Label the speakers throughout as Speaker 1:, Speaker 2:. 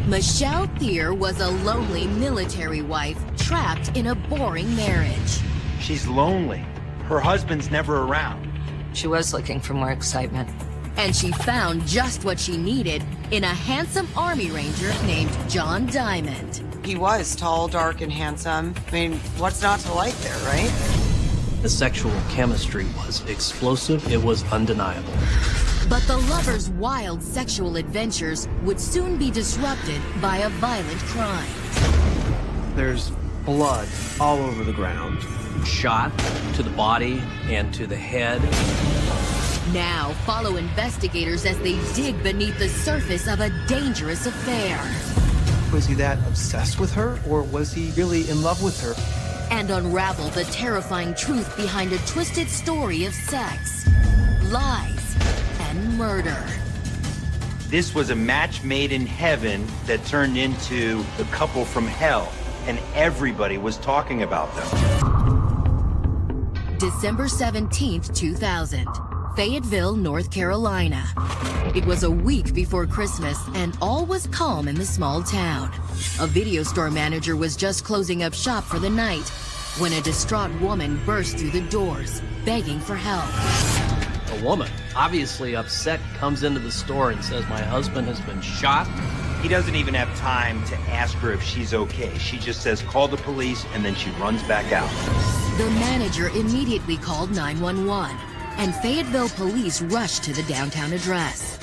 Speaker 1: Michelle Thier was a lonely military wife trapped in a boring marriage.
Speaker 2: She's lonely. Her husband's never around.
Speaker 3: She was looking for more excitement.
Speaker 1: And she found just what she needed in a handsome Army Ranger named John Diamond.
Speaker 4: He was tall, dark, and handsome. I mean, what's not to like there, right?
Speaker 5: The sexual chemistry was explosive. It was undeniable.
Speaker 1: But the lovers' wild sexual adventures would soon be disrupted by a violent crime.
Speaker 6: There's blood all over the ground.
Speaker 5: Shot to the body and to the head.
Speaker 1: Now, follow investigators as they dig beneath the surface of a dangerous affair.
Speaker 6: Was he that obsessed with her, or was he really in love with her?
Speaker 1: And unravel the terrifying truth behind a twisted story of sex, lies, and murder.
Speaker 2: This was a match made in heaven that turned into the couple from hell, and everybody was talking about them.
Speaker 1: December 17th, 2000. Fayetteville, North Carolina. It was a week before Christmas, and all was calm in the small town. A video store manager was just closing up shop for the night when a distraught woman burst through the doors, begging for help.
Speaker 5: A woman, obviously upset, comes into the store and says, "My husband has been shot."
Speaker 2: He doesn't even have time to ask her if she's okay. She just says, "Call the police," and then she runs back out.
Speaker 1: The manager immediately called 911. And Fayetteville police rushed to the downtown address.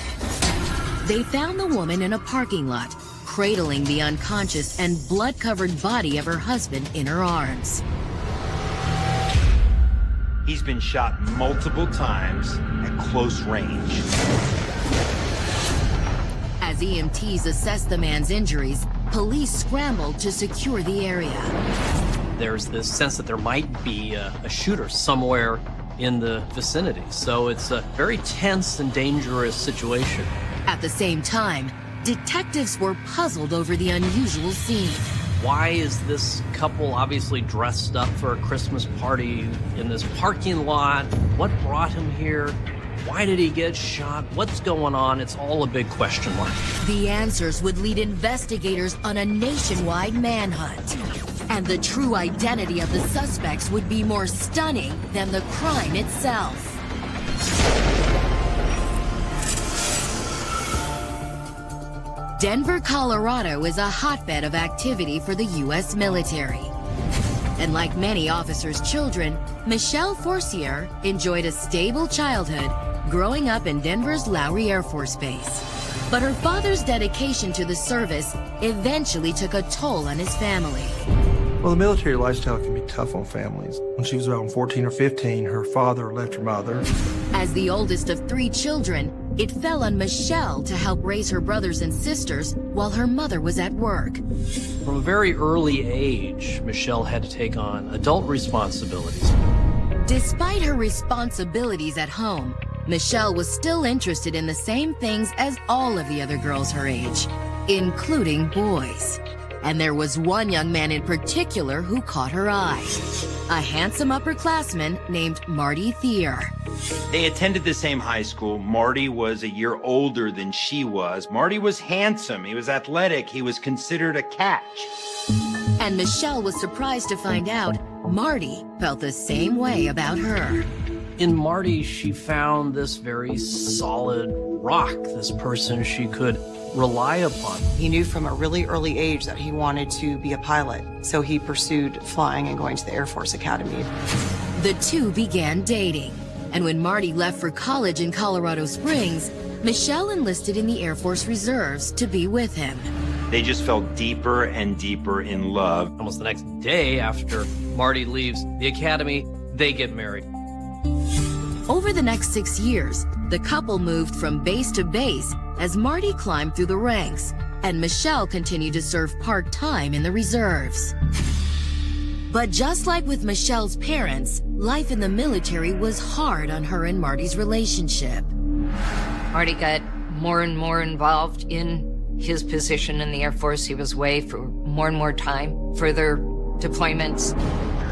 Speaker 1: They found the woman in a parking lot, cradling the unconscious and blood-covered body of her husband in her arms.
Speaker 2: He's been shot multiple times at close range.
Speaker 1: As EMTs assessed the man's injuries, police scrambled to secure the area.
Speaker 5: There's this sense that there might be a shooter somewhere in the vicinity. So it's a very tense and dangerous situation.
Speaker 1: At the same time, detectives were puzzled over the unusual scene.
Speaker 5: Why is this couple obviously dressed up for a Christmas party in this parking lot? What brought him here? Why did he get shot? What's going on? It's all a big question mark.
Speaker 1: The answers would lead investigators on a nationwide manhunt. And the true identity of the suspects would be more stunning than the crime itself. Denver, Colorado is a hotbed of activity for the U.S. military. And like many officers' children, Michelle Forcier enjoyed a stable childhood growing up in Denver's Lowry Air Force Base. But her father's dedication to the service eventually took a toll on his family.
Speaker 6: Well, the military lifestyle can be tough on families. When she was around 14 or 15, her father left her mother.
Speaker 1: As the oldest of 3 children, it fell on Michelle to help raise her brothers and sisters while her mother was at work.
Speaker 5: From a very early age, Michelle had to take on adult responsibilities.
Speaker 1: Despite her responsibilities at home, Michelle was still interested in the same things as all of the other girls her age, including boys. And there was one young man in particular who caught her eye. A handsome upperclassman named Marty Thier.
Speaker 2: They attended the same high school. Marty was a year older than she was. Marty was handsome. He was athletic. He was considered a catch.
Speaker 1: And Michelle was surprised to find out Marty felt the same way about her.
Speaker 5: In Marty, she found this very solid rock, this person she could rely upon.
Speaker 4: He knew from a really early age that he wanted to be a pilot, so he pursued flying and going to the Air Force Academy.
Speaker 1: The two began dating, and when Marty left for college in Colorado Springs, Michelle enlisted in the Air Force Reserves to be with him.
Speaker 2: They just fell deeper and deeper in love.
Speaker 5: Almost the next day after Marty leaves the academy, they get married.
Speaker 1: Over the next 6 years, the couple moved from base to base as Marty climbed through the ranks, and Michelle continued to serve part-time in the reserves. But just like with Michelle's parents, life in the military was hard on her and Marty's relationship.
Speaker 3: Marty got more and more involved in his position in the Air Force. He was away for more and more time, further deployments.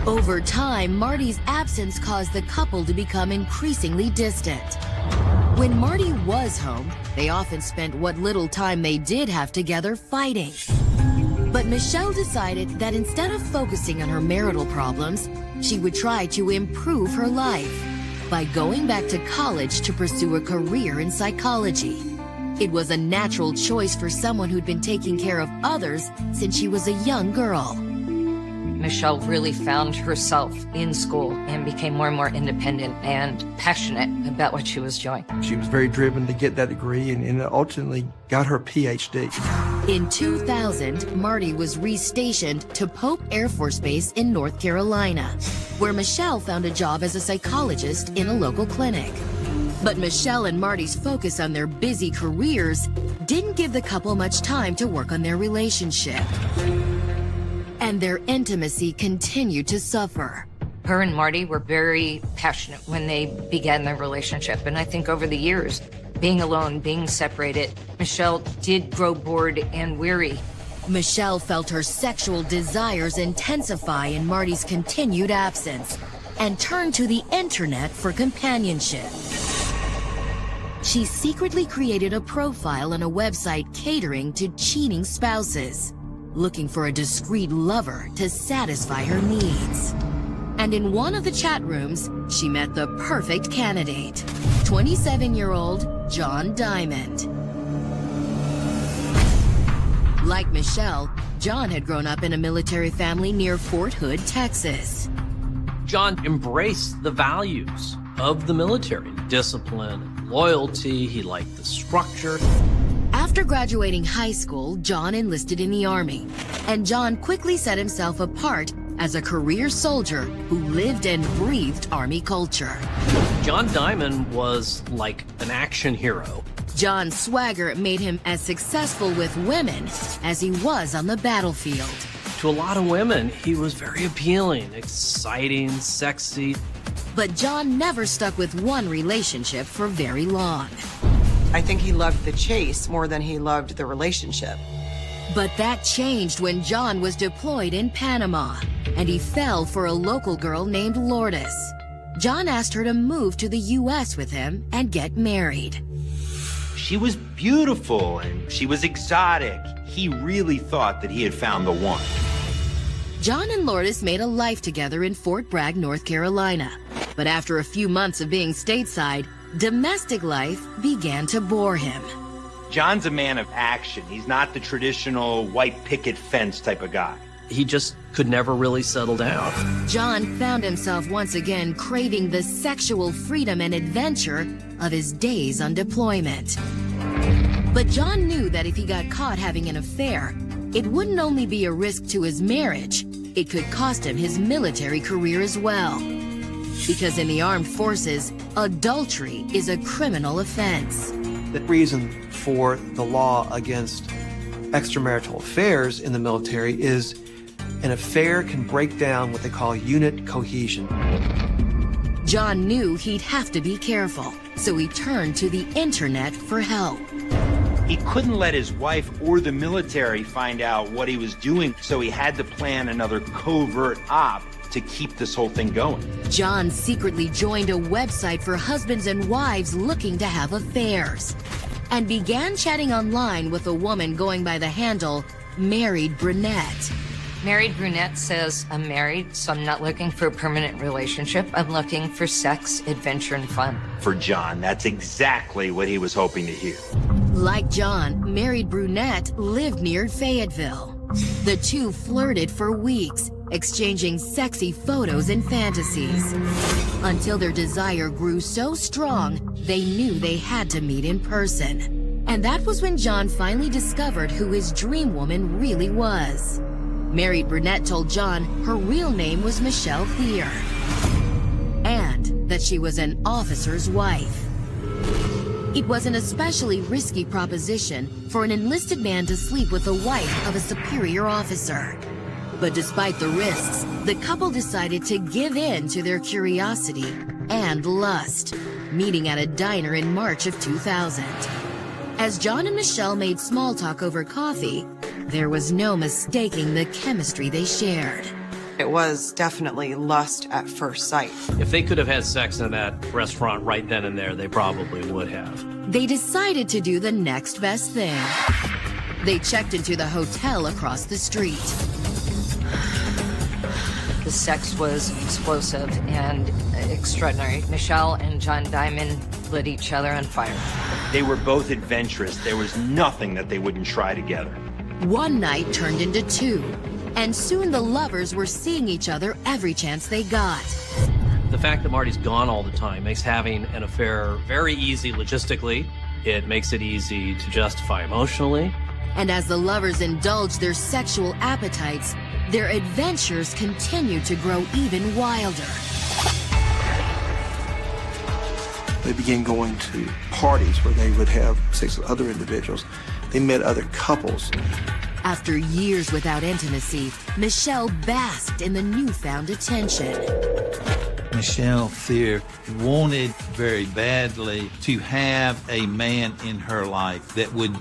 Speaker 1: Over time, Marty's absence caused the couple to become increasingly distant. When Marty was home, they often spent what little time they did have together fighting. But Michelle decided that instead of focusing on her marital problems, she would try to improve her life by going back to college to pursue a career in psychology. It was a natural choice for someone who'd been taking care of others since she was a young girl.
Speaker 3: Michelle really found herself in school and became more and more independent and passionate about what she was doing.
Speaker 6: She was very driven to get that degree and ultimately got her PhD.
Speaker 1: In 2000, Marty was restationed to Pope Air Force Base in North Carolina, where Michelle found a job as a psychologist in a local clinic. But Michelle and Marty's focus on their busy careers didn't give the couple much time to work on their relationship. And their intimacy continued to suffer.
Speaker 3: Her and Marty were very passionate when they began their relationship. And I think over the years, being alone, being separated, Michelle did grow bored and weary.
Speaker 1: Michelle felt her sexual desires intensify in Marty's continued absence and turned to the internet for companionship. She secretly created a profile on a website catering to cheating spouses, looking for a discreet lover to satisfy her needs. And in one of the chat rooms, she met the perfect candidate, 27-year-old John Diamond. Like Michelle, John had grown up in a military family near Fort Hood, Texas.
Speaker 5: John embraced the values of the military, discipline, loyalty. He liked the structure.
Speaker 1: After graduating high school, John enlisted in the Army, and John quickly set himself apart as a career soldier who lived and breathed Army culture.
Speaker 5: John Diamond was like an action hero.
Speaker 1: John's swagger made him as successful with women as he was on the battlefield.
Speaker 5: To a lot of women, he was very appealing, exciting, sexy.
Speaker 1: But John never stuck with one relationship for very long.
Speaker 4: I think he loved the chase more than he loved the relationship.
Speaker 1: But that changed when John was deployed in Panama, and he fell for a local girl named Lourdes. John asked her to move to the U.S. with him and get married.
Speaker 2: She was beautiful and she was exotic. He really thought that he had found the one.
Speaker 1: John and Lourdes made a life together in Fort Bragg, North Carolina. But after a few months of being stateside, domestic life began to bore him.
Speaker 2: John's a man of action. He's not the traditional white picket fence type of guy.
Speaker 5: He just could never really settle down.
Speaker 1: John found himself once again craving the sexual freedom and adventure of his days on deployment. But John knew that if he got caught having an affair, it wouldn't only be a risk to his marriage, it could cost him his military career as well. Because in the armed forces, adultery is a criminal offense.
Speaker 7: The reason for the law against extramarital affairs in the military is an affair can break down what they call unit cohesion.
Speaker 1: John knew he'd have to be careful, so he turned to the internet for help.
Speaker 2: He couldn't let his wife or the military find out what he was doing, so he had to plan another covert op to keep this whole thing going.
Speaker 1: John secretly joined a website for husbands and wives looking to have affairs, and began chatting online with a woman going by the handle Married Brunette.
Speaker 3: Married Brunette says, I'm married, so I'm not looking for a permanent relationship. I'm looking for sex, adventure, and fun.
Speaker 2: For John, that's exactly what he was hoping to hear.
Speaker 1: Like John, Married Brunette lived near Fayetteville. The two flirted for weeks, exchanging sexy photos and fantasies, until their desire grew so strong, they knew they had to meet in person. And that was when John finally discovered who his dream woman really was. Married Brunette told John her real name was Michelle Thier, and that she was an officer's wife. It was an especially risky proposition for an enlisted man to sleep with the wife of a superior officer. But despite the risks, the couple decided to give in to their curiosity and lust, meeting at a diner in March of 2000. As John and Michelle made small talk over coffee, there was no mistaking the chemistry they shared.
Speaker 4: It was definitely lust at first sight.
Speaker 5: If they could have had sex in that restaurant right then and there, they probably would have.
Speaker 1: They decided to do the next best thing. They checked into the hotel across the street.
Speaker 3: The sex was explosive and extraordinary. Michelle and John Diamond lit each other on fire.
Speaker 2: They were both adventurous. There was nothing that they wouldn't try together.
Speaker 1: One night turned into two, and soon the lovers were seeing each other every chance they got.
Speaker 5: The fact that Marty's gone all the time makes having an affair very easy logistically. It makes it easy to justify emotionally.
Speaker 1: And as the lovers indulged their sexual appetites, their adventures continued to grow even wilder.
Speaker 6: They began going to parties where they would have sex with other individuals. They met other couples.
Speaker 1: After years without intimacy, Michelle basked in the newfound attention.
Speaker 8: Michelle Thier wanted very badly to have a man in her life that would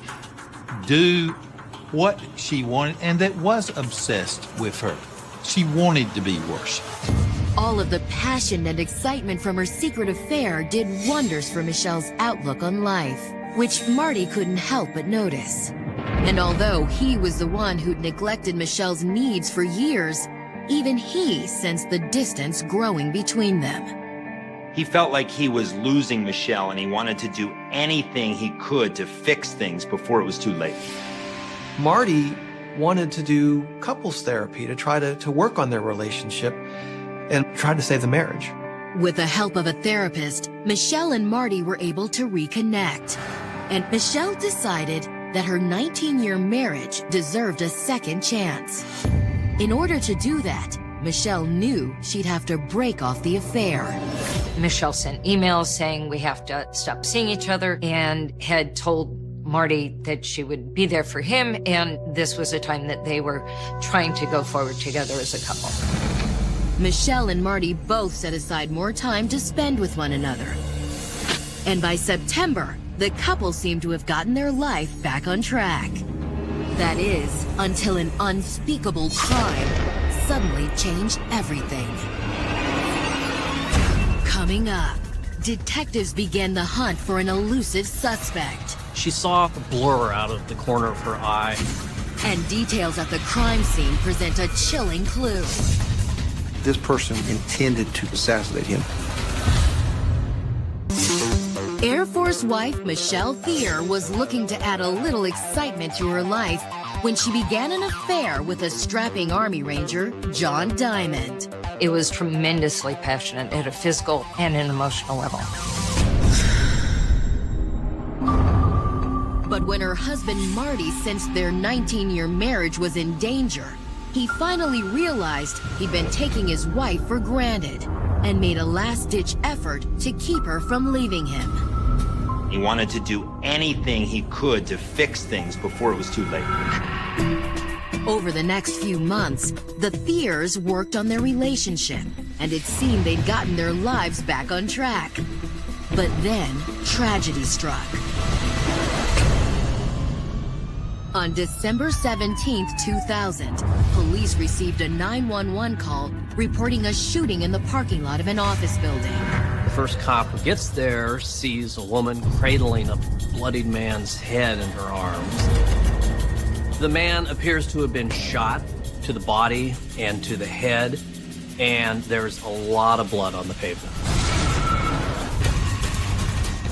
Speaker 8: do what she wanted and that was obsessed with her. She wanted to be worshipped.
Speaker 1: All of the passion and excitement from her secret affair did wonders for Michelle's outlook on life, which Marty couldn't help but notice. And although he was the one who'd neglected Michelle's needs for years, even he sensed the distance growing between them.
Speaker 2: He felt like he was losing Michelle, and he wanted to do anything he could to fix things before it was too late.
Speaker 7: Marty wanted to do couples therapy to try to work on their relationship and try to save the marriage.
Speaker 1: With the help of a therapist, Michelle and Marty were able to reconnect. And Michelle decided that her 19-year marriage deserved a second chance. In order to do that, Michelle knew she'd have to break off the affair.
Speaker 3: Michelle sent emails saying we have to stop seeing each other and had told Marty that she would be there for him, and this was a time that they were trying to go forward together as a couple.
Speaker 1: Michelle and Marty both set aside more time to spend with one another. And by September, the couple seemed to have gotten their life back on track. That is, until an unspeakable crime suddenly changed everything. Coming up, detectives began the hunt for an elusive suspect.
Speaker 5: She saw a blur out of the corner of her eye.
Speaker 1: And details at the crime scene present a chilling clue.
Speaker 6: This person intended to assassinate him.
Speaker 1: Air Force wife Michelle Thier was looking to add a little excitement to her life when she began an affair with a strapping Army Ranger, John Diamond.
Speaker 3: It was tremendously passionate at a physical and an emotional level.
Speaker 1: But when her husband Marty sensed their 19-year marriage was in danger, he finally realized he'd been taking his wife for granted and made a last-ditch effort to keep her from leaving him.
Speaker 2: He wanted to do anything he could to fix things before it was too late.
Speaker 1: Over the next few months, the Thiers worked on their relationship, and it seemed they'd gotten their lives back on track. But then, tragedy struck. On December 17, 2000, police received a 911 call reporting a shooting in the parking lot of an office building.
Speaker 5: The first cop who gets there sees a woman cradling a bloodied man's head in her arms. The man appears to have been shot to the body and to the head, and there's a lot of blood on the pavement.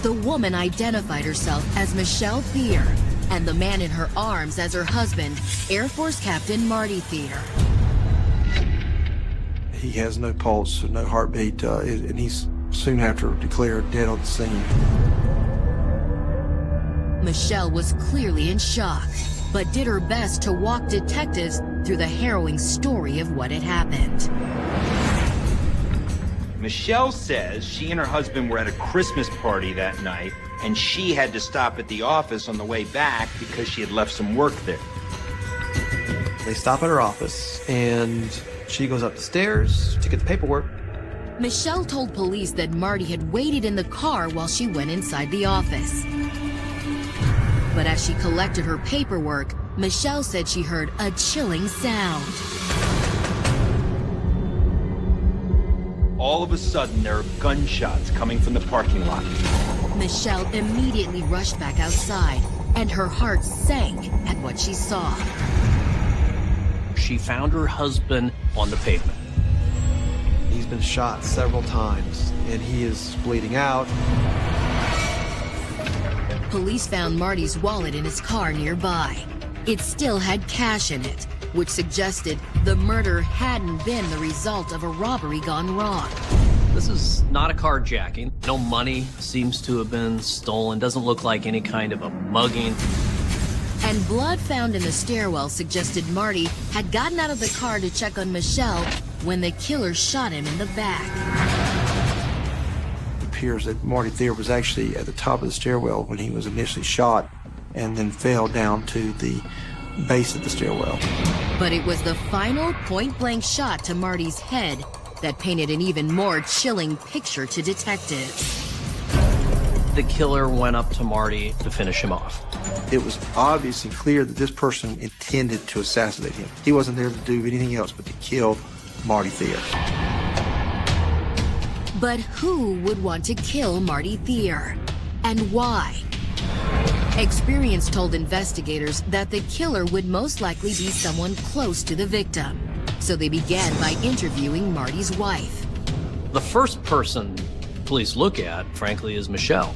Speaker 1: The woman identified herself as Michelle Thier, and the man in her arms as her husband, Air Force Captain Marty Thier.
Speaker 6: He has no pulse, no heartbeat, and he's soon after declared dead on the scene.
Speaker 1: Michelle was clearly in shock, but did her best to walk detectives through the harrowing story of what had happened.
Speaker 2: Michelle says she and her husband were at a Christmas party that night, and she had to stop at the office on the way back because she had left some work there.
Speaker 7: They stop at her office, and she goes up the stairs to get the paperwork.
Speaker 1: Michelle told police that Marty had waited in the car while she went inside the office. But as she collected her paperwork, Michelle said she heard a chilling sound.
Speaker 2: all of a sudden there are gunshots coming from the parking lot.
Speaker 1: Michelle immediately rushed back outside, and her heart sank at what she saw.
Speaker 5: She found her husband on the pavement.
Speaker 7: He's been shot several times, and he is bleeding out.
Speaker 1: Police found Marty's wallet in his car nearby. It still had cash in it, which suggested the murder hadn't been the result of a robbery gone wrong.
Speaker 5: This is not a carjacking. No money seems to have been stolen. Doesn't look like any kind of a mugging.
Speaker 1: And blood found in the stairwell suggested Marty had gotten out of the car to check on Michelle when the killer shot him in the back.
Speaker 6: It appears that Marty Thayer was actually at the top of the stairwell when he was initially shot and then fell down to the base of the stairwell.
Speaker 1: But it was the final point-blank shot to Marty's head that painted an even more chilling picture to detectives.
Speaker 5: The killer went up to Marty to finish him off.
Speaker 6: It was obvious and clear that this person intended to assassinate him. He wasn't there to do anything else but to kill Marty Thayer.
Speaker 1: But who would want to kill Marty Thayer? And why? Experience told investigators that the killer would most likely be someone close to the victim. So they began by interviewing Marty's wife.
Speaker 5: The first person police look at, frankly, is Michelle.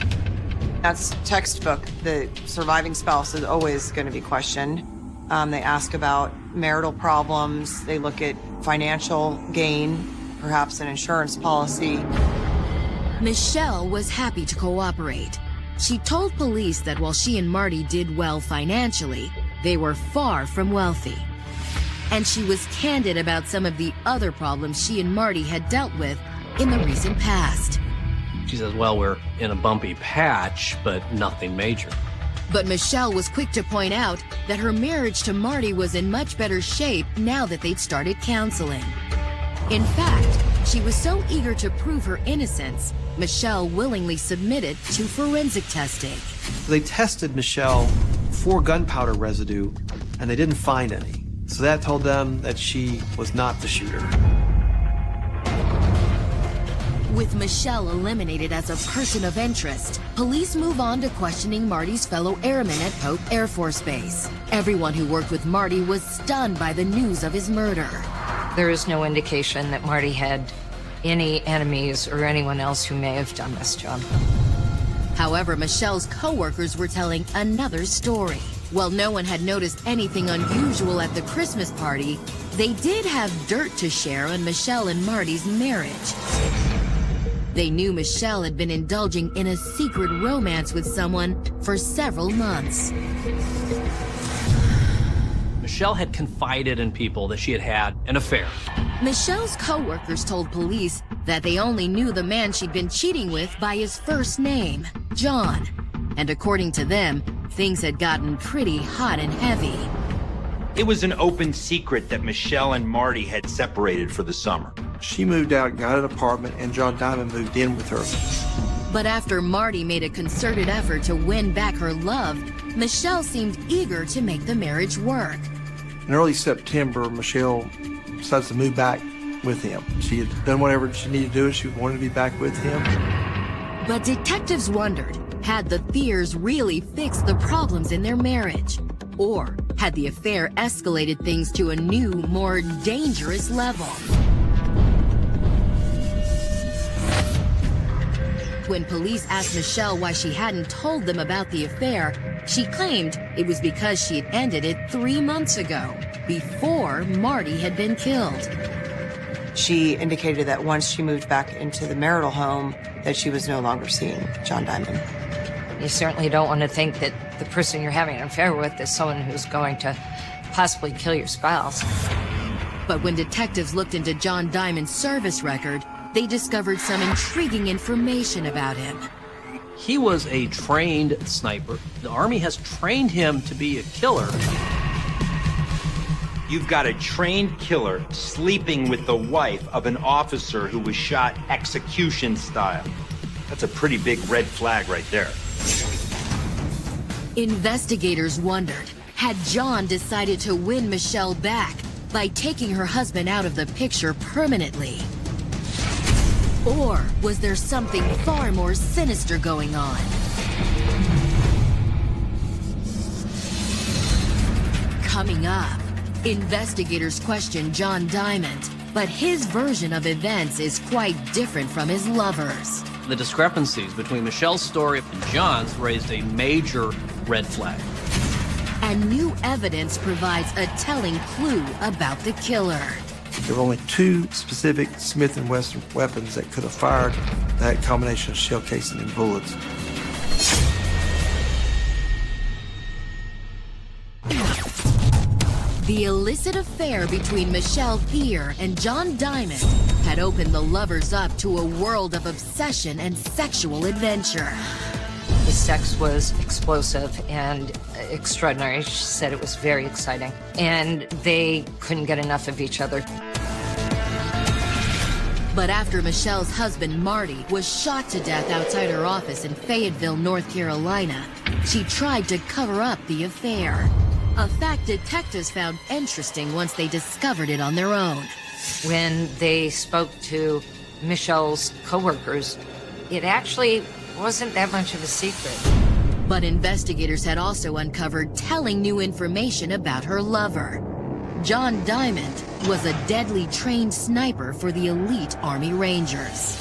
Speaker 4: That's textbook. The surviving spouse is always going to be questioned. They ask about marital problems. They look at financial gain, perhaps an insurance policy.
Speaker 1: Michelle was happy to cooperate. She told police that while she and Marty did well financially, they were far from wealthy. And she was candid about some of the other problems she and Marty had dealt with in the recent past.
Speaker 5: She says, well, we're in a bumpy patch, but nothing major.
Speaker 1: But Michelle was quick to point out that her marriage to Marty was in much better shape now that they'd started counseling. In fact, she was so eager to prove her innocence, Michelle willingly submitted to forensic testing.
Speaker 7: They tested Michelle for gunpowder residue, and they didn't find any. So that told them that she was not the shooter.
Speaker 1: With Michelle eliminated as a person of interest, police move on to questioning Marty's fellow airmen at Pope Air Force Base. Everyone who worked with Marty was stunned by the news of his murder.
Speaker 3: There is no indication that Marty had any enemies or anyone else who may have done this to him.
Speaker 1: However, Michelle's co-workers were telling another story. While no one had noticed anything unusual at the Christmas party, they did have dirt to share on Michelle and Marty's marriage. They knew Michelle had been indulging in a secret romance with someone for several months.
Speaker 5: Michelle had confided in people that she had had an affair.
Speaker 1: Michelle's co-workers told police that they only knew the man she'd been cheating with by his first name, John. And according to them, things had gotten pretty hot and heavy.
Speaker 2: It was an open secret that Michelle and Marty had separated for the summer.
Speaker 6: She moved out, got an apartment, and John Diamond moved in with her.
Speaker 1: But after Marty made a concerted effort to win back her love, Michelle seemed eager to make the marriage work.
Speaker 6: In early September, Michelle decides to move back with him. She had done whatever she needed to do, and she wanted to be back with him.
Speaker 1: But detectives wondered, had the Thayers really fixed the problems in their marriage? Or had the affair escalated things to a new, more dangerous level? When police asked Michelle why she hadn't told them about the affair, she claimed it was because she had ended it 3 months ago, before Marty had been killed.
Speaker 4: She indicated that once she moved back into the marital home, that she was no longer seeing John Diamond.
Speaker 3: You certainly don't want to think that the person you're having an affair with is someone who's going to possibly kill your spouse.
Speaker 1: But when detectives looked into John Diamond's service record, they discovered some intriguing information about him.
Speaker 5: He was a trained sniper. The Army has trained him to be a killer.
Speaker 2: You've got a trained killer sleeping with the wife of an officer who was shot execution style. That's a pretty big red flag right there.
Speaker 1: Investigators wondered, had John decided to win Michelle back by taking her husband out of the picture permanently? Or was there something far more sinister going on? Coming up, investigators question John Diamond, but his version of events is quite different from his lover's.
Speaker 5: The discrepancies between Michelle's story and John's raised a major red flag.
Speaker 1: And new evidence provides a telling clue about the killer.
Speaker 6: There were only 2 specific Smith & Wesson weapons that could have fired that combination of shell casing and bullets.
Speaker 1: The illicit affair between Michelle Thier and John Diamond had opened the lovers up to a world of obsession and sexual adventure.
Speaker 3: The sex was explosive and extraordinary. She said it was very exciting. And they couldn't get enough of each other.
Speaker 1: But after Michelle's husband, Marty, was shot to death outside her office in Fayetteville, North Carolina, she tried to cover up the affair. A fact detectives found interesting once they discovered it on their own.
Speaker 3: When they spoke to Michelle's coworkers, it actually wasn't that much of a secret.
Speaker 1: But investigators had also uncovered telling new information about her lover. John Diamond was a deadly trained sniper for the elite Army Rangers,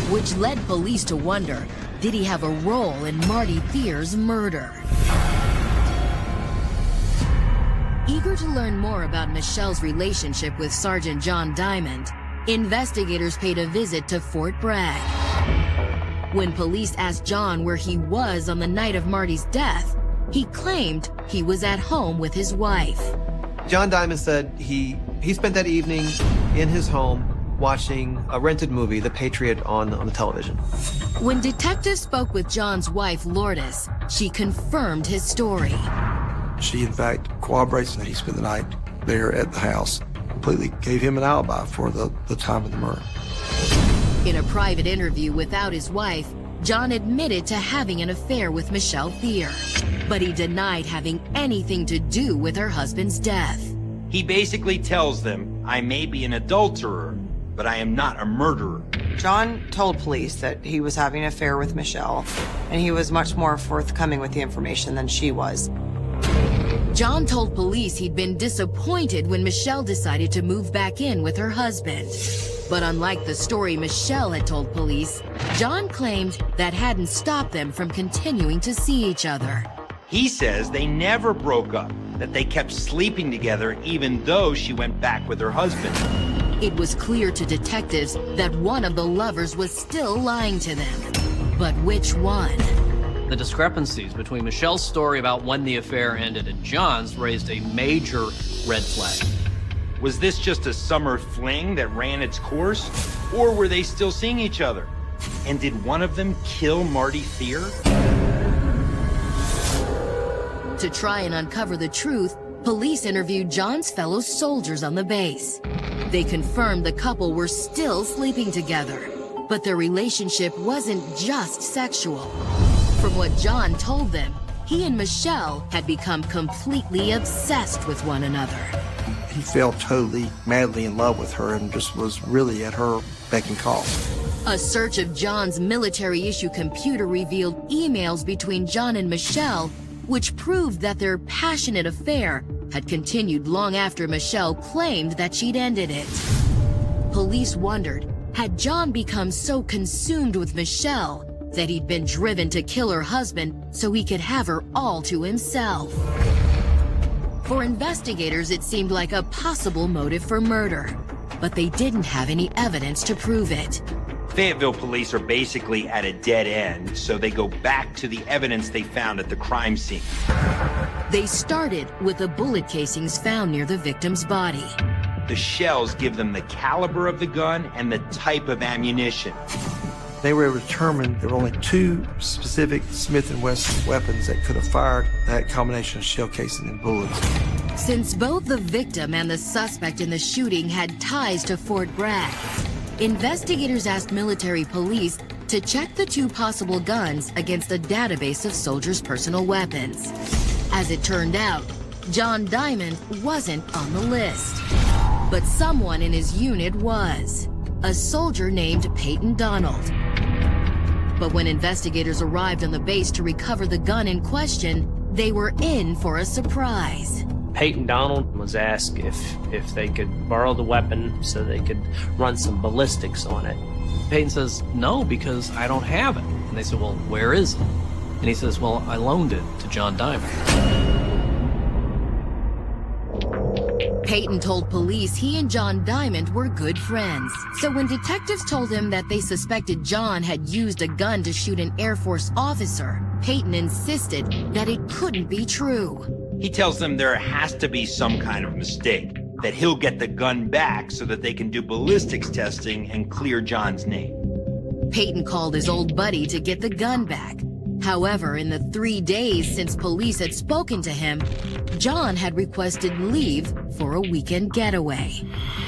Speaker 1: which led police to wonder, did he have a role in Marty Thier's murder? Eager to learn more about Michelle's relationship with Sergeant John Diamond, investigators paid a visit to Fort Bragg. When police asked John where he was on the night of Marty's death, he claimed he was at home with his wife.
Speaker 7: John Diamond said he spent that evening in his home watching a rented movie, The Patriot, on the television.
Speaker 1: When detectives spoke with John's wife, Lourdes, she confirmed his story.
Speaker 6: She, in fact, corroborates that he spent the night there at the house. Completely gave him an alibi for the time of the murder.
Speaker 1: In a private interview without his wife, John admitted to having an affair with Michelle Thier, but he denied having anything to do with her husband's death.
Speaker 2: He basically tells them, I may be an adulterer, but I am not a murderer.
Speaker 4: John told police that he was having an affair with Michelle, and he was much more forthcoming with the information than she was.
Speaker 1: John told police he'd been disappointed when Michelle decided to move back in with her husband. But unlike the story Michelle had told police, John claimed that hadn't stopped them from continuing to see each other.
Speaker 2: He says they never broke up, that they kept sleeping together even though she went back with her husband.
Speaker 1: It was clear to detectives that one of the lovers was still lying to them. But which one?
Speaker 5: The discrepancies between Michelle's story about when the affair ended and John's raised a major red flag.
Speaker 2: Was this just a summer fling that ran its course? Or were they still seeing each other? And did one of them kill Marty Thier?
Speaker 1: To try and uncover the truth, police interviewed John's fellow soldiers on the base. They confirmed the couple were still sleeping together, but their relationship wasn't just sexual. From what John told them, he and Michelle had become completely obsessed with one another.
Speaker 6: He fell totally, madly in love with her and just was really at her beck and call.
Speaker 1: A search of John's military-issue computer revealed emails between John and Michelle, which proved that their passionate affair had continued long after Michelle claimed that she'd ended it. Police wondered, had John become so consumed with Michelle that he'd been driven to kill her husband so he could have her all to himself? For investigators, it seemed like a possible motive for murder, but they didn't have any evidence to prove it.
Speaker 2: Fayetteville police are basically at a dead end, so they go back to the evidence they found at the crime scene.
Speaker 1: They started with the bullet casings found near the victim's body.
Speaker 2: The shells give them the caliber of the gun and the type of ammunition.
Speaker 6: They were able to determine there were only 2 specific Smith & Wesson weapons that could have fired that combination of shell casing and bullets.
Speaker 1: Since both the victim and the suspect in the shooting had ties to Fort Bragg, investigators asked military police to check the 2 possible guns against a database of soldiers' personal weapons. As it turned out, John Diamond wasn't on the list, but someone in his unit was. a soldier named Peyton Donald. But when investigators arrived on the base to recover the gun in question, they were in for a surprise.
Speaker 9: Peyton Donald was asked if they could borrow the weapon so they could run some ballistics on it.
Speaker 5: Peyton says, no, because I don't have it. And they said, well, where is it? And he says, well, I loaned it to John Diamond.
Speaker 1: Peyton told police he and John Diamond were good friends. So when detectives told him that they suspected John had used a gun to shoot an Air Force officer, Peyton insisted that it couldn't be true.
Speaker 2: He tells them there has to be some kind of mistake, that he'll get the gun back so that they can do ballistics testing and clear John's name.
Speaker 1: Peyton called his old buddy to get the gun back. However, in the 3 days since police had spoken to him, John had requested leave for a weekend getaway.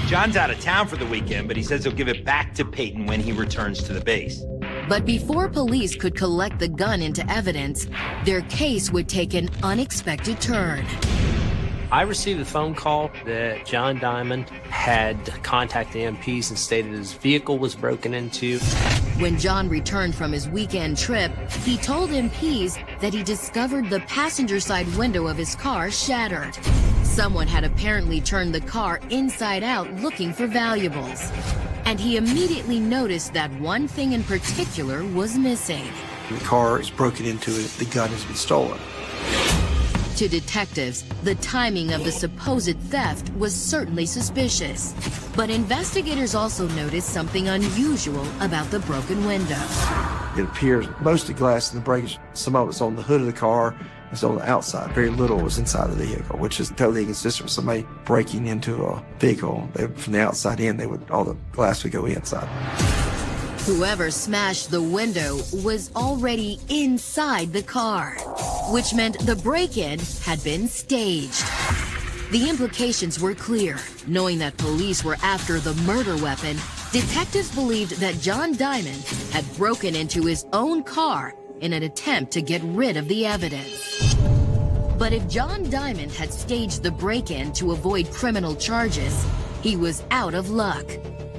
Speaker 2: John's out of town for the weekend, but he says he'll give it back to Peyton when he returns to the base.
Speaker 1: But before police could collect the gun into evidence, their case would take an unexpected turn.
Speaker 9: I received a phone call that John Diamond had contacted EMPs and stated his vehicle was broken into.
Speaker 1: When John returned from his weekend trip, he told MPs that he discovered the passenger side window of his car shattered. Someone had apparently turned the car inside out looking for valuables. And he immediately noticed that one thing in particular was missing.
Speaker 6: The car is broken into, the gun has been stolen.
Speaker 1: To detectives, the timing of the supposed theft was certainly suspicious. But investigators also noticed something unusual about the broken window.
Speaker 6: It appears most of the glass in the breakage, some of it's on the hood of the car, it's on the outside. Very little was inside the vehicle, which is totally inconsistent with somebody breaking into a vehicle. From the outside in, all the glass would go inside.
Speaker 1: Whoever smashed the window was already inside the car, which meant the break-in had been staged. The implications were clear. Knowing that police were after the murder weapon, detectives believed that John Diamond had broken into his own car in an attempt to get rid of the evidence. But if John Diamond had staged the break-in to avoid criminal charges, he was out of luck.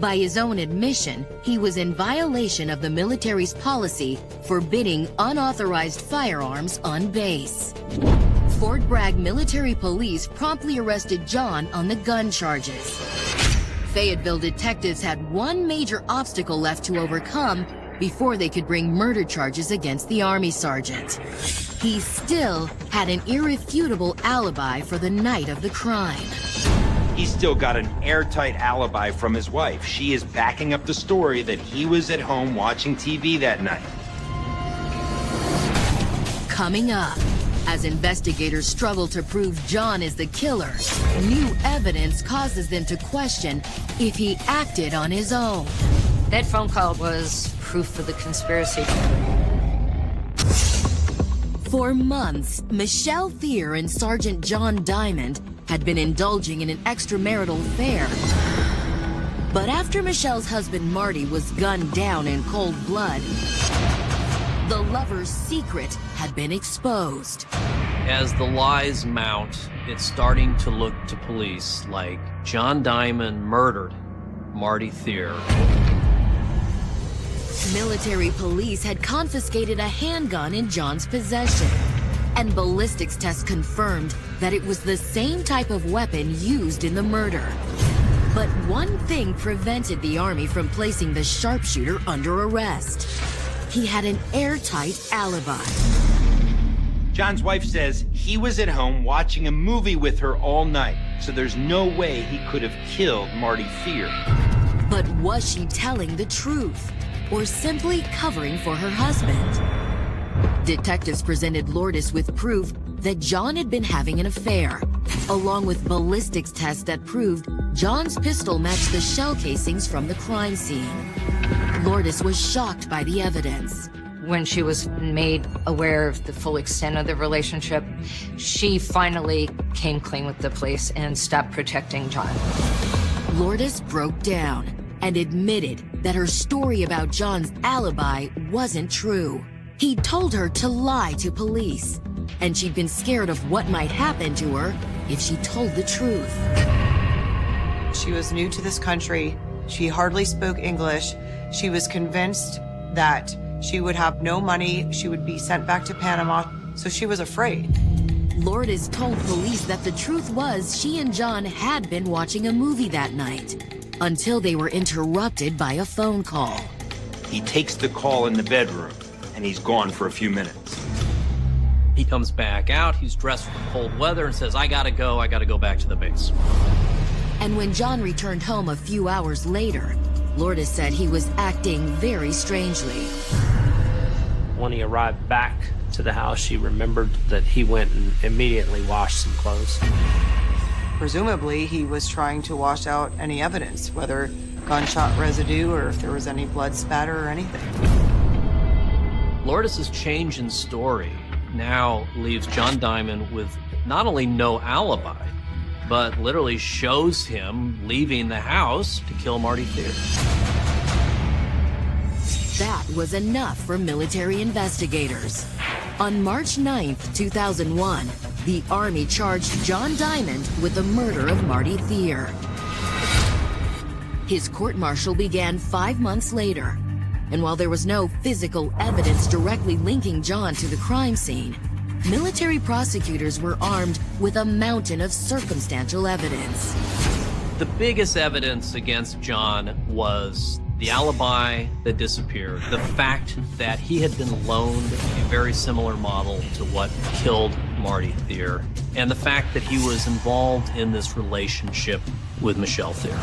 Speaker 1: By his own admission, he was in violation of the military's policy forbidding unauthorized firearms on base. Fort Bragg military police promptly arrested John on the gun charges. Fayetteville detectives had one major obstacle left to overcome before they could bring murder charges against the Army sergeant. He still had an irrefutable alibi for the night of the crime.
Speaker 2: He's still got an airtight alibi from his wife. She is backing up the story that he was at home watching TV that night.
Speaker 1: Coming up, as investigators struggle to prove John is the killer, new evidence causes them to question if he acted on his own.
Speaker 3: That phone call was proof of the conspiracy.
Speaker 1: For months, Michelle Thier and Sergeant John Diamond had been indulging in an extramarital affair. But after Michelle's husband Marty was gunned down in cold blood, the lover's secret had been exposed.
Speaker 5: As the lies mount, it's starting to look to police like John Diamond murdered Marty Thier.
Speaker 1: Military police had confiscated a handgun in John's possession, and ballistics tests confirmed that it was the same type of weapon used in the murder. But one thing prevented the Army from placing the sharpshooter under arrest. He had an airtight alibi.
Speaker 2: John's wife says he was at home watching a movie with her all night, so there's no way he could have killed Marty Thier.
Speaker 1: But was she telling the truth, or simply covering for her husband? Detectives presented Lourdes with proof that John had been having an affair, along with ballistics tests that proved John's pistol matched the shell casings from the crime scene. Lourdes was shocked by the evidence.
Speaker 3: When she was made aware of the full extent of the relationship, she finally came clean with the police and stopped protecting John.
Speaker 1: Lourdes broke down and admitted that her story about John's alibi wasn't true. He'd told her to lie to police, and she'd been scared of what might happen to her if she told the truth.
Speaker 4: She was new to this country. She hardly spoke English. She was convinced that she would have no money. She would be sent back to Panama. So she was afraid.
Speaker 1: Lourdes told police that the truth was she and John had been watching a movie that night until they were interrupted by a phone call.
Speaker 2: He takes the call in the bedroom, and he's gone for a few minutes.
Speaker 5: He comes back out, he's dressed for cold weather, and says, I gotta go back to the base.
Speaker 1: And when John returned home a few hours later, Lourdes said he was acting very strangely.
Speaker 9: When he arrived back to the house, she remembered that he went and immediately washed some clothes.
Speaker 4: Presumably, he was trying to wash out any evidence, whether gunshot residue or if there was any blood spatter or anything.
Speaker 5: Lourdes' change in story now leaves John Diamond with not only no alibi, but literally shows him leaving the house to kill Marty Thier.
Speaker 1: That was enough for military investigators. On March 9th, 2001, the Army charged John Diamond with the murder of Marty Thier. His court-martial began 5 months later, and while there was no physical evidence directly linking John to the crime scene, military prosecutors were armed with a mountain of circumstantial evidence.
Speaker 5: The biggest evidence against John was the alibi that disappeared, the fact that he had been loaned a very similar model to what killed Marty Thier, and the fact that he was involved in this relationship with Michelle Thier.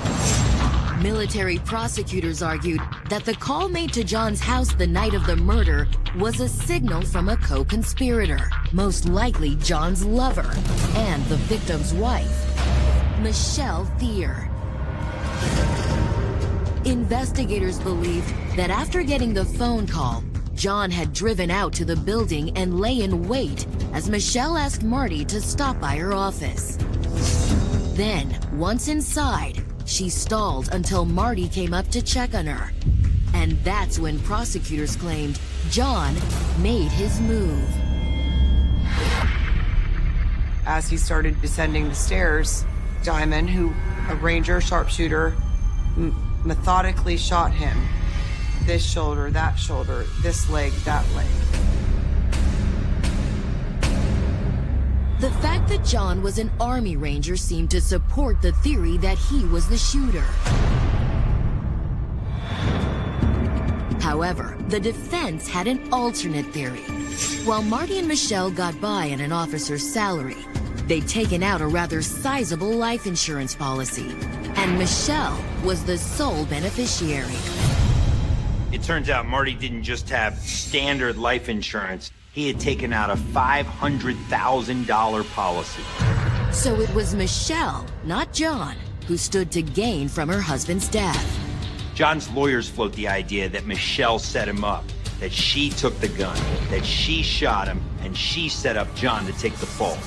Speaker 1: Military prosecutors argued that the call made to John's house the night of the murder was a signal from a co-conspirator, most likely John's lover and the victim's wife, Michelle Thier. Investigators believed that after getting the phone call, John had driven out to the building and lay in wait as Michelle asked Marty to stop by her office. Then, once inside, she stalled until Marty came up to check on her. And that's when prosecutors claimed John made his move.
Speaker 4: As he started descending the stairs, Diamond, who a ranger sharpshooter, methodically shot him. This shoulder, that shoulder, this leg, that leg.
Speaker 1: The fact that John was an Army Ranger seemed to support the theory that he was the shooter. However, the defense had an alternate theory. While Marty and Michelle got by on an officer's salary, they'd taken out a rather sizable life insurance policy, and Michelle was the sole beneficiary.
Speaker 2: It turns out Marty didn't just have standard life insurance. He had taken out a $500,000 policy.
Speaker 1: So it was Michelle, not John, who stood to gain from her husband's death.
Speaker 2: John's lawyers float the idea that Michelle set him up, that she took the gun, that she shot him, and she set up John to take the fall.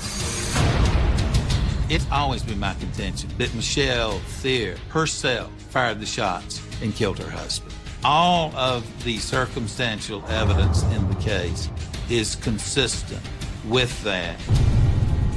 Speaker 8: It's always been my contention that Michelle Thier herself fired the shots and killed her husband. All of the circumstantial evidence in the case is consistent with that.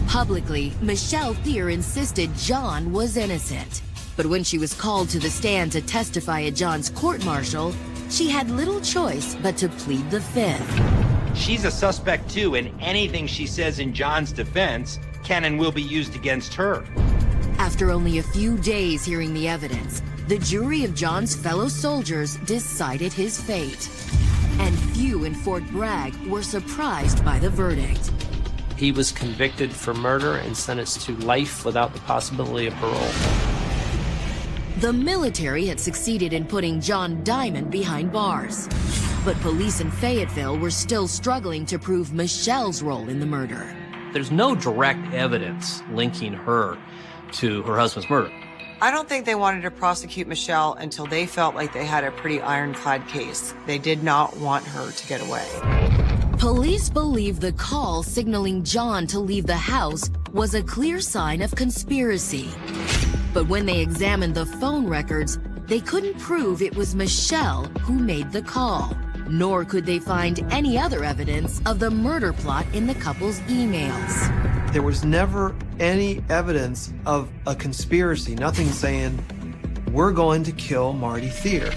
Speaker 1: Publicly, Michelle Thier insisted John was innocent. But when she was called to the stand to testify at John's court-martial, she had little choice but to plead the fifth.
Speaker 2: She's a suspect too, and anything she says in John's defense can and will be used against her.
Speaker 1: After only a few days hearing the evidence, the jury of John's fellow soldiers decided his fate. And few in Fort Bragg were surprised by the verdict.
Speaker 9: He was convicted for murder and sentenced to life without the possibility of parole.
Speaker 1: The military had succeeded in putting John Diamond behind bars. But police in Fayetteville were still struggling to prove Michelle's role in the murder.
Speaker 5: There's no direct evidence linking her to her husband's murder.
Speaker 4: I don't think they wanted to prosecute Michelle until they felt like they had a pretty ironclad case. They did not want her to get away.
Speaker 1: Police believe the call signaling John to leave the house was a clear sign of conspiracy. But when they examined the phone records, they couldn't prove it was Michelle who made the call, nor could they find any other evidence of the murder plot in the couple's emails.
Speaker 7: There was never any evidence of a conspiracy, nothing saying we're going to kill Marty Thier.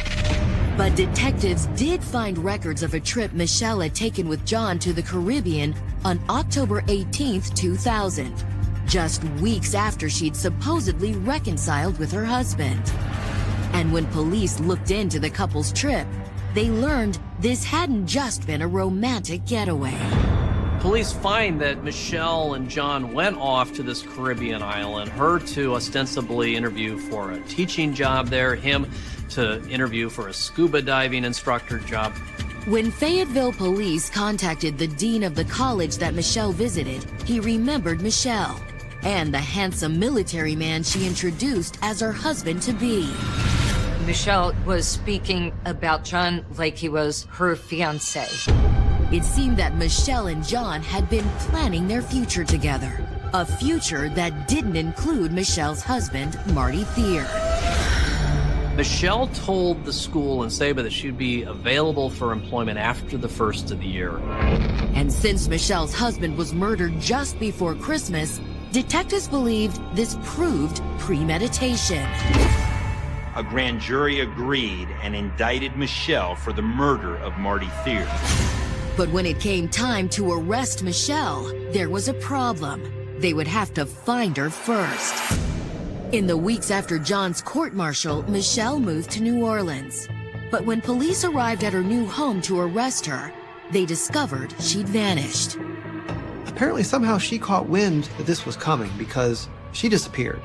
Speaker 1: But detectives did find records of a trip Michelle had taken with John to the Caribbean on October 18th, 2000, just weeks after she'd supposedly reconciled with her husband. And when police looked into the couple's trip, they learned this hadn't just been a romantic getaway.
Speaker 5: Police find that Michelle and John went off to this Caribbean island, her to ostensibly interview for a teaching job there, him to interview for a scuba diving instructor job.
Speaker 1: When Fayetteville police contacted the dean of the college that Michelle visited, he remembered Michelle and the handsome military man she introduced as her husband-to-be.
Speaker 3: Michelle was speaking about John like he was her fiancé.
Speaker 1: It seemed that Michelle and John had been planning their future together, a future that didn't include Michelle's husband, Marty Thier.
Speaker 5: Michelle told the school in Saba that she'd be available for employment after the first of the year.
Speaker 1: And since Michelle's husband was murdered just before Christmas, detectives believed this proved premeditation.
Speaker 2: A grand jury agreed and indicted Michelle for the murder of Marty Thier.
Speaker 1: But when it came time to arrest Michelle, there was a problem. They would have to find her first. In the weeks after John's court-martial, Michelle moved to New Orleans. But when police arrived at her new home to arrest her, they discovered she'd vanished.
Speaker 7: Apparently, somehow she caught wind that this was coming because she disappeared.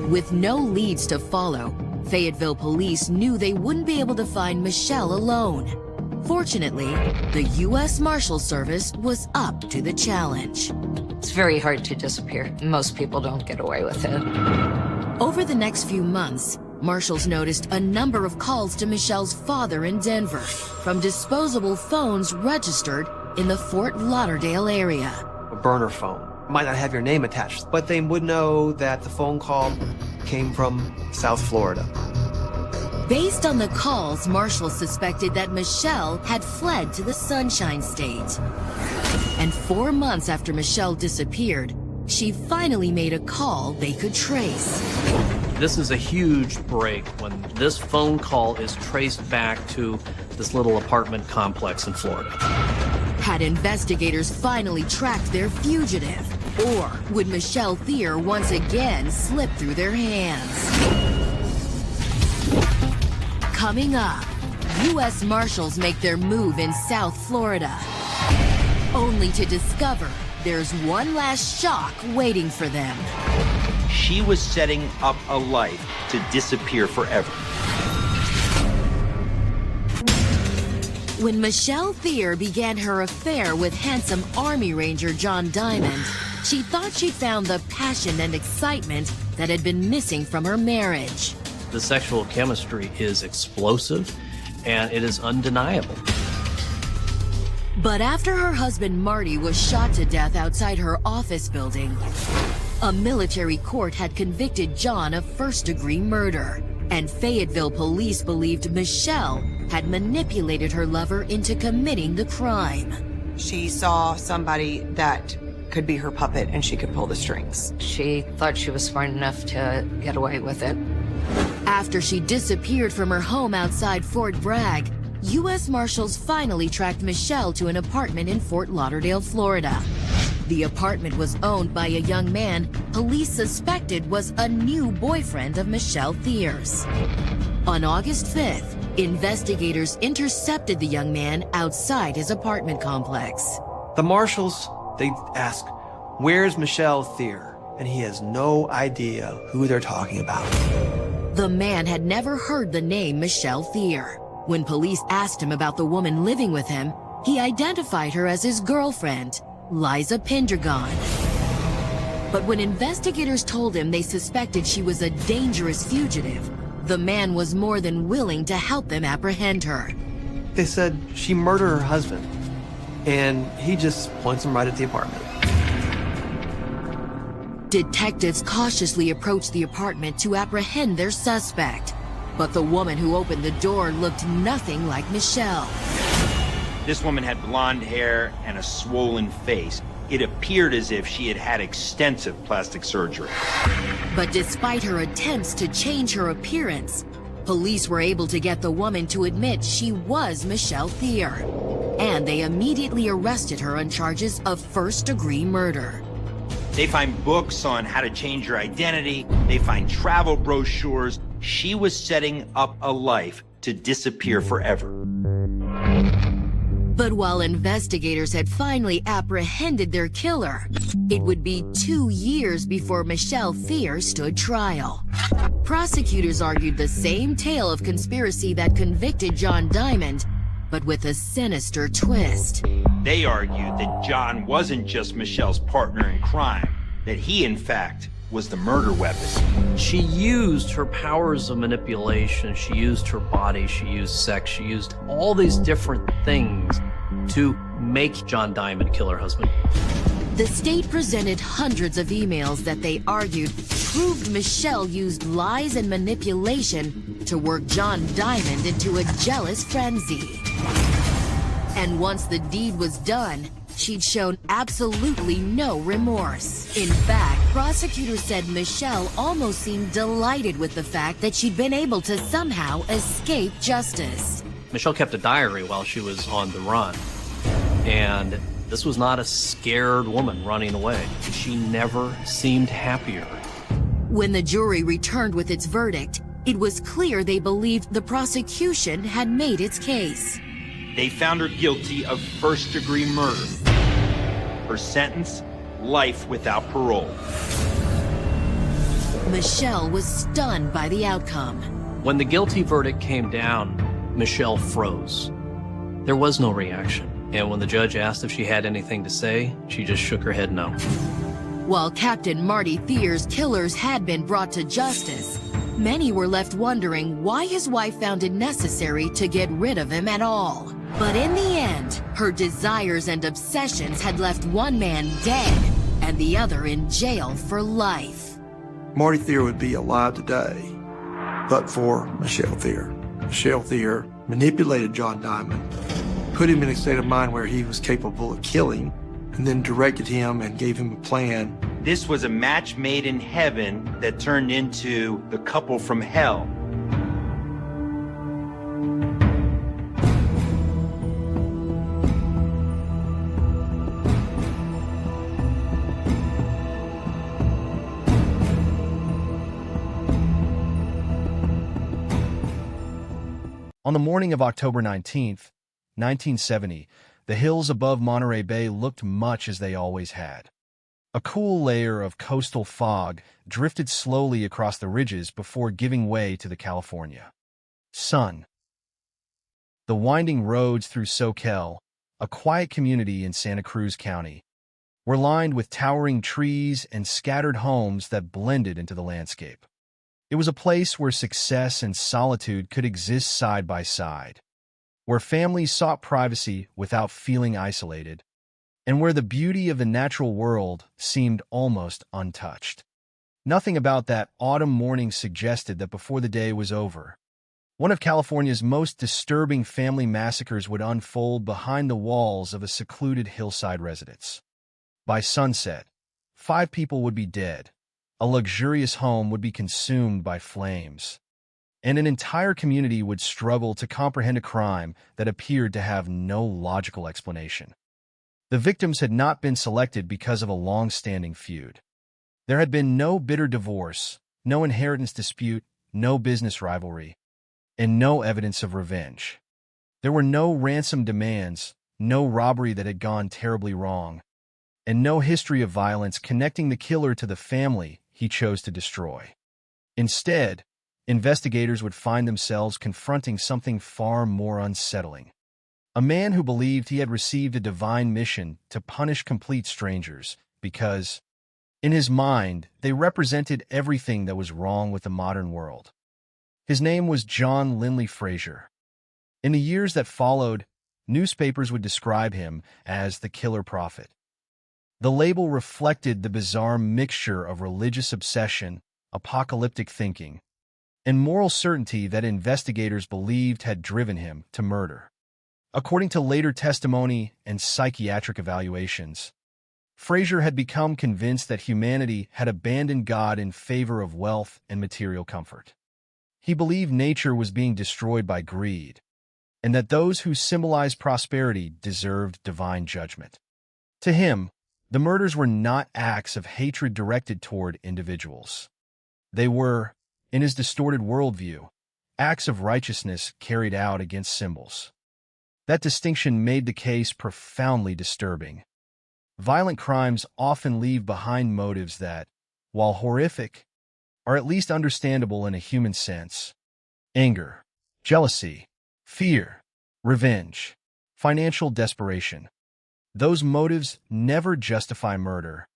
Speaker 1: With no leads to follow, Fayetteville police knew they wouldn't be able to find Michelle alone. Fortunately, the U.S. Marshal Service was up to the challenge.
Speaker 3: It's very hard to disappear. Most people don't get away with it.
Speaker 1: Over the next few months, marshals noticed a number of calls to Michelle's father in Denver from disposable phones registered in the Fort Lauderdale area.
Speaker 7: A burner phone. Might not have your name attached, but they would know that the phone call came from South Florida.
Speaker 1: Based on the calls, marshals suspected that Michelle had fled to the Sunshine State. And 4 months after Michelle disappeared, she finally made a call they could trace.
Speaker 5: This is a huge break when this phone call is traced back to this little apartment complex in Florida.
Speaker 1: Had investigators finally tracked their fugitive? Or would Michelle Thier once again slip through their hands? Coming up, U.S. Marshals make their move in South Florida, only to discover there's one last shock waiting for them.
Speaker 2: She was setting up a life to disappear forever.
Speaker 1: When Michelle Thier began her affair with handsome Army Ranger John Diamond, she thought she'd found the passion and excitement that had been missing from her marriage.
Speaker 5: The sexual chemistry is explosive, and it is undeniable.
Speaker 1: But after her husband Marty was shot to death outside her office building, a military court had convicted John of first-degree murder, and Fayetteville police believed Michelle had manipulated her lover into committing the crime.
Speaker 4: She saw somebody that could be her puppet and she could pull the strings.
Speaker 3: She thought she was smart enough to get away with it.
Speaker 1: After she disappeared from her home outside Fort Bragg, U.S. Marshals finally tracked Michelle to an apartment in Fort Lauderdale, Florida. The apartment was owned by a young man police suspected was a new boyfriend of Michelle Thier's. On August 5th, investigators intercepted the young man outside his apartment complex.
Speaker 7: The marshals, they ask, "Where's Michelle Thier?" And he has no idea who they're talking about.
Speaker 1: The man had never heard the name Michelle Thier. When police asked him about the woman living with him, he identified her as his girlfriend, Liza Pendergon. But when investigators told him they suspected she was a dangerous fugitive, the man was more than willing to help them apprehend her.
Speaker 7: They said she murdered her husband, and he just points them right at the apartment.
Speaker 1: Detectives cautiously approached the apartment to apprehend their suspect, but the woman who opened the door looked nothing like Michelle.
Speaker 2: This woman had blonde hair and a swollen face. It appeared as if she had had extensive plastic surgery.
Speaker 1: But despite her attempts to change her appearance, police were able to get the woman to admit she was Michelle Thier. And they immediately arrested her on charges of first-degree murder.
Speaker 2: They find books on how to change your identity. They find travel brochures. She was setting up a life to disappear forever.
Speaker 1: But while investigators had finally apprehended their killer, it would be 2 years before Michelle Thier stood trial. Prosecutors argued the same tale of conspiracy that convicted John Diamond, but with a sinister twist.
Speaker 2: They argued that John wasn't just Michelle's partner in crime, that he, in fact, was the murder weapon.
Speaker 5: She used her powers of manipulation, she used her body, she used sex, she used all these different things to make John Diamond kill her husband.
Speaker 1: The state presented hundreds of emails that they argued proved Michelle used lies and manipulation to work John Diamond into a jealous frenzy. And once the deed was done, she'd shown absolutely no remorse. In fact, prosecutors said Michelle almost seemed delighted with the fact that she'd been able to somehow escape justice.
Speaker 5: Michelle kept a diary while she was on the run. And this was not a scared woman running away. She never seemed happier.
Speaker 1: When the jury returned with its verdict, it was clear they believed the prosecution had made its case.
Speaker 2: They found her guilty of first-degree murder. Her sentence, life without parole.
Speaker 1: Michelle was stunned by the outcome.
Speaker 5: When the guilty verdict came down, Michelle froze. There was no reaction. And when the judge asked if she had anything to say, she just shook her head no.
Speaker 1: While Captain Marty Thier's killers had been brought to justice, many were left wondering why his wife found it necessary to get rid of him at all. But in the end, her desires and obsessions had left one man dead and the other in jail for life.
Speaker 6: Marty Thier would be alive today, but for Michelle Thier. Michelle Thier manipulated John Diamond, put him in a state of mind where he was capable of killing, and then directed him and gave him a plan.
Speaker 2: This was a match made in heaven that turned into the couple from hell.
Speaker 10: On the morning of October 19th, 1970, the hills above Monterey Bay looked much as they always had. A cool layer of coastal fog drifted slowly across the ridges before giving way to the California sun. The winding roads through Soquel, a quiet community in Santa Cruz County, were lined with towering trees and scattered homes that blended into the landscape. It was a place where success and solitude could exist side by side, where families sought privacy without feeling isolated, and where the beauty of the natural world seemed almost untouched. Nothing about that autumn morning suggested that before the day was over, one of California's most disturbing family massacres would unfold behind the walls of a secluded hillside residence. By sunset, 5 people would be dead, a luxurious home would be consumed by flames, and an entire community would struggle to comprehend a crime that appeared to have no logical explanation. The victims had not been selected because of a long-standing feud. There had been no bitter divorce, no inheritance dispute, no business rivalry, and no evidence of revenge. There were no ransom demands, no robbery that had gone terribly wrong, and no history of violence connecting the killer to the family he chose to destroy. Instead, investigators would find themselves confronting something far more unsettling. A man who believed he had received a divine mission to punish complete strangers because, in his mind, they represented everything that was wrong with the modern world. His name was John Linley Frazier. In the years that followed, newspapers would describe him as the Killer Prophet. The label reflected the bizarre mixture of religious obsession, apocalyptic thinking, and moral certainty that investigators believed had driven him to murder. According to later testimony and psychiatric evaluations, Frazier had become convinced that humanity had abandoned God in favor of wealth and material comfort. He believed nature was being destroyed by greed, and that those who symbolized prosperity deserved divine judgment. To him, the murders were not acts of hatred directed toward individuals. They were, in his distorted worldview, acts of righteousness carried out against symbols. That distinction made the case profoundly disturbing. Violent crimes often leave behind motives that, while horrific, are at least understandable in a human sense. Anger, jealousy, fear, revenge, financial desperation. Those motives never justify murder,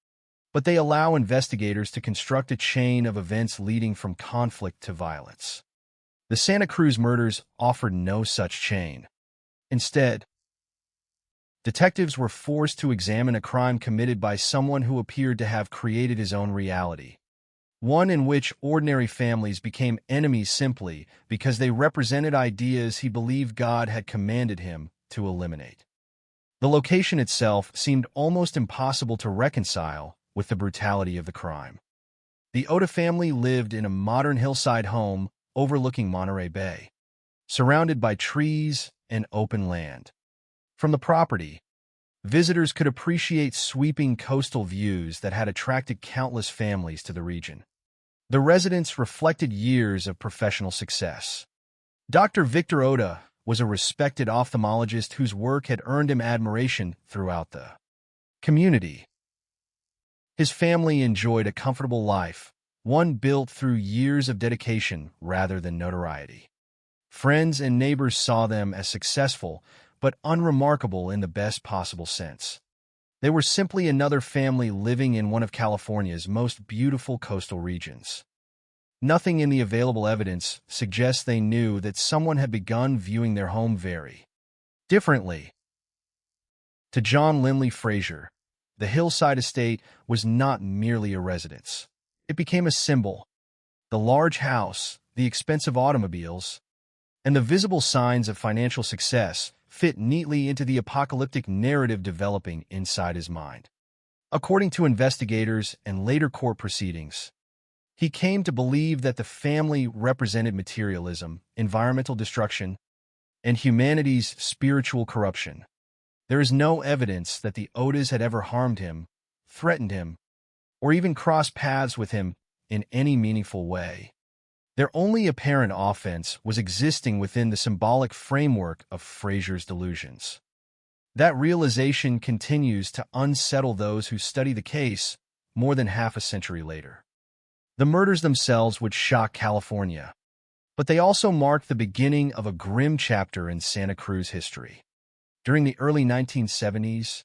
Speaker 10: but they allow investigators to construct a chain of events leading from conflict to violence. The Santa Cruz murders offered no such chain. Instead, detectives were forced to examine a crime committed by someone who appeared to have created his own reality, one in which ordinary families became enemies simply because they represented ideas he believed God had commanded him to eliminate. The location itself seemed almost impossible to reconcile with the brutality of the crime. The Oda family lived in a modern hillside home overlooking Monterey Bay, surrounded by trees and open land. From the property, visitors could appreciate sweeping coastal views that had attracted countless families to the region. The residence reflected years of professional success. Dr. Victor Oda was a respected ophthalmologist whose work had earned him admiration throughout the community. His family enjoyed a comfortable life, one built through years of dedication rather than notoriety. Friends and neighbors saw them as successful, but unremarkable in the best possible sense. They were simply another family living in one of California's most beautiful coastal regions. Nothing in the available evidence suggests they knew that someone had begun viewing their home very differently. To John Limley Frazier, the hillside estate was not merely a residence. It became a symbol. The large house, the expensive automobiles, and the visible signs of financial success fit neatly into the apocalyptic narrative developing inside his mind. According to investigators and later court proceedings, he came to believe that the family represented materialism, environmental destruction, and humanity's spiritual corruption. There is no evidence that the Odas had ever harmed him, threatened him, or even crossed paths with him in any meaningful way. Their only apparent offense was existing within the symbolic framework of Frazier's delusions. That realization continues to unsettle those who study the case more than half a century later. The murders themselves would shock California, but they also marked the beginning of a grim chapter in Santa Cruz history. During the early 1970s,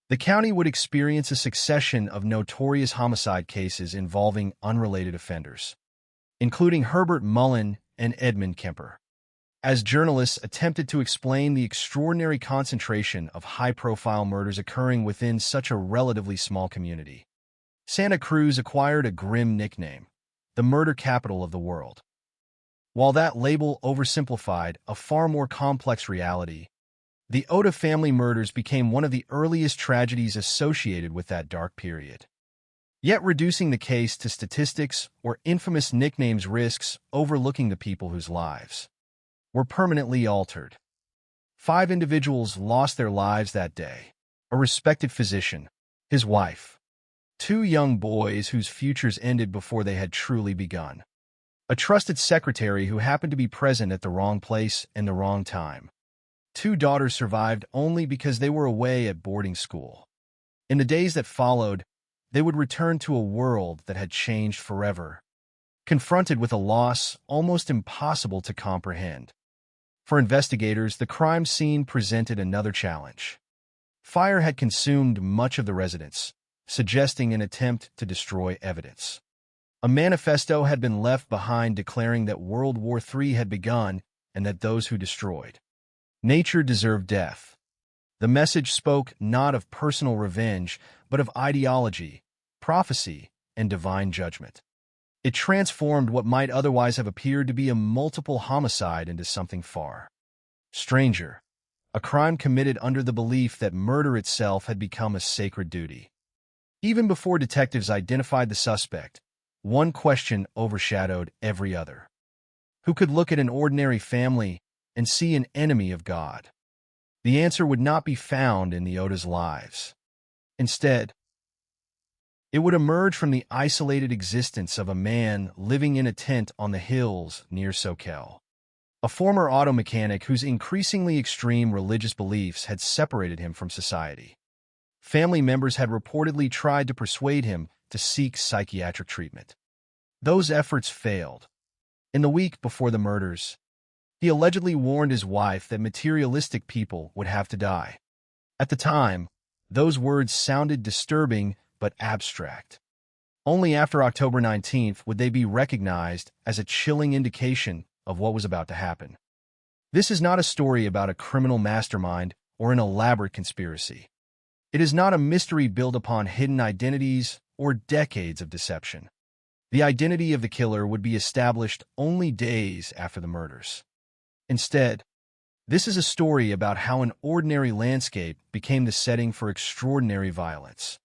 Speaker 10: the county would experience a succession of notorious homicide cases involving unrelated offenders, including Herbert Mullen and Edmund Kemper. As journalists attempted to explain the extraordinary concentration of high-profile murders occurring within such a relatively small community, Santa Cruz acquired a grim nickname, the murder capital of the world. While that label oversimplified a far more complex reality, the Oda family murders became one of the earliest tragedies associated with that dark period. Yet reducing the case to statistics or infamous nicknames risks overlooking the people whose lives were permanently altered. 5 individuals lost their lives that day: a respected physician, his wife, 2 young boys whose futures ended before they had truly begun, a trusted secretary who happened to be present at the wrong place and the wrong time. 2 daughters survived only because they were away at boarding school. In the days that followed, they would return to a world that had changed forever, confronted with a loss almost impossible to comprehend. For investigators, the crime scene presented another challenge. Fire had consumed much of the residence, suggesting an attempt to destroy evidence. A manifesto had been left behind declaring that World War III had begun and that those who destroyed nature deserved death. The message spoke not of personal revenge, but of ideology, prophecy, and divine judgment. It transformed what might otherwise have appeared to be a multiple homicide into something far stranger, a crime committed under the belief that murder itself had become a sacred duty. Even before detectives identified the suspect, one question overshadowed every other. Who could look at an ordinary family and see an enemy of God? The answer would not be found in the Oda's lives. Instead, it would emerge from the isolated existence of a man living in a tent on the hills near Soquel. A former auto mechanic whose increasingly extreme religious beliefs had separated him from society. Family members had reportedly tried to persuade him to seek psychiatric treatment. Those efforts failed. In the week before the murders, he allegedly warned his wife that materialistic people would have to die. At the time, those words sounded disturbing but abstract. Only after October 19th would they be recognized as a chilling indication of what was about to happen. This is not a story about a criminal mastermind or an elaborate conspiracy. It is not a mystery built upon hidden identities or decades of deception. The identity of the killer would be established only days after the murders. Instead, this is a story about how an ordinary landscape became the setting for extraordinary violence.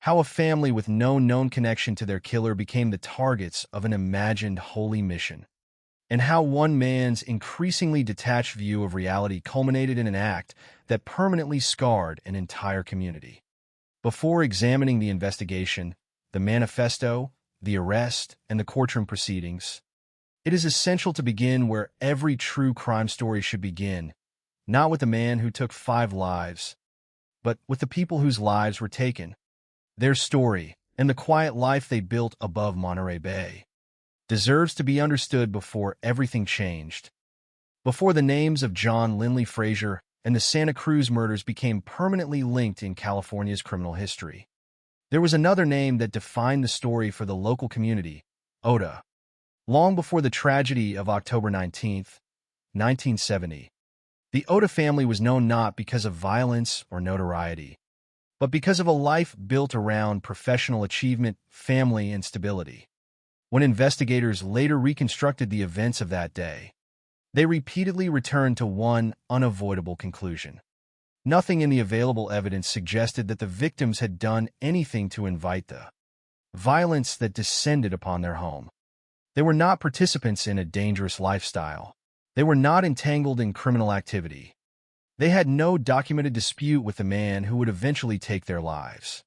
Speaker 10: How a family with no known connection to their killer became the targets of an imagined holy mission. And how one man's increasingly detached view of reality culminated in an act that permanently scarred an entire community. Before examining the investigation, the manifesto, the arrest, and the courtroom proceedings, it is essential to begin where every true crime story should begin, not with the man who took 5 lives, but with the people whose lives were taken. Their story, and the quiet life they built above Monterey Bay, deserves to be understood before everything changed. Before the names of John Linley Frazier and the Santa Cruz murders became permanently linked in California's criminal history, there was another name that defined the story for the local community, Oda. Long before the tragedy of October 19th, 1970, the Oda family was known not because of violence or notoriety, but because of a life built around professional achievement, family, and stability. When investigators later reconstructed the events of that day, they repeatedly returned to one unavoidable conclusion. Nothing in the available evidence suggested that the victims had done anything to invite the violence that descended upon their home. They were not participants in a dangerous lifestyle. They were not entangled in criminal activity. They had no documented dispute with the man who would eventually take their lives.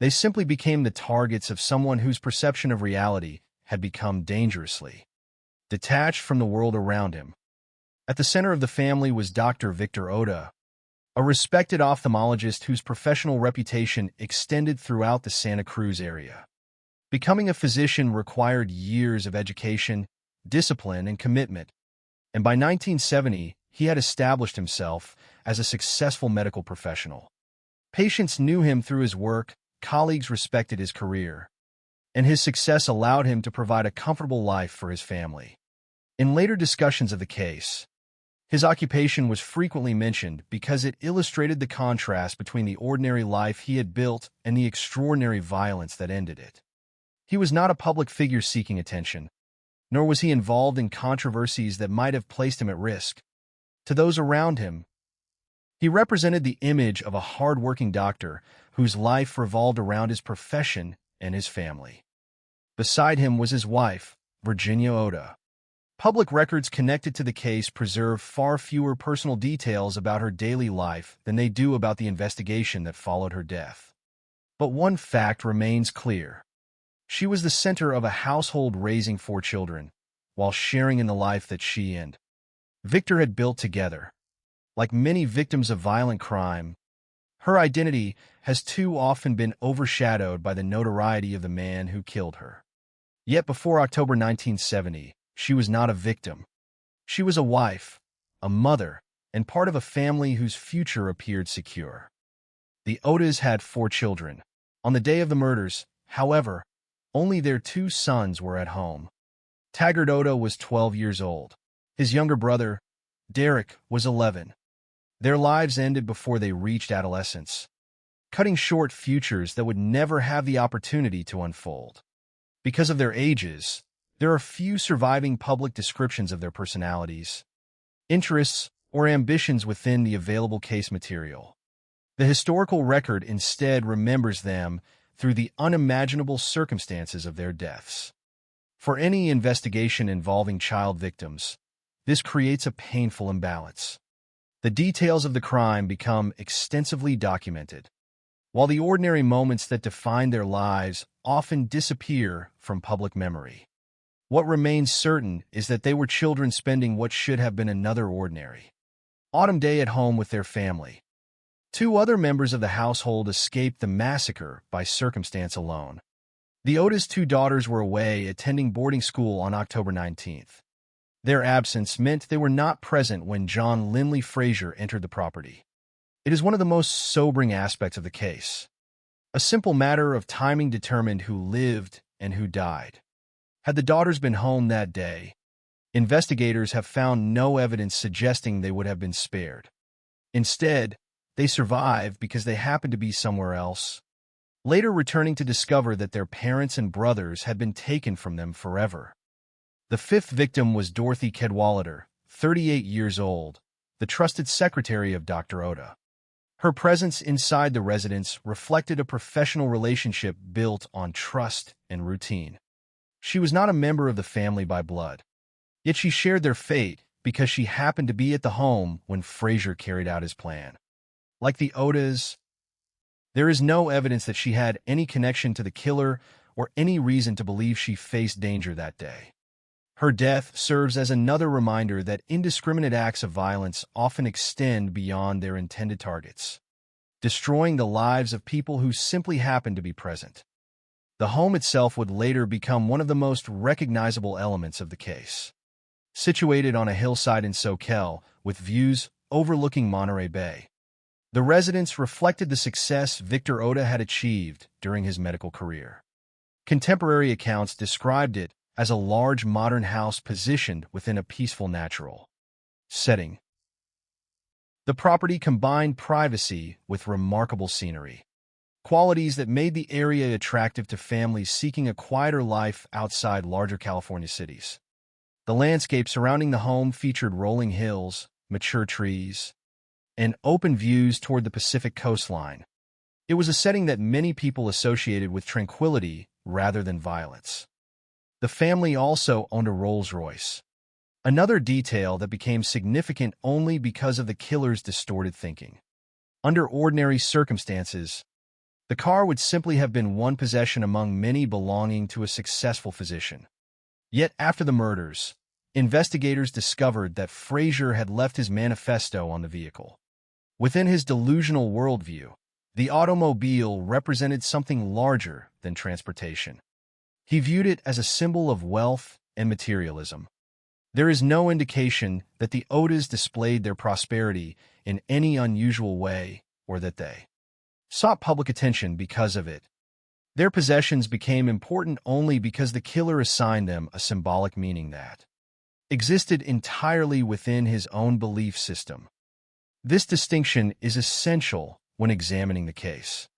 Speaker 10: They simply became the targets of someone whose perception of reality had become dangerously detached from the world around him. At the center of the family was Dr. Victor Oda, a respected ophthalmologist whose professional reputation extended throughout the Santa Cruz area. Becoming a physician required years of education, discipline, and commitment, and by 1970, he had established himself as a successful medical professional. Patients knew him through his work, colleagues respected his career, and his success allowed him to provide a comfortable life for his family. In later discussions of the case, his occupation was frequently mentioned because it illustrated the contrast between the ordinary life he had built and the extraordinary violence that ended it. He was not a public figure seeking attention, nor was he involved in controversies that might have placed him at risk. To those around him, he represented the image of a hard-working doctor whose life revolved around his profession and his family. Beside him was his wife, Virginia Oda. Public records connected to the case preserve far fewer personal details about her daily life than they do about the investigation that followed her death. But one fact remains clear. She was the center of a household raising 4 children, while sharing in the life that she and Victor had built together. Like many victims of violent crime, her identity has too often been overshadowed by the notoriety of the man who killed her. Yet before October 1970, she was not a victim. She was a wife, a mother, and part of a family whose future appeared secure. The Odas had 4 children. On the day of the murders, however, only their 2 sons were at home. Taggart Oda was 12 years old. His younger brother, Derek, was 11. Their lives ended before they reached adolescence, cutting short futures that would never have the opportunity to unfold. Because of their ages, there are few surviving public descriptions of their personalities, interests, or ambitions within the available case material. The historical record instead remembers them through the unimaginable circumstances of their deaths. For any investigation involving child victims, this creates a painful imbalance. The details of the crime become extensively documented, while the ordinary moments that define their lives often disappear from public memory. What remains certain is that they were children spending what should have been another ordinary autumn day at home with their family. Two other members of the household escaped the massacre by circumstance alone. The Oda's two daughters were away attending boarding school on October 19th. Their absence meant they were not present when John Lindley Frazier entered the property. It is one of the most sobering aspects of the case. A simple matter of timing determined who lived and who died. Had the daughters been home that day, investigators have found no evidence suggesting they would have been spared. Instead, they survived because they happened to be somewhere else, later returning to discover that their parents and brothers had been taken from them forever. The fifth victim was Dorothy Cadwallader, 38 years old, the trusted secretary of Dr. Oda. Her presence inside the residence reflected a professional relationship built on trust and routine. She was not a member of the family by blood, yet she shared their fate because she happened to be at the home when Frazier carried out his plan. Like the Odas, there is no evidence that she had any connection to the killer or any reason to believe she faced danger that day. Her death serves as another reminder that indiscriminate acts of violence often extend beyond their intended targets, destroying the lives of people who simply happen to be present. The home itself would later become one of the most recognizable elements of the case. Situated on a hillside in Soquel with views overlooking Monterey Bay, the residence reflected the success Victor Oda had achieved during his medical career. Contemporary accounts described it as a large modern house positioned within a peaceful natural setting. The property combined privacy with remarkable scenery, qualities that made the area attractive to families seeking a quieter life outside larger California cities. The landscape surrounding the home featured rolling hills, mature trees, and open views toward the Pacific coastline. It was a setting that many people associated with tranquility rather than violence. The family also owned a Rolls-Royce, another detail that became significant only because of the killer's distorted thinking. Under ordinary circumstances, the car would simply have been one possession among many belonging to a successful physician. Yet after the murders, investigators discovered that Frazier had left his manifesto on the vehicle. Within his delusional worldview, the automobile represented something larger than transportation. He viewed it as a symbol of wealth and materialism. There is no indication that the Odas displayed their prosperity in any unusual way or that they sought public attention because of it. Their possessions became important only because the killer assigned them a symbolic meaning that existed entirely within his own belief system. This distinction is essential when examining the case.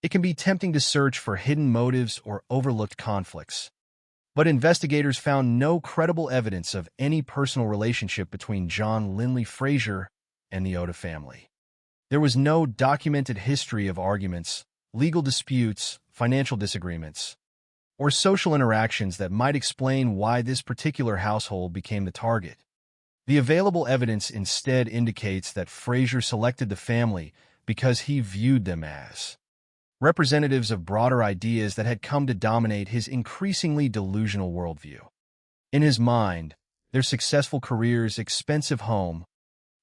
Speaker 10: It can be tempting to search for hidden motives or overlooked conflicts, but investigators found no credible evidence of any personal relationship between John Lindley Frazier and the Oda family. There was no documented history of arguments, legal disputes, financial disagreements, or social interactions that might explain why this particular household became the target. The available evidence instead indicates that Frazier selected the family because he viewed them as representatives of broader ideas that had come to dominate his increasingly delusional worldview. In his mind, their successful careers, expensive home,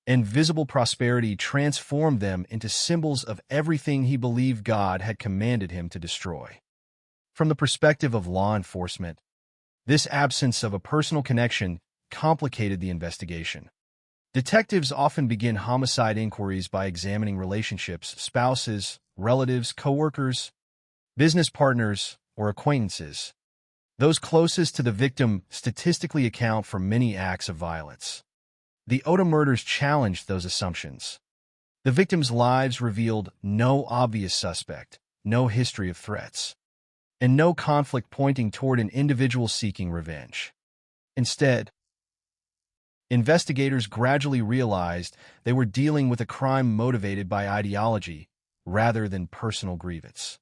Speaker 10: and visible prosperity transformed them into symbols of everything he believed God had commanded him to destroy. From the perspective of law enforcement, this absence of a personal connection complicated the investigation. Detectives often begin homicide inquiries by examining relationships, spouses, relatives, coworkers, business partners, or acquaintances. Those closest to the victim statistically account for many acts of violence. The Oda murders challenged those assumptions. The victims' lives revealed no obvious suspect, no history of threats, and no conflict pointing toward an individual seeking revenge. Instead, investigators gradually realized they were dealing with a crime motivated by ideology rather than personal grievance.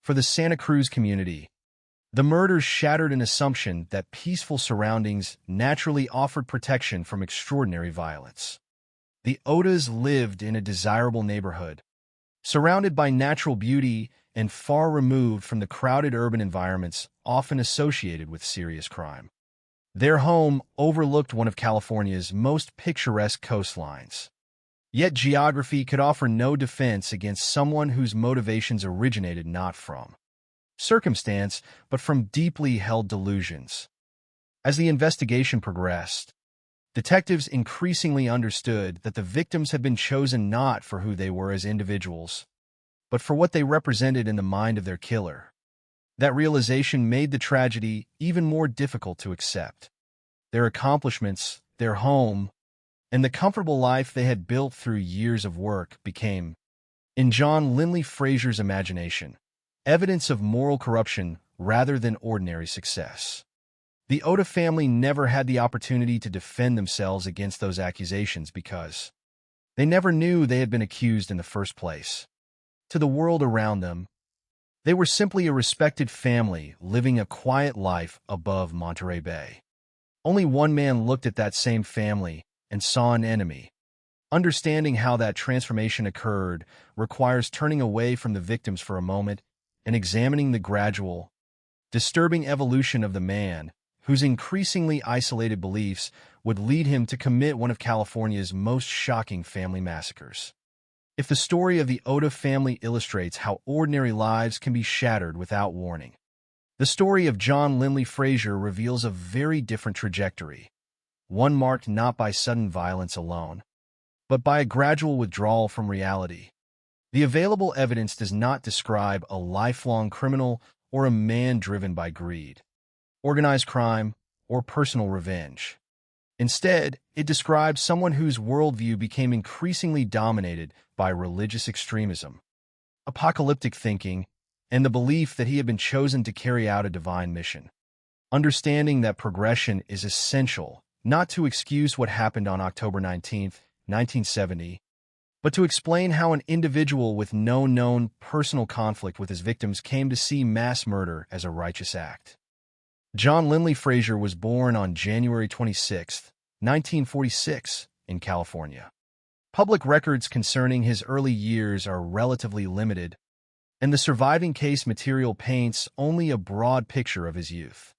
Speaker 10: For the Santa Cruz community, the murders shattered an assumption that peaceful surroundings naturally offered protection from extraordinary violence. The Odas lived in a desirable neighborhood, surrounded by natural beauty and far removed from the crowded urban environments often associated with serious crime. Their home overlooked one of California's most picturesque coastlines. Yet geography could offer no defense against someone whose motivations originated not from circumstance, but from deeply held delusions. As the investigation progressed, detectives increasingly understood that the victims had been chosen not for who they were as individuals, but for what they represented in the mind of their killer. That realization made the tragedy even more difficult to accept. Their accomplishments, their home, and the comfortable life they had built through years of work became, in John Linley Frazier's imagination, evidence of moral corruption rather than ordinary success. The Oda family never had the opportunity to defend themselves against those accusations because they never knew they had been accused in the first place. To the world around them, they were simply a respected family living a quiet life above Monterey Bay. Only one man looked at that same family and saw an enemy. Understanding how that transformation occurred requires turning away from the victims for a moment and examining the gradual, disturbing evolution of the man whose increasingly isolated beliefs would lead him to commit one of California's most shocking family massacres. If the story of the Oda family illustrates how ordinary lives can be shattered without warning, the story of John Linley Frazier reveals a very different trajectory, one marked not by sudden violence alone, but by a gradual withdrawal from reality. The available evidence does not describe a lifelong criminal or a man driven by greed, organized crime, or personal revenge. Instead, it describes someone whose worldview became increasingly dominated by religious extremism, apocalyptic thinking, and the belief that he had been chosen to carry out a divine mission. Understanding that progression is essential, not to excuse what happened on October 19, 1970, but to explain how an individual with no known personal conflict with his victims came to see mass murder as a righteous act. John Linley Frazier was born on January 26, 1946, in California. Public records concerning his early years are relatively limited, and the surviving case material paints only a broad picture of his youth.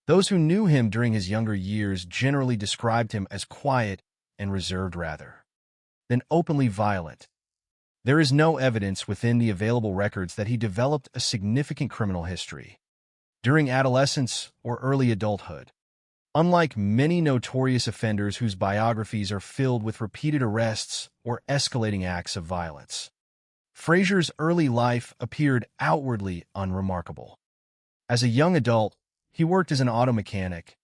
Speaker 10: Those who knew him during his younger years generally described him as quiet and reserved rather than openly violent. There is no evidence within the available records that he developed a significant criminal history during adolescence or early adulthood. Unlike many notorious offenders whose biographies are filled with repeated arrests or escalating acts of violence, Frazier's early life appeared outwardly unremarkable. As a young adult, he worked as an auto mechanic,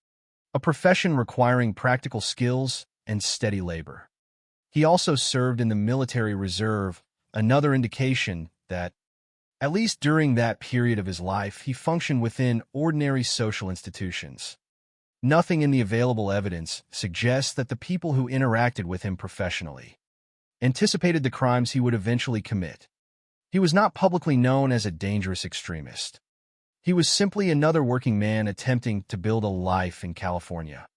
Speaker 10: a profession requiring practical skills and steady labor. He also served in the military reserve, another indication that, at least during that period of his life, he functioned within ordinary social institutions. Nothing in the available evidence suggests that the people who interacted with him professionally anticipated the crimes he would eventually commit. He was not publicly known as a dangerous extremist. He was simply another working man attempting to build a life in California.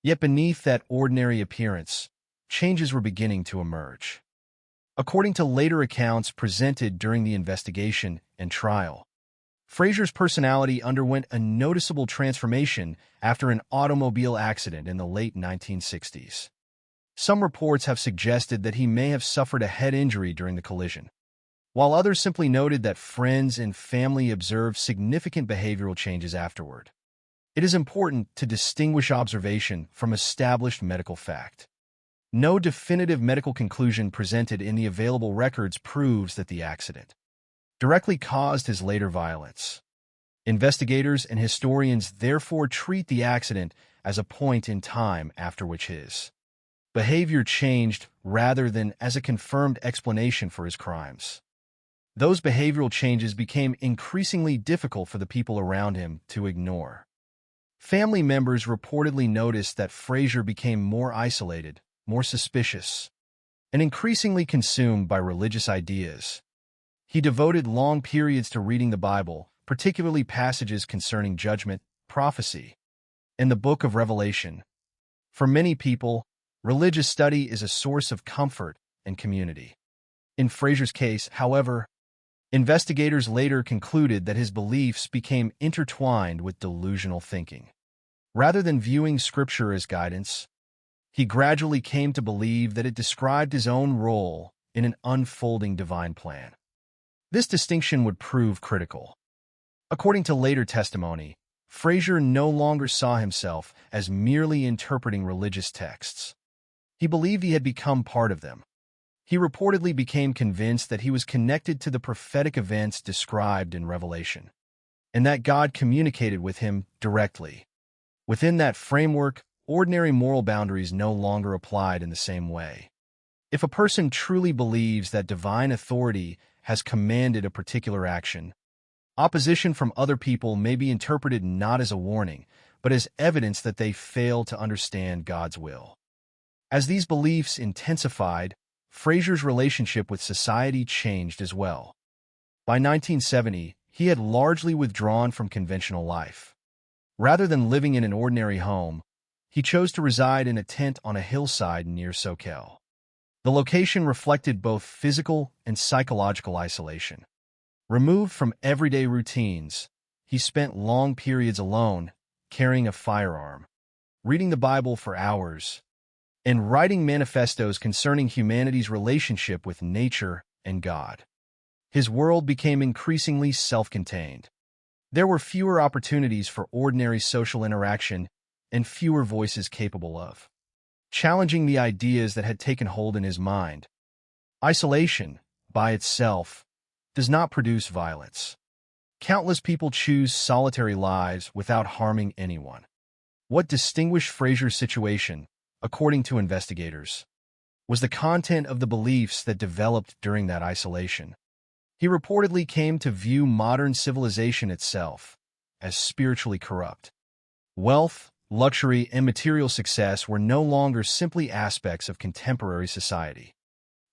Speaker 10: Yet beneath that ordinary appearance, changes were beginning to emerge. According to later accounts presented during the investigation and trial, Frazier's personality underwent a noticeable transformation after an automobile accident in the late 1960s. Some reports have suggested that he may have suffered a head injury during the collision, while others simply noted that friends and family observed significant behavioral changes afterward. It is important to distinguish observation from established medical fact. No definitive medical conclusion presented in the available records proves that the accident directly caused his later violence. Investigators and historians therefore treat the accident as a point in time after which his behavior changed rather than as a confirmed explanation for his crimes. Those behavioral changes became increasingly difficult for the people around him to ignore. Family members reportedly noticed that Frazier became more isolated, more suspicious, and increasingly consumed by religious ideas. He devoted long periods to reading the Bible, particularly passages concerning judgment, prophecy, and the book of Revelation. For many people, religious study is a source of comfort and community. In Fraser's case, however, investigators later concluded that his beliefs became intertwined with delusional thinking. Rather than viewing Scripture as guidance, he gradually came to believe that it described his own role in an unfolding divine plan. This distinction would prove critical. According to later testimony, Fraser no longer saw himself as merely interpreting religious texts. He believed he had become part of them. He reportedly became convinced that he was connected to the prophetic events described in Revelation, and that God communicated with him directly. Within that framework, ordinary moral boundaries no longer applied in the same way. If a person truly believes that divine authority has commanded a particular action, opposition from other people may be interpreted not as a warning, but as evidence that they fail to understand God's will. As these beliefs intensified, Fraser's relationship with society changed as well. By 1970, he had largely withdrawn from conventional life. Rather than living in an ordinary home, he chose to reside in a tent on a hillside near Soquel. The location reflected both physical and psychological isolation. Removed from everyday routines, he spent long periods alone, carrying a firearm, reading the Bible for hours, and writing manifestos concerning humanity's relationship with nature and God. His world became increasingly self-contained. There were fewer opportunities for ordinary social interaction and fewer voices capable of challenging the ideas that had taken hold in his mind. Isolation, by itself, does not produce violence. Countless people choose solitary lives without harming anyone. What distinguished Fraser's situation, according to investigators, was the content of the beliefs that developed during that isolation. He reportedly came to view modern civilization itself as spiritually corrupt. Wealth, luxury, and material success were no longer simply aspects of contemporary society.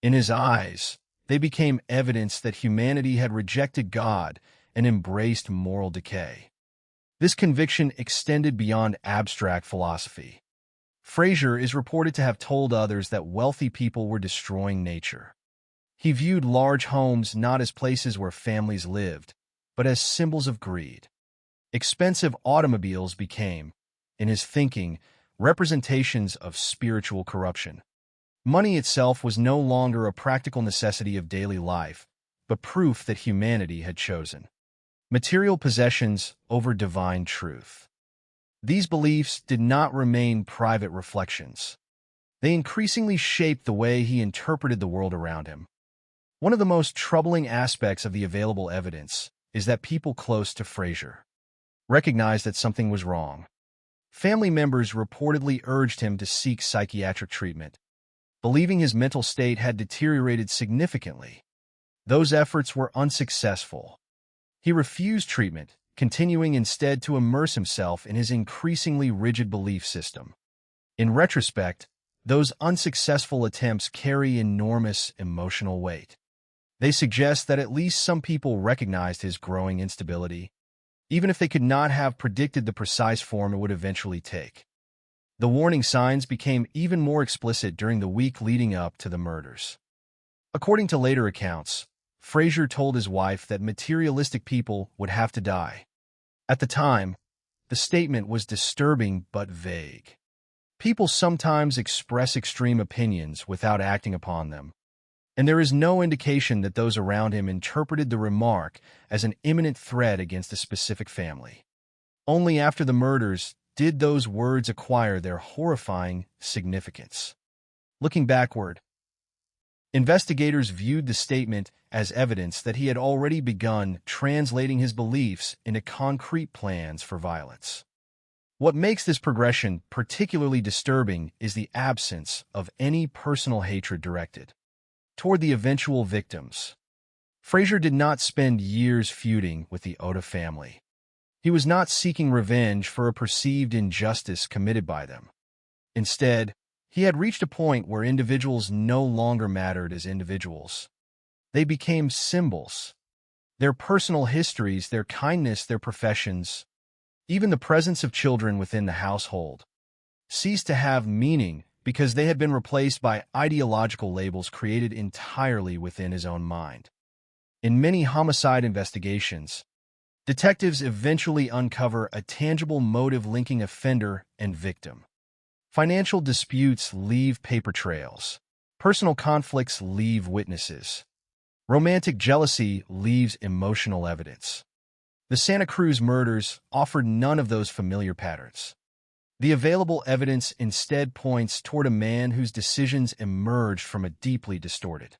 Speaker 10: In his eyes, they became evidence that humanity had rejected God and embraced moral decay. This conviction extended beyond abstract philosophy. Fraser is reported to have told others that wealthy people were destroying nature. He viewed large homes not as places where families lived, but as symbols of greed. Expensive automobiles became, in his thinking, representations of spiritual corruption. Money itself was no longer a practical necessity of daily life, but proof that humanity had chosen material possessions over divine truth. These beliefs did not remain private reflections. They increasingly shaped the way he interpreted the world around him. One of the most troubling aspects of the available evidence is that people close to Fraser recognized that something was wrong. Family members reportedly urged him to seek psychiatric treatment, believing his mental state had deteriorated significantly. Those efforts were unsuccessful. He refused treatment, continuing instead to immerse himself in his increasingly rigid belief system. In retrospect, those unsuccessful attempts carry enormous emotional weight. They suggest that at least some people recognized his growing instability, even if they could not have predicted the precise form it would eventually take. The warning signs became even more explicit during the week leading up to the murders. According to later accounts, Fraser told his wife that materialistic people would have to die. At the time, the statement was disturbing but vague. People sometimes express extreme opinions without acting upon them, and there is no indication that those around him interpreted the remark as an imminent threat against a specific family. Only after the murders did those words acquire their horrifying significance. Looking backward, investigators viewed the statement as evidence that he had already begun translating his beliefs into concrete plans for violence. What makes this progression particularly disturbing is the absence of any personal hatred directed toward the eventual victims. Fraser did not spend years feuding with the Oda family. He was not seeking revenge for a perceived injustice committed by them. Instead, he had reached a point where individuals no longer mattered as individuals. They became symbols, Their personal histories, their kindness, their professions, even the presence of children within the household, ceased to have meaning because they had been replaced by ideological labels created entirely within his own mind. In many homicide investigations, detectives eventually uncover a tangible motive linking offender and victim. Financial disputes leave paper trails. Personal conflicts leave witnesses. Romantic jealousy leaves emotional evidence. The Santa Cruz murders offered none of those familiar patterns. The available evidence instead points toward a man whose decisions emerged from a deeply distorted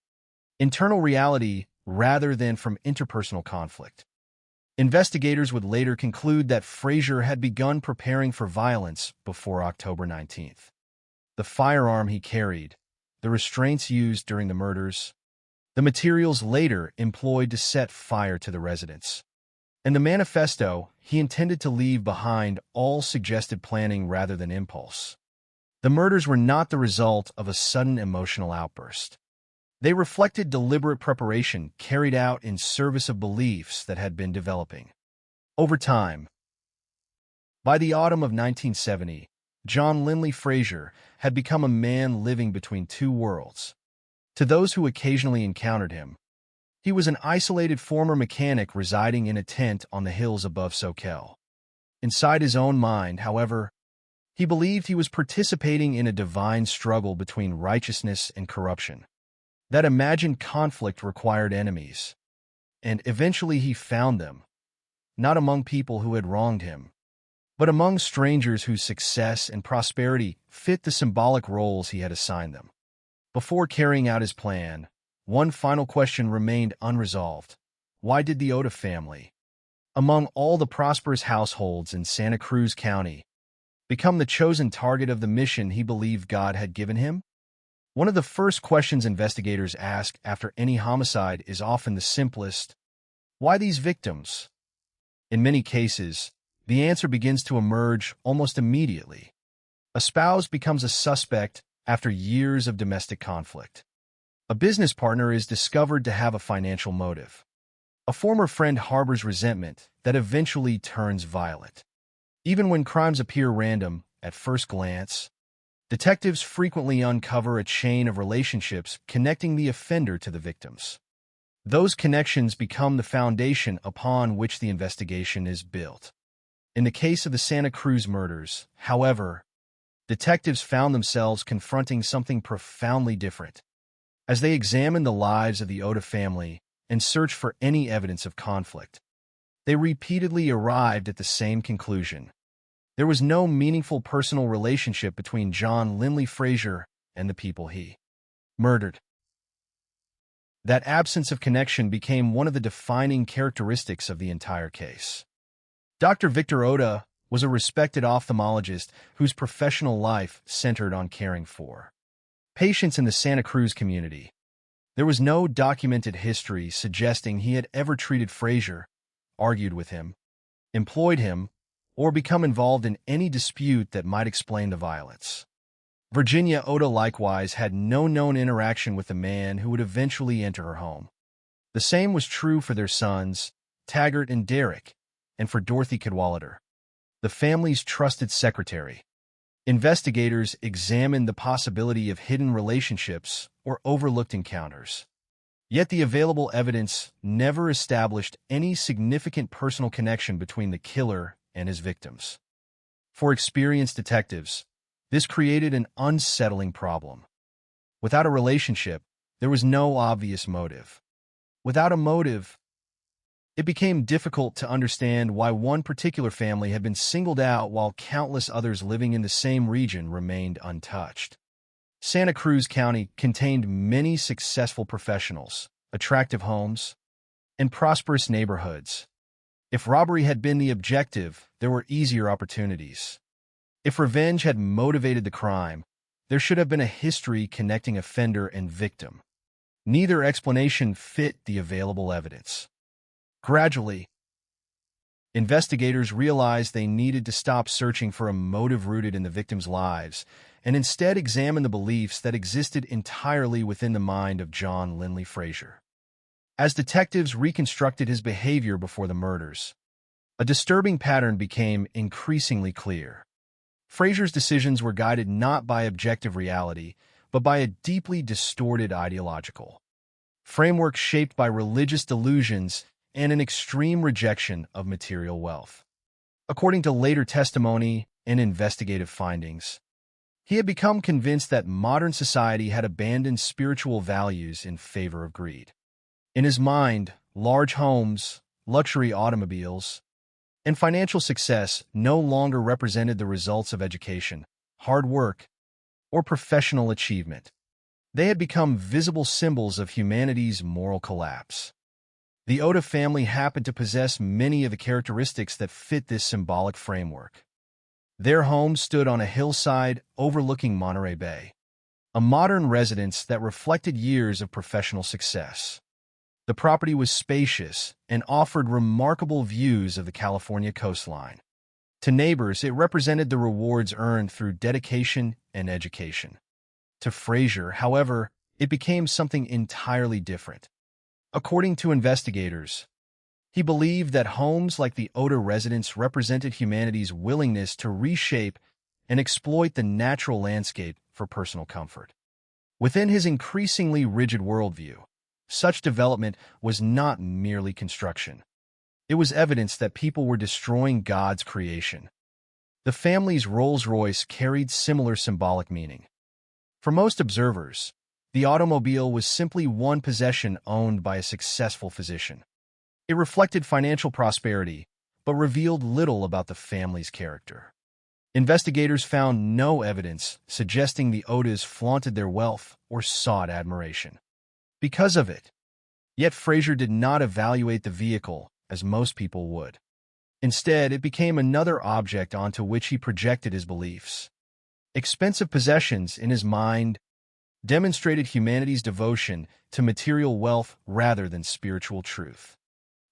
Speaker 10: internal reality rather than from interpersonal conflict. Investigators would later conclude that Frazier had begun preparing for violence before October 19th. The firearm he carried, the restraints used during the murders, the materials later employed to set fire to the residence, and the manifesto he intended to leave behind all suggested planning rather than impulse. The murders were not the result of a sudden emotional outburst. They reflected deliberate preparation carried out in service of beliefs that had been developing over time. By the autumn of 1970, John Linley Frazier had become a man living between two worlds. To those who occasionally encountered him, he was an isolated former mechanic residing in a tent on the hills above Soquel. Inside his own mind, however, he believed he was participating in a divine struggle between righteousness and corruption. That imagined conflict required enemies, and eventually he found them, not among people who had wronged him, but among strangers whose success and prosperity fit the symbolic roles he had assigned them. Before carrying out his plan, one final question remained unresolved. Why did the Oda family, among all the prosperous households in Santa Cruz County, become the chosen target of the mission he believed God had given him? One of the first questions investigators ask after any homicide is often the simplest: why these victims? In many cases, the answer begins to emerge almost immediately. A spouse becomes a suspect after years of domestic conflict. A business partner is discovered to have a financial motive. A former friend harbors resentment that eventually turns violent. Even when crimes appear random at first glance, detectives frequently uncover a chain of relationships connecting the offender to the victims. Those connections become the foundation upon which the investigation is built. In the case of the Santa Cruz murders, however, detectives found themselves confronting something profoundly different. As they examined the lives of the Oda family and searched for any evidence of conflict, they repeatedly arrived at the same conclusion. There was no meaningful personal relationship between John Linley Frazier and the people he murdered. That absence of connection became one of the defining characteristics of the entire case. Dr. Victor Oda was a respected ophthalmologist whose professional life centered on caring for patients in the Santa Cruz community. There was no documented history suggesting he had ever treated Frazier, argued with him, employed him, or become involved in any dispute that might explain the violence. Virginia Oda likewise had no known interaction with the man who would eventually enter her home. The same was true for their sons, Taggart and Derek, and for Dorothy Cadwallader, the family's trusted secretary. Investigators examined the possibility of hidden relationships or overlooked encounters. Yet the available evidence never established any significant personal connection between the killer and his victims. For experienced detectives, this created an unsettling problem. Without a relationship, there was no obvious motive. Without a motive, it became difficult to understand why one particular family had been singled out while countless others living in the same region remained untouched. Santa Cruz County contained many successful professionals, attractive homes, and prosperous neighborhoods. If robbery had been the objective, there were easier opportunities. If revenge had motivated the crime, there should have been a history connecting offender and victim. Neither explanation fit the available evidence. Gradually, investigators realized they needed to stop searching for a motive rooted in the victims' lives and instead examine the beliefs that existed entirely within the mind of John Linley Frazier. As detectives reconstructed his behavior before the murders, a disturbing pattern became increasingly clear. Fraser's decisions were guided not by objective reality, but by a deeply distorted ideological framework shaped by religious delusions and an extreme rejection of material wealth. According to later testimony and investigative findings, he had become convinced that modern society had abandoned spiritual values in favor of greed. In his mind, large homes, luxury automobiles, and financial success no longer represented the results of education, hard work, or professional achievement. They had become visible symbols of humanity's moral collapse. The Oda family happened to possess many of the characteristics that fit this symbolic framework. Their home stood on a hillside overlooking Monterey Bay, a modern residence that reflected years of professional success. The property was spacious and offered remarkable views of the California coastline. To neighbors, it represented the rewards earned through dedication and education. To Fraser, however, it became something entirely different. According to investigators, he believed that homes like the Oda residence represented humanity's willingness to reshape and exploit the natural landscape for personal comfort. Within his increasingly rigid worldview, such development was not merely construction. It was evidence that people were destroying God's creation. The family's Rolls-Royce carried similar symbolic meaning. For most observers, the automobile was simply one possession owned by a successful physician. It reflected financial prosperity, but revealed little about the family's character. Investigators found no evidence suggesting the Odas flaunted their wealth or sought admiration because of it. Yet Fraser did not evaluate the vehicle as most people would. Instead, it became another object onto which he projected his beliefs. Expensive possessions, in his mind, demonstrated humanity's devotion to material wealth rather than spiritual truth.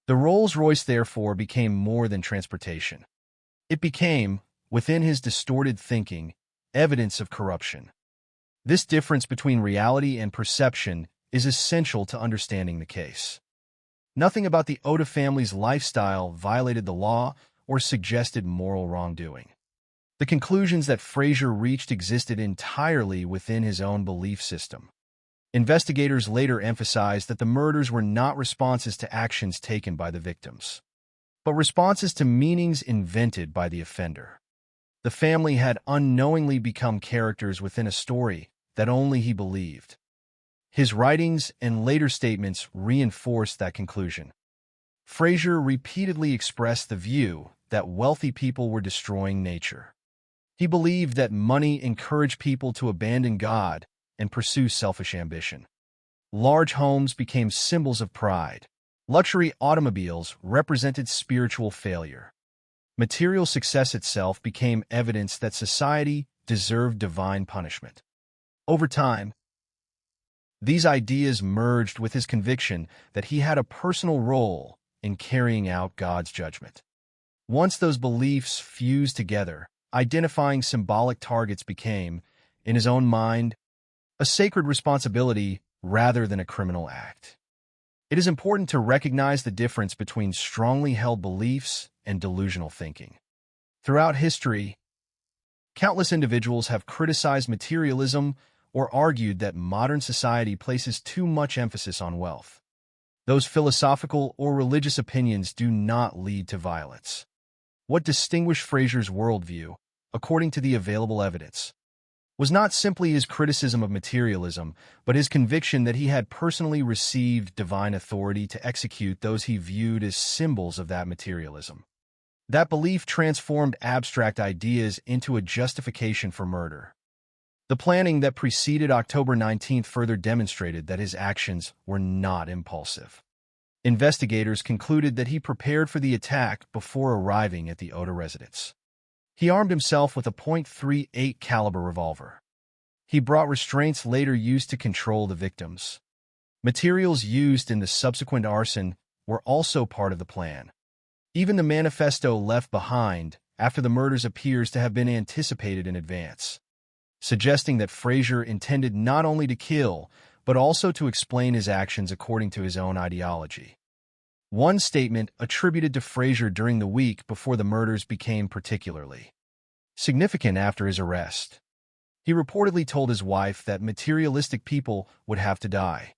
Speaker 10: The Rolls-Royce, therefore, became more than transportation. It became, within his distorted thinking, evidence of corruption. This difference between reality and perception is essential to understanding the case. Nothing about the Oda family's lifestyle violated the law or suggested moral wrongdoing. The conclusions that Fraser reached existed entirely within his own belief system. Investigators later emphasized that the murders were not responses to actions taken by the victims, but responses to meanings invented by the offender. The family had unknowingly become characters within a story that only he believed. His writings and later statements reinforced that conclusion. Fraser repeatedly expressed the view that wealthy people were destroying nature. He believed that money encouraged people to abandon God and pursue selfish ambition. Large homes became symbols of pride. Luxury automobiles represented spiritual failure. Material success itself became evidence that society deserved divine punishment. Over time, these ideas merged with his conviction that he had a personal role in carrying out God's judgment. Once those beliefs fused together, identifying symbolic targets became, in his own mind, a sacred responsibility rather than a criminal act. It is important to recognize the difference between strongly held beliefs and delusional thinking. Throughout history, countless individuals have criticized materialism or argued that modern society places too much emphasis on wealth. Those philosophical or religious opinions do not lead to violence. What distinguished Fraser's worldview, according to the available evidence, was not simply his criticism of materialism, but his conviction that he had personally received divine authority to execute those he viewed as symbols of that materialism. That belief transformed abstract ideas into a justification for murder. The planning that preceded October 19th further demonstrated that his actions were not impulsive. Investigators concluded that he prepared for the attack before arriving at the Oda residence. He armed himself with a .38 caliber revolver. He brought restraints later used to control the victims. Materials used in the subsequent arson were also part of the plan. Even the manifesto left behind after the murders appears to have been anticipated in advance, suggesting that Fraser intended not only to kill, but also to explain his actions according to his own ideology. One statement attributed to Frazier during the week before the murders became particularly significant after his arrest. He reportedly told his wife that materialistic people would have to die.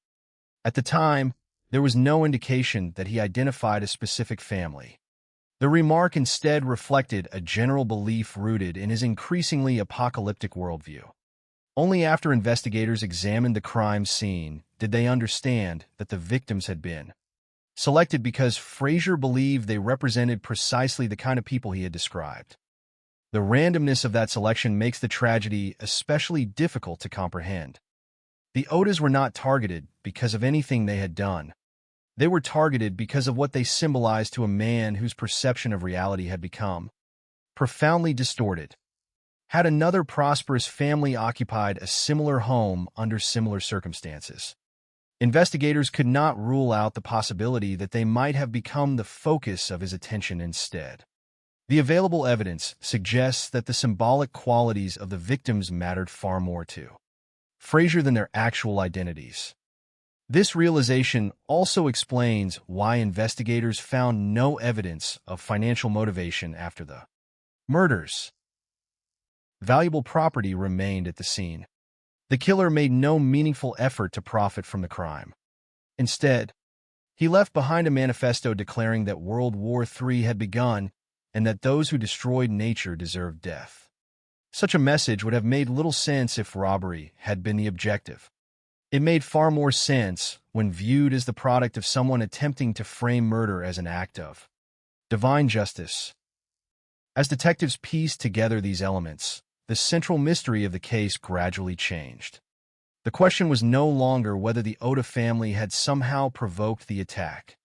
Speaker 10: At the time, there was no indication that he identified a specific family. The remark instead reflected a general belief rooted in his increasingly apocalyptic worldview. Only after investigators examined the crime scene did they understand that the victims had been selected because Frazier believed they represented precisely the kind of people he had described. The randomness of that selection makes the tragedy especially difficult to comprehend. The Odas were not targeted because of anything they had done. They were targeted because of what they symbolized to a man whose perception of reality had become profoundly distorted. Had another prosperous family occupied a similar home under similar circumstances, investigators could not rule out the possibility that they might have become the focus of his attention instead. The available evidence suggests that the symbolic qualities of the victims mattered far more to Frazier than their actual identities. This realization also explains why investigators found no evidence of financial motivation after the murders. Valuable property remained at the scene. The killer made no meaningful effort to profit from the crime. Instead, he left behind a manifesto declaring that World War III had begun and that those who destroyed nature deserved death. Such a message would have made little sense if robbery had been the objective. It made far more sense when viewed as the product of someone attempting to frame murder as an act of divine justice. As detectives pieced together these elements, the central mystery of the case gradually changed. The question was no longer whether the Oda family had somehow provoked the attack.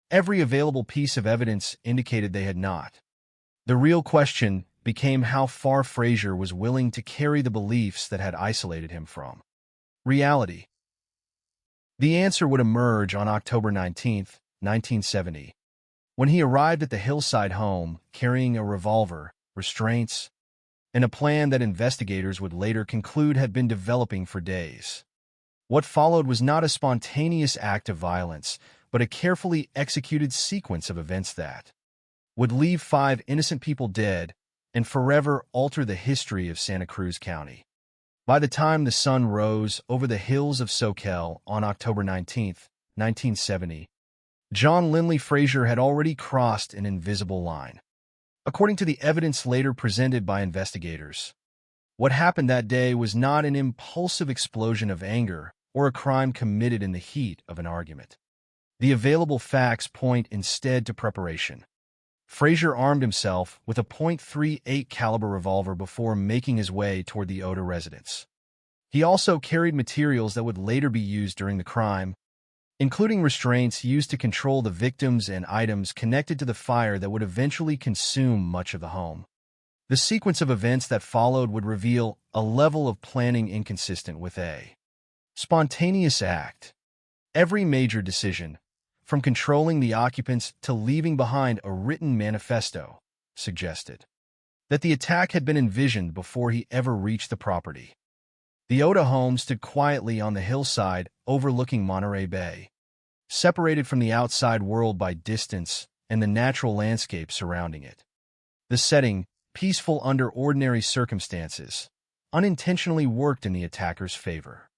Speaker 10: Every available piece of evidence indicated they had not. The real question became how far Frazier was willing to carry the beliefs that had isolated him from reality. The answer would emerge on October 19, 1970, when he arrived at the hillside home carrying a revolver, restraints, and a plan that investigators would later conclude had been developing for days. What followed was not a spontaneous act of violence, but a carefully executed sequence of events that would leave 5 innocent people dead and forever alter the history of Santa Cruz County. By the time the sun rose over the hills of Soquel on October 19, 1970, John Linley Frazier had already crossed an invisible line. According to the evidence later presented by investigators, what happened that day was not an impulsive explosion of anger or a crime committed in the heat of an argument. The available facts point instead to preparation. Frazier armed himself with a .38 caliber revolver before making his way toward the Oda residence. He also carried materials that would later be used during the crime, including restraints used to control the victims and items connected to the fire that would eventually consume much of the home. The sequence of events that followed would reveal a level of planning inconsistent with a spontaneous act. Every major decision, from controlling the occupants to leaving behind a written manifesto, suggested that the attack had been envisioned before he ever reached the property. The Oda home stood quietly on the hillside overlooking Monterey Bay, separated from the outside world by distance and the natural landscape surrounding it. The setting, peaceful under ordinary circumstances, unintentionally worked in the attacker's favor.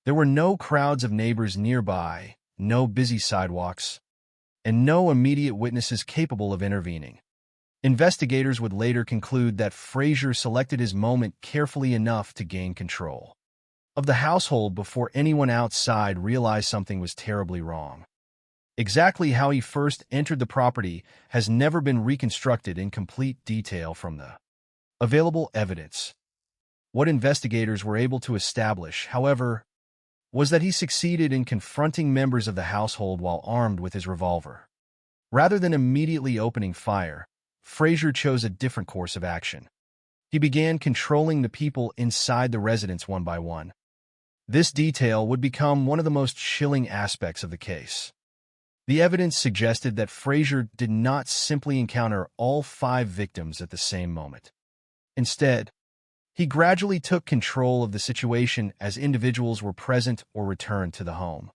Speaker 10: There were no crowds of neighbors nearby, no busy sidewalks, and no immediate witnesses capable of intervening. Investigators would later conclude that Frazier selected his moment carefully enough to gain control of the household before anyone outside realized something was terribly wrong. Exactly how he first entered the property has never been reconstructed in complete detail from the available evidence. What investigators were able to establish, however, was that he succeeded in confronting members of the household while armed with his revolver. Rather than immediately opening fire, Frazier chose a different course of action. He began controlling the people inside the residence one by one. This detail would become one of the most chilling aspects of the case. The evidence suggested that Frazier did not simply encounter all 5 victims at the same moment. Instead, he He gradually took control of the situation as individuals were present or returned to the home.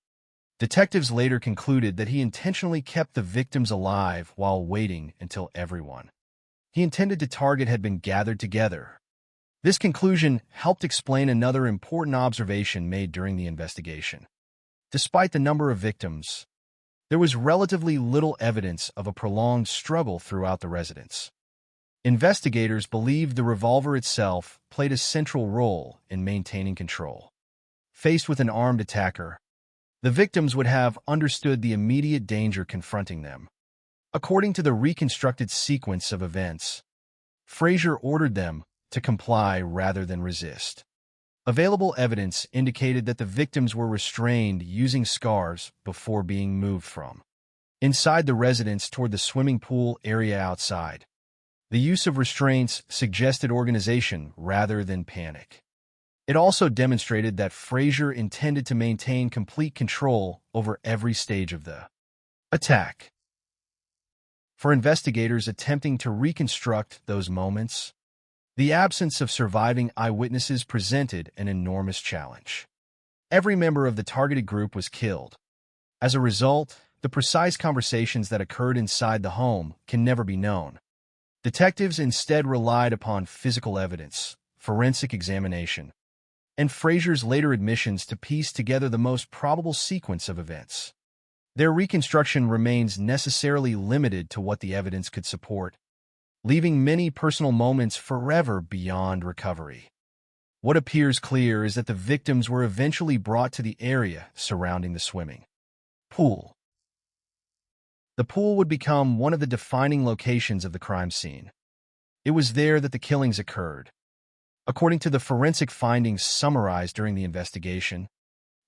Speaker 10: Detectives later concluded that he intentionally kept the victims alive while waiting until everyone he intended to target had been gathered together. This conclusion helped explain another important observation made during the investigation. Despite the number of victims, there was relatively little evidence of a prolonged struggle throughout the residence. Investigators believed the revolver itself played a central role in maintaining control. Faced with an armed attacker, the victims would have understood the immediate danger confronting them. According to the reconstructed sequence of events, Frazier ordered them to comply rather than resist. Available evidence indicated that the victims were restrained using scars before being moved from inside the residence toward the swimming pool area outside. The use of restraints suggested organization rather than panic. It also demonstrated that Frazier intended to maintain complete control over every stage of the attack. For investigators attempting to reconstruct those moments, the absence of surviving eyewitnesses presented an enormous challenge. Every member of the targeted group was killed. As a result, the precise conversations that occurred inside the home can never be known. Detectives instead relied upon physical evidence, forensic examination, and Frazier's later admissions to piece together the most probable sequence of events. Their reconstruction remains necessarily limited to what the evidence could support, leaving many personal moments forever beyond recovery. What appears clear is that the victims were eventually brought to the area surrounding the swimming pool. The pool would become one of the defining locations of the crime scene. It was there that the killings occurred. According to the forensic findings summarized during the investigation,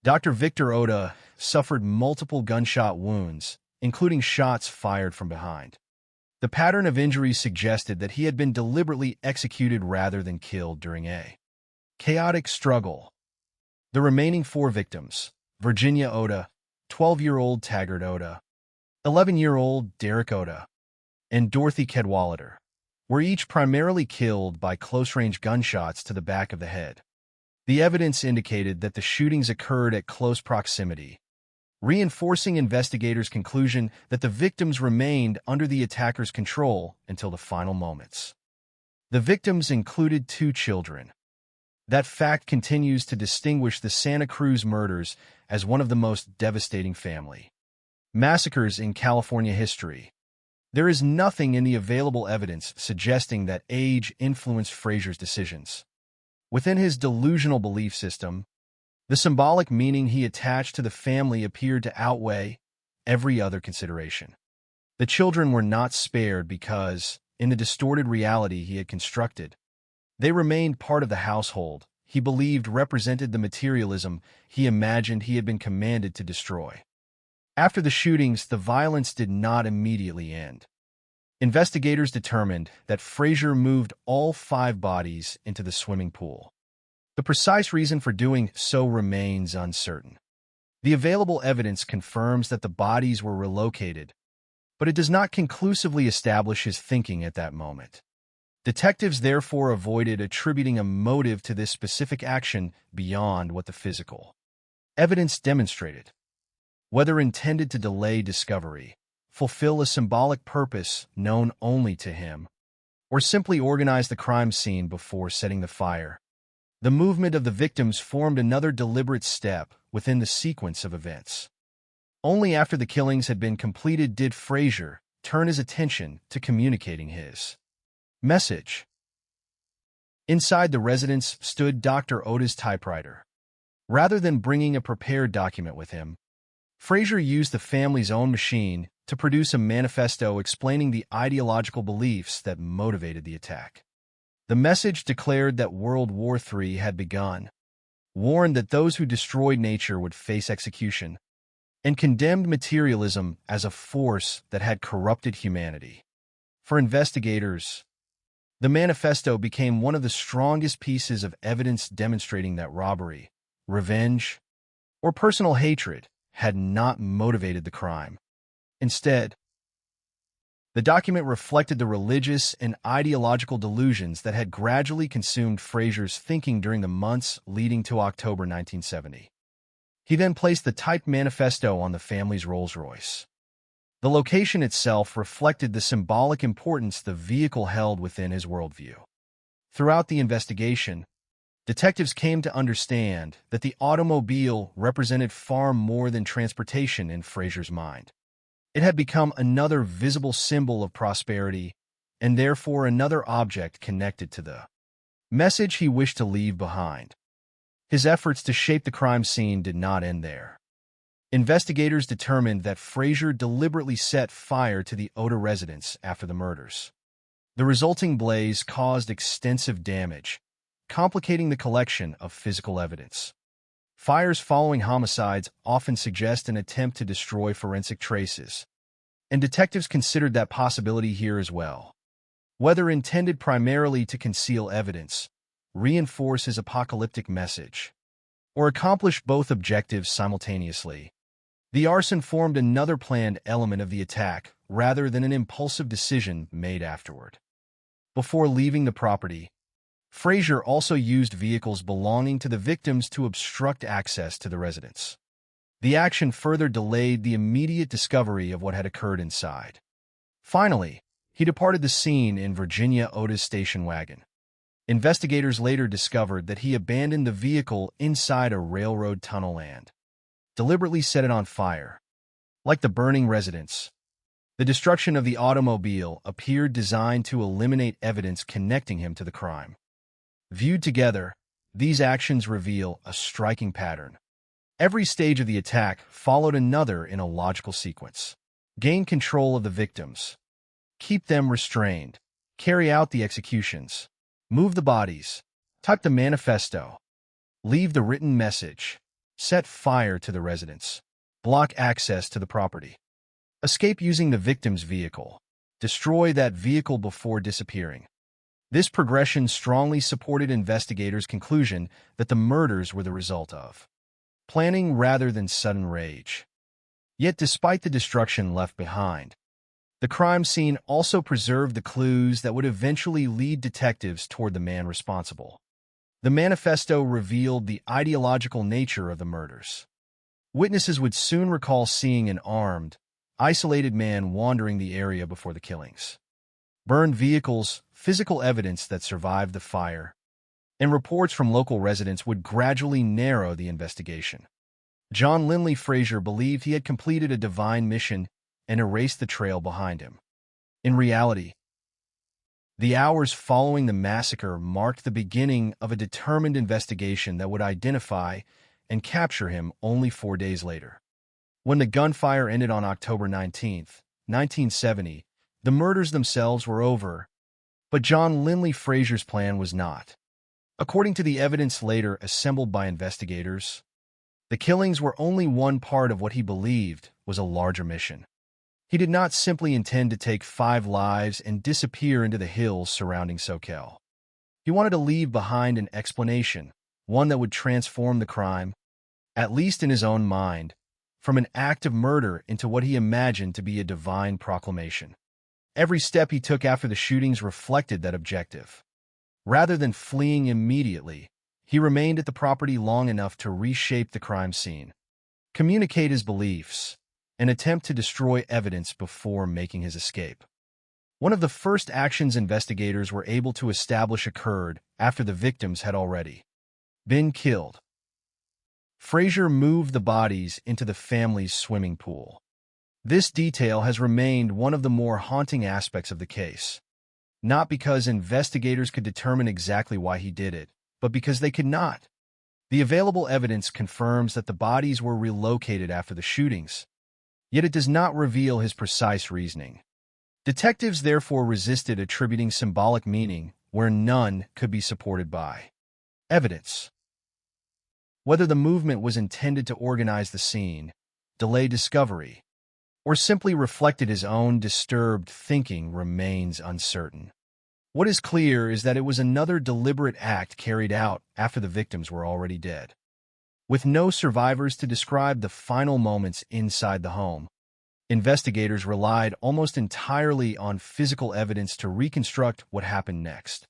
Speaker 10: Dr. Victor Oda suffered multiple gunshot wounds, including shots fired from behind. The pattern of injuries suggested that he had been deliberately executed rather than killed during a chaotic struggle. The remaining 4 victims, Virginia Oda, 12-year-old Taggart Oda, 11-year-old Derek Oda, and Dorothy Cadwallader, were each primarily killed by close-range gunshots to the back of the head. The evidence indicated that the shootings occurred at close proximity, reinforcing investigators' conclusion that the victims remained under the attacker's control until the final moments. The victims included 2 children. That fact continues to distinguish the Santa Cruz murders as one of the most devastating family massacres in California history. There is nothing in the available evidence suggesting that age influenced Frazier's decisions. Within his delusional belief system, the symbolic meaning he attached to the family appeared to outweigh every other consideration. The children were not spared because, in the distorted reality he had constructed, they remained part of the household he believed represented the materialism he imagined he had been commanded to destroy. After the shootings, the violence did not immediately end. Investigators determined that Frazier moved all 5 bodies into the swimming pool. The precise reason for doing so remains uncertain. The available evidence confirms that the bodies were relocated, but it does not conclusively establish his thinking at that moment. Detectives therefore avoided attributing a motive to this specific action beyond what the physical evidence demonstrated. Whether intended to delay discovery, fulfill a symbolic purpose known only to him, or simply organize the crime scene before setting the fire, the movement of the victims formed another deliberate step within the sequence of events. Only after the killings had been completed did Frazier turn his attention to communicating his message. Inside the residence stood Dr. Oda's typewriter. Rather than bringing a prepared document with him, Frazier used the family's own machine to produce a manifesto explaining the ideological beliefs that motivated the attack. The message declared that World War III had begun, warned that those who destroyed nature would face execution, and condemned materialism as a force that had corrupted humanity. For investigators, the manifesto became one of the strongest pieces of evidence demonstrating that robbery, revenge, or personal hatred had not motivated the crime. Instead, The document reflected the religious and ideological delusions that had gradually consumed Fraser's thinking during the months leading to October 1970. He then placed the typed manifesto on the family's Rolls-Royce. The location itself reflected the symbolic importance the vehicle held within his worldview. Throughout the investigation, detectives came to understand that the automobile represented far more than transportation in Fraser's mind. It had become another visible symbol of prosperity and therefore another object connected to the message he wished to leave behind. His efforts to shape the crime scene did not end there. Investigators determined that Fraser deliberately set fire to the Oda residence after the murders. The resulting blaze caused extensive damage, complicating the collection of physical evidence. Fires following homicides often suggest an attempt to destroy forensic traces, and detectives considered that possibility here as well. Whether intended primarily to conceal evidence, reinforce his apocalyptic message, or accomplish both objectives simultaneously, the arson formed another planned element of the attack rather than an impulsive decision made afterward. Before leaving the property, Fraser also used vehicles belonging to the victims to obstruct access to the residence. The action further delayed the immediate discovery of what had occurred inside. Finally, he departed the scene in Virginia Oda's station wagon. Investigators later discovered that he abandoned the vehicle inside a railroad tunnel and deliberately set it on fire. Like the burning residence, the destruction of the automobile appeared designed to eliminate evidence connecting him to the crime. Viewed together, these actions reveal a striking pattern. Every stage of the attack followed another in a logical sequence. Gain control of the victims. Keep them restrained. Carry out the executions. Move the bodies. Type the manifesto. Leave the written message. Set fire to the residence. Block access to the property. Escape using the victim's vehicle. Destroy that vehicle before disappearing. This progression strongly supported investigators' conclusion that the murders were the result of planning rather than sudden rage. Yet despite the destruction left behind, the crime scene also preserved the clues that would eventually lead detectives toward the man responsible. The manifesto revealed the ideological nature of the murders. Witnesses would soon recall seeing an armed, isolated man wandering the area before the killings. Burned vehicles, physical evidence that survived the fire, and reports from local residents would gradually narrow the investigation. John Linley Fraser believed he had completed a divine mission and erased the trail behind him. In reality, the hours following the massacre marked the beginning of a determined investigation that would identify and capture him only 4 days later. When the gunfire ended on October 19, 1970, the murders themselves were over, but John Linley Fraser's plan was not. According to the evidence later assembled by investigators, the killings were only one part of what he believed was a larger mission. He did not simply intend to take 5 lives and disappear into the hills surrounding Soquel. He wanted to leave behind an explanation, one that would transform the crime, at least in his own mind, from an act of murder into what he imagined to be a divine proclamation. Every step he took after the shootings reflected that objective. Rather than fleeing immediately, he remained at the property long enough to reshape the crime scene, communicate his beliefs, and attempt to destroy evidence before making his escape. One of the first actions investigators were able to establish occurred after the victims had already been killed. Fraser moved the bodies into the family's swimming pool. This detail has remained one of the more haunting aspects of the case, not because investigators could determine exactly why he did it, but because they could not. The available evidence confirms that the bodies were relocated after the shootings, yet it does not reveal his precise reasoning. Detectives therefore resisted attributing symbolic meaning where none could be supported by evidence. Whether the movement was intended to organize the scene, delay discovery, or simply reflected his own disturbed thinking remains uncertain. What is clear is that it was another deliberate act carried out after the victims were already dead. With no survivors to describe the final moments inside the home, Investigators relied almost entirely on physical evidence to reconstruct what happened next.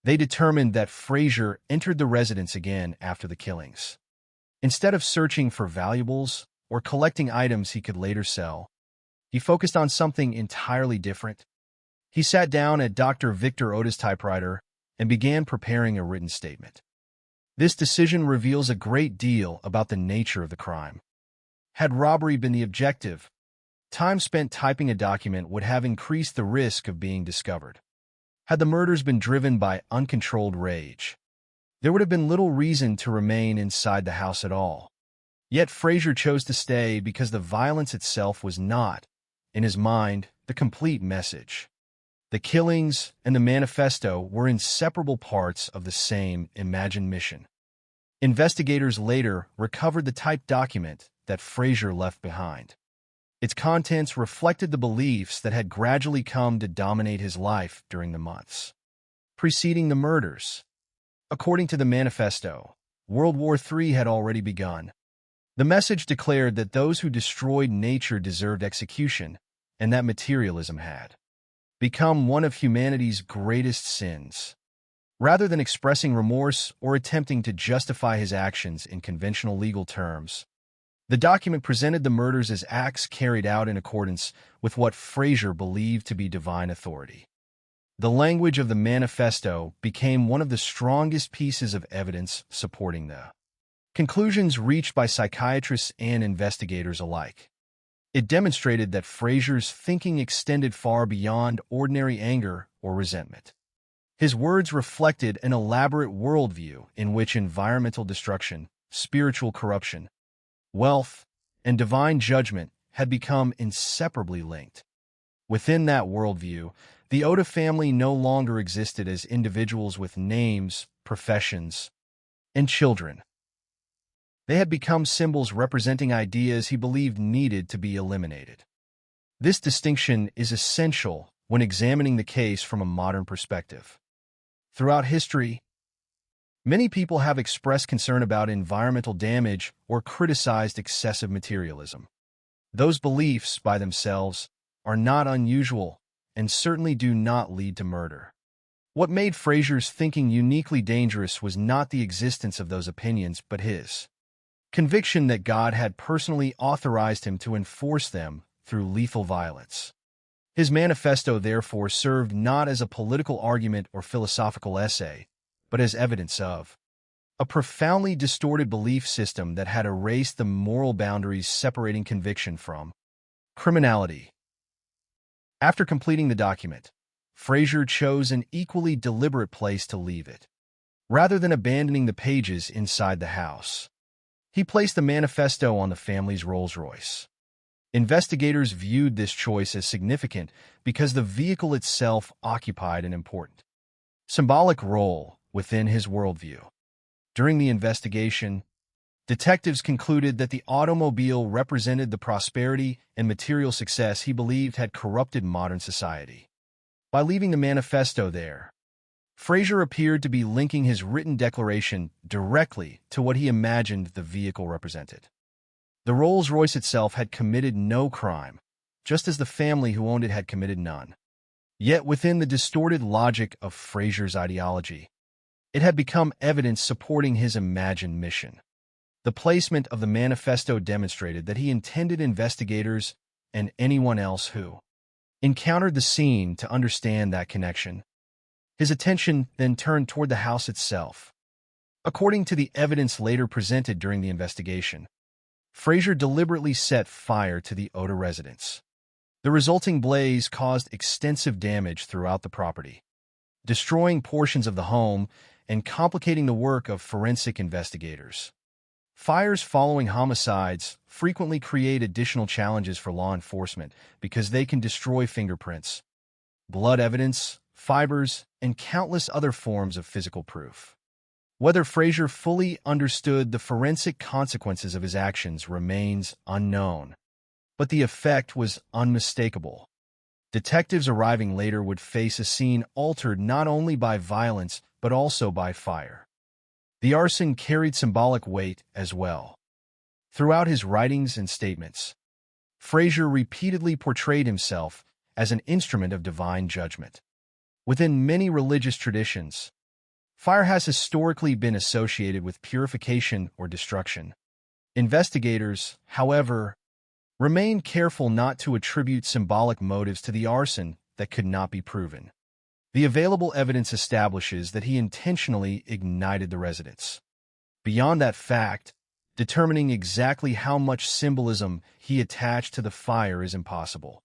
Speaker 10: They determined that Frazier entered the residence again after the killings. Instead of searching for valuables or collecting items he could later sell, he focused on something entirely different. He sat down at Dr. Victor Oda's typewriter and began preparing a written statement. This decision reveals a great deal about the nature of the crime. Had robbery been the objective, time spent typing a document would have increased the risk of being discovered. Had the murders been driven by uncontrolled rage, there would have been little reason to remain inside the house at all. Yet Frazier chose to stay because the violence itself was not, in his mind, the complete message. The killings and the manifesto were inseparable parts of the same imagined mission. Investigators later recovered the typed document that Frazier left behind. Its contents reflected the beliefs that had gradually come to dominate his life during the months preceding the murders. According to the manifesto, World War III had already begun. The message declared that those who destroyed nature deserved execution, and that materialism had become one of humanity's greatest sins. Rather than expressing remorse or attempting to justify his actions in conventional legal terms, the document presented the murders as acts carried out in accordance with what Frazier believed to be divine authority. The language of the manifesto became one of the strongest pieces of evidence supporting the conclusions reached by psychiatrists and investigators alike. It demonstrated that Frazier's thinking extended far beyond ordinary anger or resentment. His words reflected an elaborate worldview in which environmental destruction, spiritual corruption, wealth, and divine judgment had become inseparably linked. Within that worldview, the Oda family no longer existed as individuals with names, professions, and children. They had become symbols representing ideas he believed needed to be eliminated. This distinction is essential when examining the case from a modern perspective. Throughout history, many people have expressed concern about environmental damage or criticized excessive materialism. Those beliefs, by themselves, are not unusual and certainly do not lead to murder. What made Frazier's thinking uniquely dangerous was not the existence of those opinions, but his conviction that God had personally authorized him to enforce them through lethal violence. His manifesto, therefore, served not as a political argument or philosophical essay, but as evidence of a profoundly distorted belief system that had erased the moral boundaries separating conviction from criminality. After completing the document, Frazier chose an equally deliberate place to leave it. Rather than abandoning the pages inside the house, he placed the manifesto on the family's Rolls-Royce. Investigators viewed this choice as significant because the vehicle itself occupied an important symbolic role within his worldview. During the investigation, detectives concluded that the automobile represented the prosperity and material success he believed had corrupted modern society. By leaving the manifesto there, Frazier appeared to be linking his written declaration directly to what he imagined the vehicle represented. The Rolls-Royce itself had committed no crime, just as the family who owned it had committed none. Yet within the distorted logic of Frazier's ideology, it had become evidence supporting his imagined mission. The placement of the manifesto demonstrated that he intended investigators and anyone else who encountered the scene to understand that connection. His attention then turned toward the house itself. According to the evidence later presented during the investigation, Frazier deliberately set fire to the Oda residence. The resulting blaze caused extensive damage throughout the property, destroying portions of the home and complicating the work of forensic investigators. Fires following homicides frequently create additional challenges for law enforcement because they can destroy fingerprints, blood evidence, fibers, and countless other forms of physical proof. Whether Frazier fully understood the forensic consequences of his actions remains unknown, but the effect was unmistakable. Detectives arriving later would face a scene altered not only by violence but also by fire. The arson carried symbolic weight as well. Throughout his writings and statements, Frazier repeatedly portrayed himself as an instrument of divine judgment. Within many religious traditions, fire has historically been associated with purification or destruction. Investigators, however, remain careful not to attribute symbolic motives to the arson that could not be proven. The available evidence establishes that he intentionally ignited the residence. Beyond that fact, determining exactly how much symbolism he attached to the fire is impossible.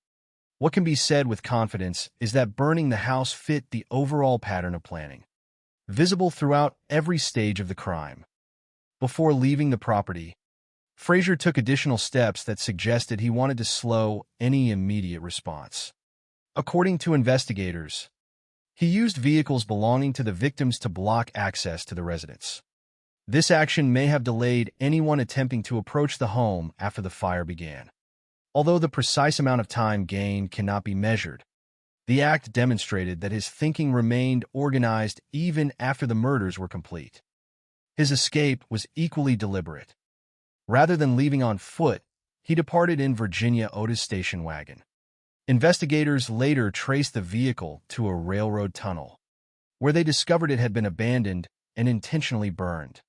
Speaker 10: What can be said with confidence is that burning the house fit the overall pattern of planning, visible throughout every stage of the crime. Before leaving the property, Frazier took additional steps that suggested he wanted to slow any immediate response. According to investigators, he used vehicles belonging to the victims to block access to the residence. This action may have delayed anyone attempting to approach the home after the fire began. Although the precise amount of time gained cannot be measured, the act demonstrated that his thinking remained organized even after the murders were complete. His escape was equally deliberate. Rather than leaving on foot, he departed in Virginia Otis station wagon. Investigators later traced the vehicle to a railroad tunnel, where they discovered it had been abandoned and intentionally burned.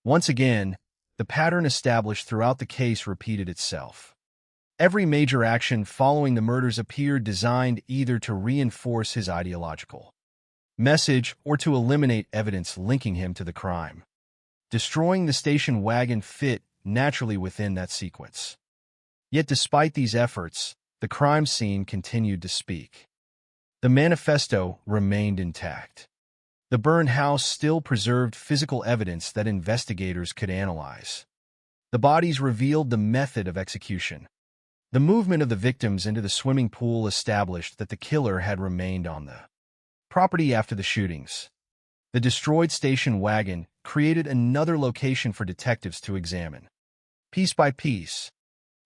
Speaker 10: Once again, the pattern established throughout the case repeated itself. Every major action following the murders appeared designed either to reinforce his ideological message or to eliminate evidence linking him to the crime. Destroying the station wagon fit naturally within that sequence. Yet despite these efforts, the crime scene continued to speak. The manifesto remained intact. The burned house still preserved physical evidence that investigators could analyze. The bodies revealed the method of execution. The movement of the victims into the swimming pool established that the killer had remained on the property after the shootings. The destroyed station wagon created another location for detectives to examine. Piece by piece,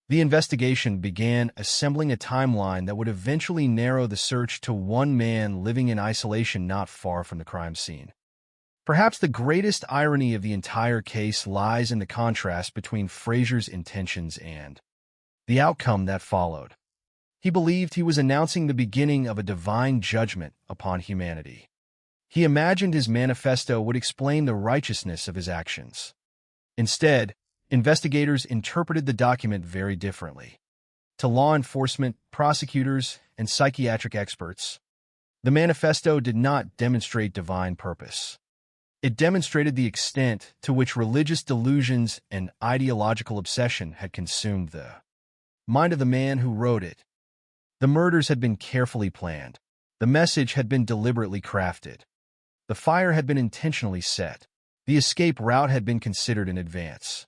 Speaker 10: the investigation began assembling a timeline that would eventually narrow the search to one man living in isolation not far from the crime scene. Perhaps the greatest irony of the entire case lies in the contrast between Frazier's intentions and the outcome that followed. He believed he was announcing the beginning of a divine judgment upon humanity. He imagined his manifesto would explain the righteousness of his actions. Instead, investigators interpreted the document very differently. To law enforcement, prosecutors, and psychiatric experts, the manifesto did not demonstrate divine purpose. It demonstrated the extent to which religious delusions and ideological obsession had consumed the mind of the man who wrote it. The murders had been carefully planned. The message had been deliberately crafted. The fire had been intentionally set. The escape route had been considered in advance.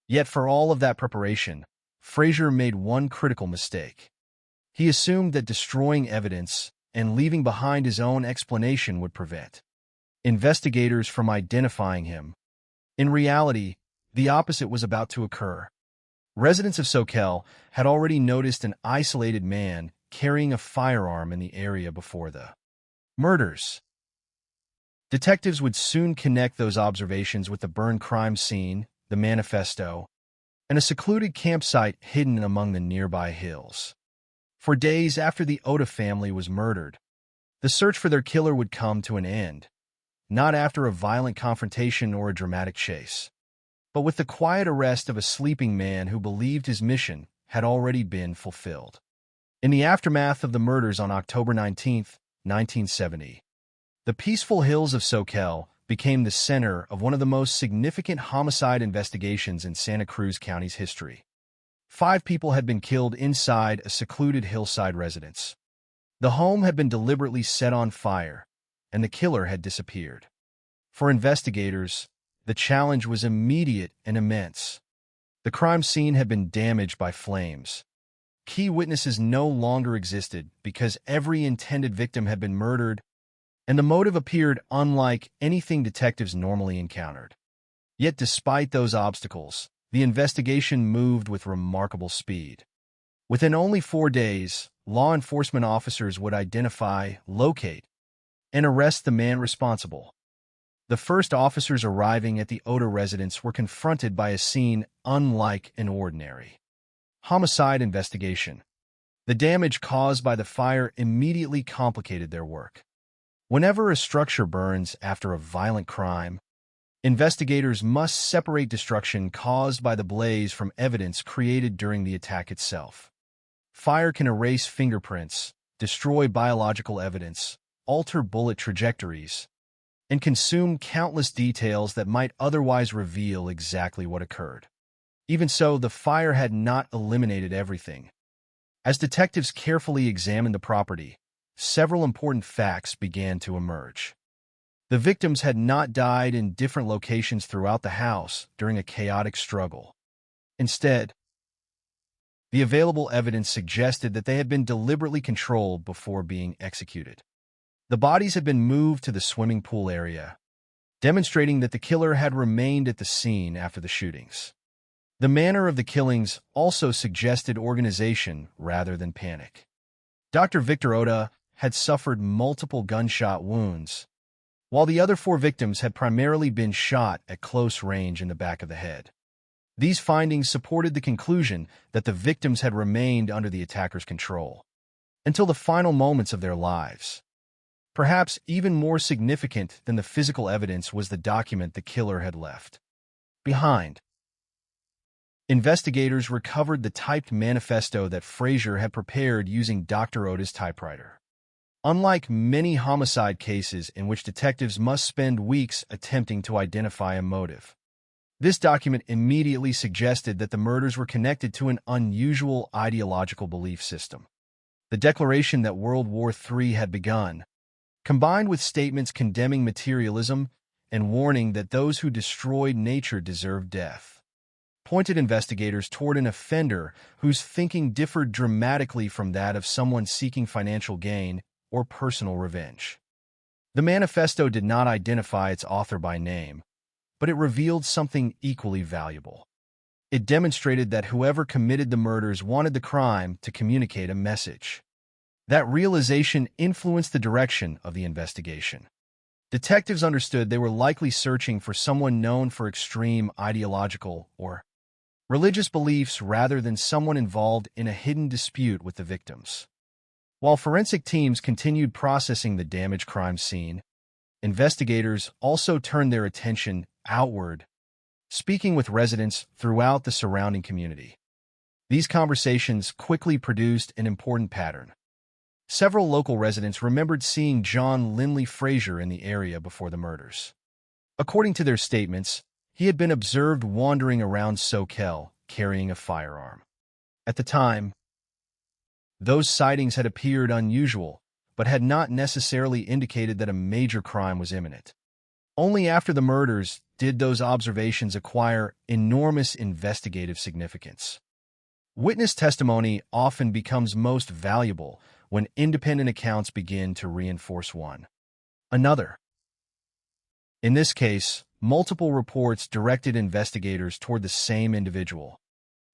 Speaker 10: Yet for all of that preparation, Frazier made one critical mistake. He assumed that destroying evidence and leaving behind his own explanation would prevent investigators from identifying him. In reality, the opposite was about to occur. Residents of Soquel had already noticed an isolated man carrying a firearm in the area before the murders. Detectives would soon connect those observations with the burned crime scene, the manifesto, and a secluded campsite hidden among the nearby hills. For days after the Oda family was murdered, the search for their killer would come to an end, not after a violent confrontation or a dramatic chase, but with the quiet arrest of a sleeping man who believed his mission had already been fulfilled. In the aftermath of the murders on October 19, 1970, the peaceful hills of Soquel became the center of one of the most significant homicide investigations in Santa Cruz County's history. 5 people had been killed inside a secluded hillside residence. The home had been deliberately set on fire, and the killer had disappeared. For investigators, the challenge was immediate and immense. The crime scene had been damaged by flames. Key witnesses no longer existed because every intended victim had been murdered, and the motive appeared unlike anything detectives normally encountered. Yet despite those obstacles, the investigation moved with remarkable speed. Within only 4 days, law enforcement officers would identify, locate, and arrest the man responsible. The first officers arriving at the Oda residence were confronted by a scene unlike an ordinary Homicide investigation. The damage caused by the fire immediately complicated their work. Whenever a structure burns after a violent crime, investigators must separate destruction caused by the blaze from evidence created during the attack itself. Fire can erase fingerprints, destroy biological evidence, alter bullet trajectories, and consume countless details that might otherwise reveal exactly what occurred. Even so, the fire had not eliminated everything. As detectives carefully examined the property, several important facts began to emerge. The victims had not died in different locations throughout the house during a chaotic struggle. Instead, the available evidence suggested that they had been deliberately controlled before being executed. The bodies had been moved to the swimming pool area, demonstrating that the killer had remained at the scene after the shootings. The manner of the killings also suggested organization rather than panic. Dr. Victor Oda had suffered multiple gunshot wounds, while the other 4 victims had primarily been shot at close range in the back of the head. These findings supported the conclusion that the victims had remained under the attacker's control until the final moments of their lives. Perhaps even more significant than the physical evidence was the document the killer had left behind. Investigators recovered the typed manifesto that Frazier had prepared using Dr. Oda's typewriter. Unlike many homicide cases in which detectives must spend weeks attempting to identify a motive, this document immediately suggested that the murders were connected to an unusual ideological belief system. The declaration that World War III had begun, combined with statements condemning materialism and warning that those who destroyed nature deserved death, pointed investigators toward an offender whose thinking differed dramatically from that of someone seeking financial gain or personal revenge. The manifesto did not identify its author by name, but it revealed something equally valuable. It demonstrated that whoever committed the murders wanted the crime to communicate a message. That realization influenced the direction of the investigation. Detectives understood they were likely searching for someone known for extreme ideological or religious beliefs rather than someone involved in a hidden dispute with the victims. While forensic teams continued processing the damaged crime scene, investigators also turned their attention outward, speaking with residents throughout the surrounding community. These conversations quickly produced an important pattern. Several local residents remembered seeing John Linley Frazier in the area before the murders. According to their statements, he had been observed wandering around Soquel carrying a firearm. At the time, those sightings had appeared unusual, but had not necessarily indicated that a major crime was imminent. Only after the murders did those observations acquire enormous investigative significance. Witness testimony often becomes most valuable when independent accounts begin to reinforce one another. In this case, multiple reports directed investigators toward the same individual.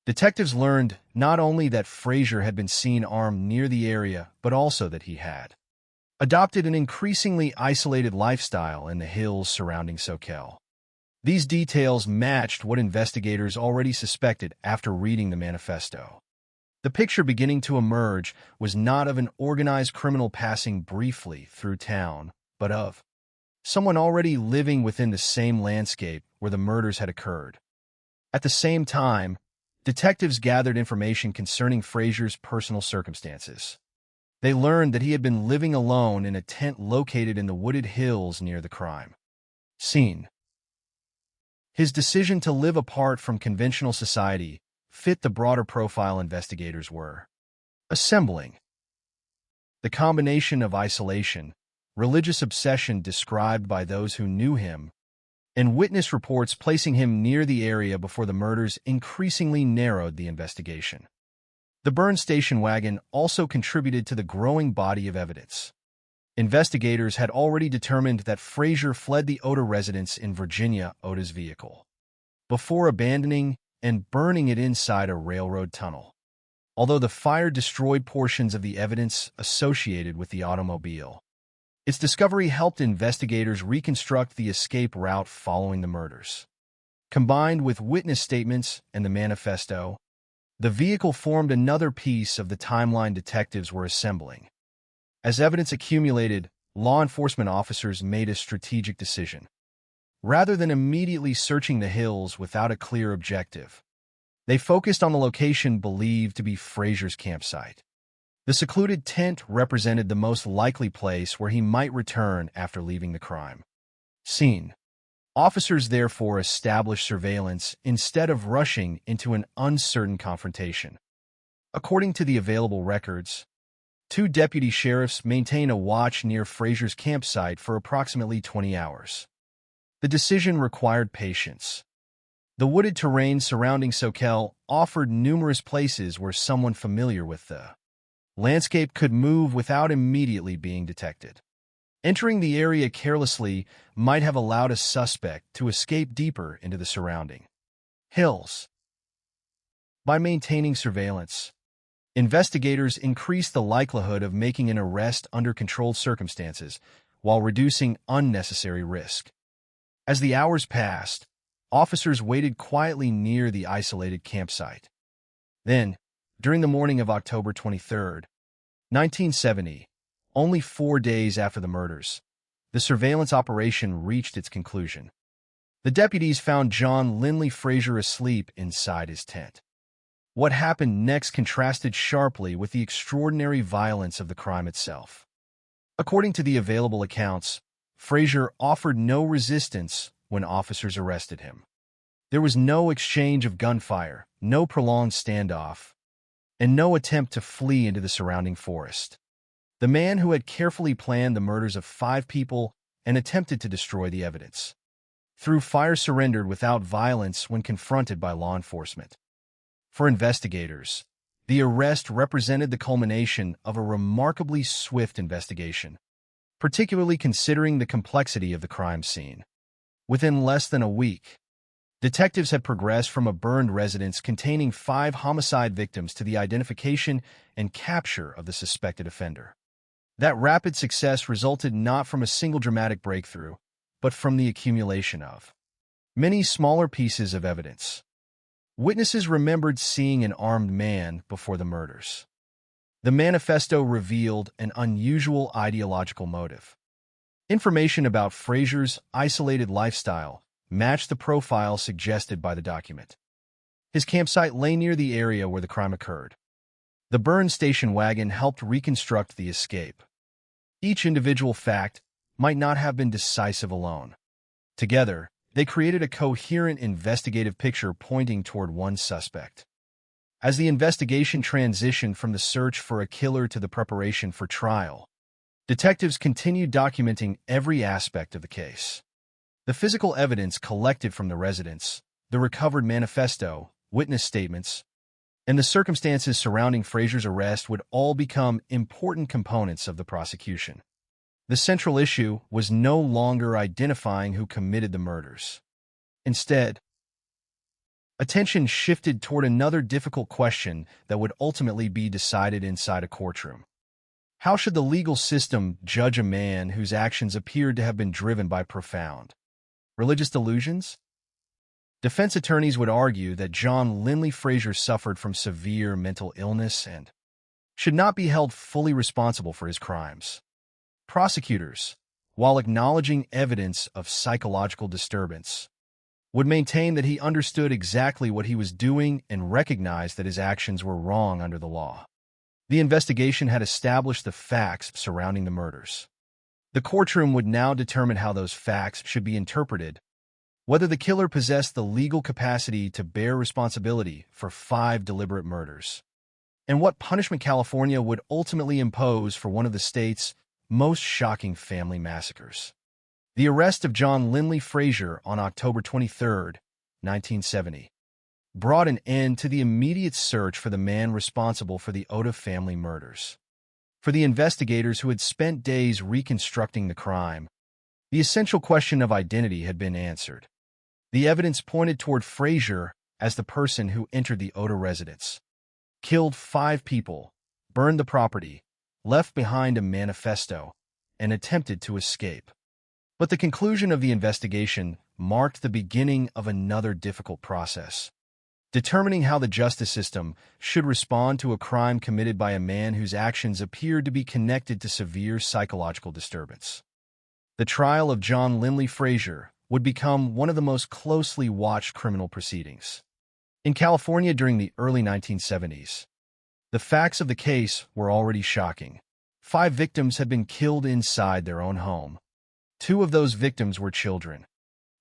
Speaker 10: Detectives learned not only that Frazier had been seen armed near the area, but also that he had adopted an increasingly isolated lifestyle in the hills surrounding Soquel. These details matched what investigators already suspected after reading the manifesto. The picture beginning to emerge was not of an organized criminal passing briefly through town, but of someone already living within the same landscape where the murders had occurred. At the same time, detectives gathered information concerning Frazier's personal circumstances. They learned that he had been living alone in a tent located in the wooded hills near the crime scene. His decision to live apart from conventional society fit the broader profile investigators were assembling. The combination of isolation, religious obsession described by those who knew him, and witness reports placing him near the area before the murders increasingly narrowed the investigation. The burned station wagon also contributed to the growing body of evidence. Investigators had already determined that Frazier fled the Oda residence in Virginia, Oda's vehicle, before abandoning and burning it inside a railroad tunnel. Although the fire destroyed portions of the evidence associated with the automobile, its discovery helped investigators reconstruct the escape route following the murders. Combined with witness statements and the manifesto, The vehicle formed another piece of the timeline detectives were assembling. As evidence accumulated, law enforcement officers made a strategic decision. Rather than immediately searching the hills without a clear objective, they focused on the location believed to be Fraser's campsite. The secluded tent represented the most likely place where he might return after leaving the crime scene. Officers therefore established surveillance instead of rushing into an uncertain confrontation. According to the available records, 2 deputy sheriffs maintained a watch near Fraser's campsite for approximately 20 hours. The decision required patience. The wooded terrain surrounding Soquel offered numerous places where someone familiar with the landscape could move without immediately being detected. Entering the area carelessly might have allowed a suspect to escape deeper into the surrounding hills. By maintaining surveillance, investigators increased the likelihood of making an arrest under controlled circumstances while reducing unnecessary risk. As the hours passed, officers waited quietly near the isolated campsite. Then, during the morning of October 23, 1970, only 4 days after the murders, the surveillance operation reached its conclusion. The deputies found John Lindley Fraser asleep inside his tent. What happened next contrasted sharply with the extraordinary violence of the crime itself. According to the available accounts, Fraser offered no resistance when officers arrested him. There was no exchange of gunfire, no prolonged standoff, and no attempt to flee into the surrounding forest. The man who had carefully planned the murders of 5 people and attempted to destroy the evidence. Through fire surrendered without violence when confronted by law enforcement. For investigators, the arrest represented the culmination of a remarkably swift investigation, particularly considering the complexity of the crime scene. Within less than a week, detectives had progressed from a burned residence containing 5 homicide victims to the identification and capture of the suspected offender. That rapid success resulted not from a single dramatic breakthrough, but from the accumulation of many smaller pieces of evidence. Witnesses remembered seeing an armed man before the murders. The manifesto revealed an unusual ideological motive. Information about Fraser's isolated lifestyle matched the profile suggested by the document. His campsite lay near the area where the crime occurred. The burned station wagon helped reconstruct the escape. Each individual fact might not have been decisive alone. Together, they created a coherent investigative picture pointing toward one suspect. As the investigation transitioned from the search for a killer to the preparation for trial, detectives continued documenting every aspect of the case. The physical evidence collected from the residence, the recovered manifesto, witness statements, and the circumstances surrounding Fraser's arrest would all become important components of the prosecution. The central issue was no longer identifying who committed the murders. Instead, attention shifted toward another difficult question that would ultimately be decided inside a courtroom. How should the legal system judge a man whose actions appeared to have been driven by profound religious delusions? Defense attorneys would argue that John Lindley Fraser suffered from severe mental illness and should not be held fully responsible for his crimes. Prosecutors, while acknowledging evidence of psychological disturbance, would maintain that he understood exactly what he was doing and recognized that his actions were wrong under the law. The investigation had established the facts surrounding the murders. The courtroom would now determine how those facts should be interpreted, whether the killer possessed the legal capacity to bear responsibility for 5 deliberate murders, and what punishment California would ultimately impose for one of the state's most shocking family massacres. The arrest of John Lindley Fraser on October 23, 1970, brought an end to the immediate search for the man responsible for the Oda family murders. For the investigators who had spent days reconstructing the crime, the essential question of identity had been answered. The evidence pointed toward Fraser as the person who entered the Oda residence, killed 5 people, burned the property, left behind a manifesto, and attempted to escape. But the conclusion of the investigation marked the beginning of another difficult process. determining how the justice system should respond to a crime committed by a man whose actions appeared to be connected to severe psychological disturbance. The trial of John Linley Frazier would become one of the most closely watched criminal proceedings. In California during the early 1970s, the facts of the case were already shocking. 5 victims had been killed inside their own home. 2 of those victims were children.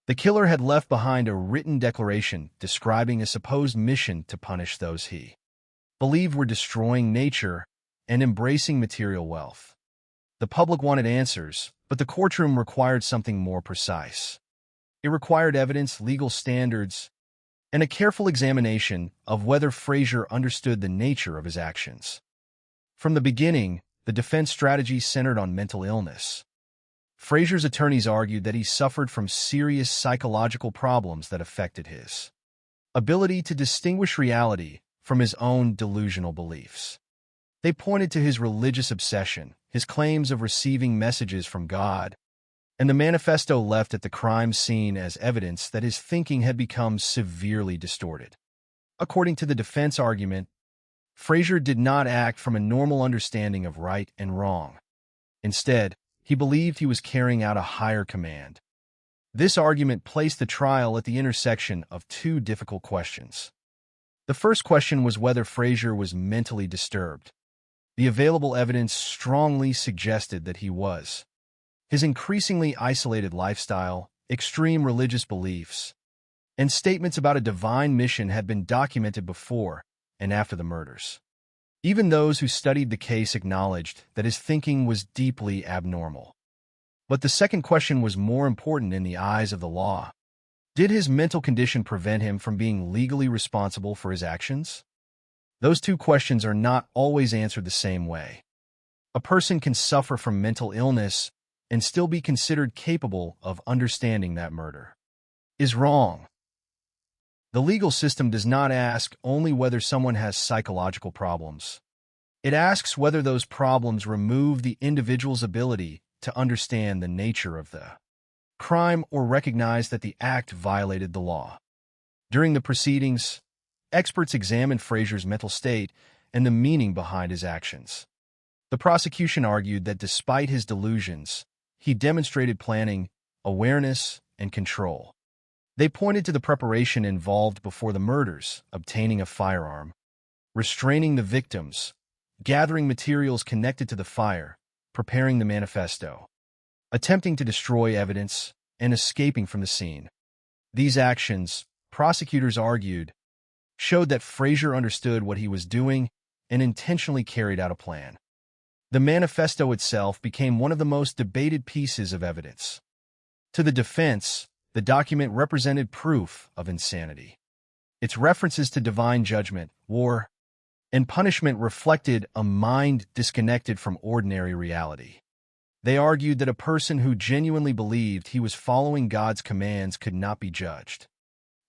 Speaker 10: The killer had left behind a written declaration describing a supposed mission to punish those he believed were destroying nature and embracing material wealth. The public wanted answers, but the courtroom required something more precise. It required evidence, legal standards, and a careful examination of whether Frazier understood the nature of his actions. From the beginning, the defense strategy centered on mental illness. Frazier's attorneys argued that he suffered from serious psychological problems that affected his ability to distinguish reality from his own delusional beliefs. They pointed to his religious obsession, his claims of receiving messages from God, and the manifesto left at the crime scene as evidence that his thinking had become severely distorted. According to the defense argument, Frazier did not act from a normal understanding of right and wrong. Instead, he believed he was carrying out a higher command. This argument placed the trial at the intersection of 2 difficult questions. The first question was whether Frazier was mentally disturbed. The available evidence strongly suggested that he was. His increasingly isolated lifestyle, extreme religious beliefs, and statements about a divine mission had been documented before and after the murders. Even those who studied the case acknowledged that his thinking was deeply abnormal. But the second question was more important in the eyes of the law. Did his mental condition prevent him from being legally responsible for his actions? Those 2 questions are not always answered the same way. A person can suffer from mental illness and still be considered capable of understanding that murder is wrong. The legal system does not ask only whether someone has psychological problems. It asks whether those problems remove the individual's ability to understand the nature of the crime or recognize that the act violated the law. During the proceedings, experts examined Frazier's mental state and the meaning behind his actions. The prosecution argued that despite his delusions, he demonstrated planning, awareness, and control. They pointed to the preparation involved before the murders, obtaining a firearm, restraining the victims, gathering materials connected to the fire, preparing the manifesto, attempting to destroy evidence, and escaping from the scene. These actions, prosecutors argued, showed that Frazier understood what he was doing and intentionally carried out a plan. The manifesto itself became one of the most debated pieces of evidence. To the defense, the document represented proof of insanity. Its references to divine judgment, war, and punishment reflected a mind disconnected from ordinary reality. They argued that a person who genuinely believed he was following God's commands could not be judged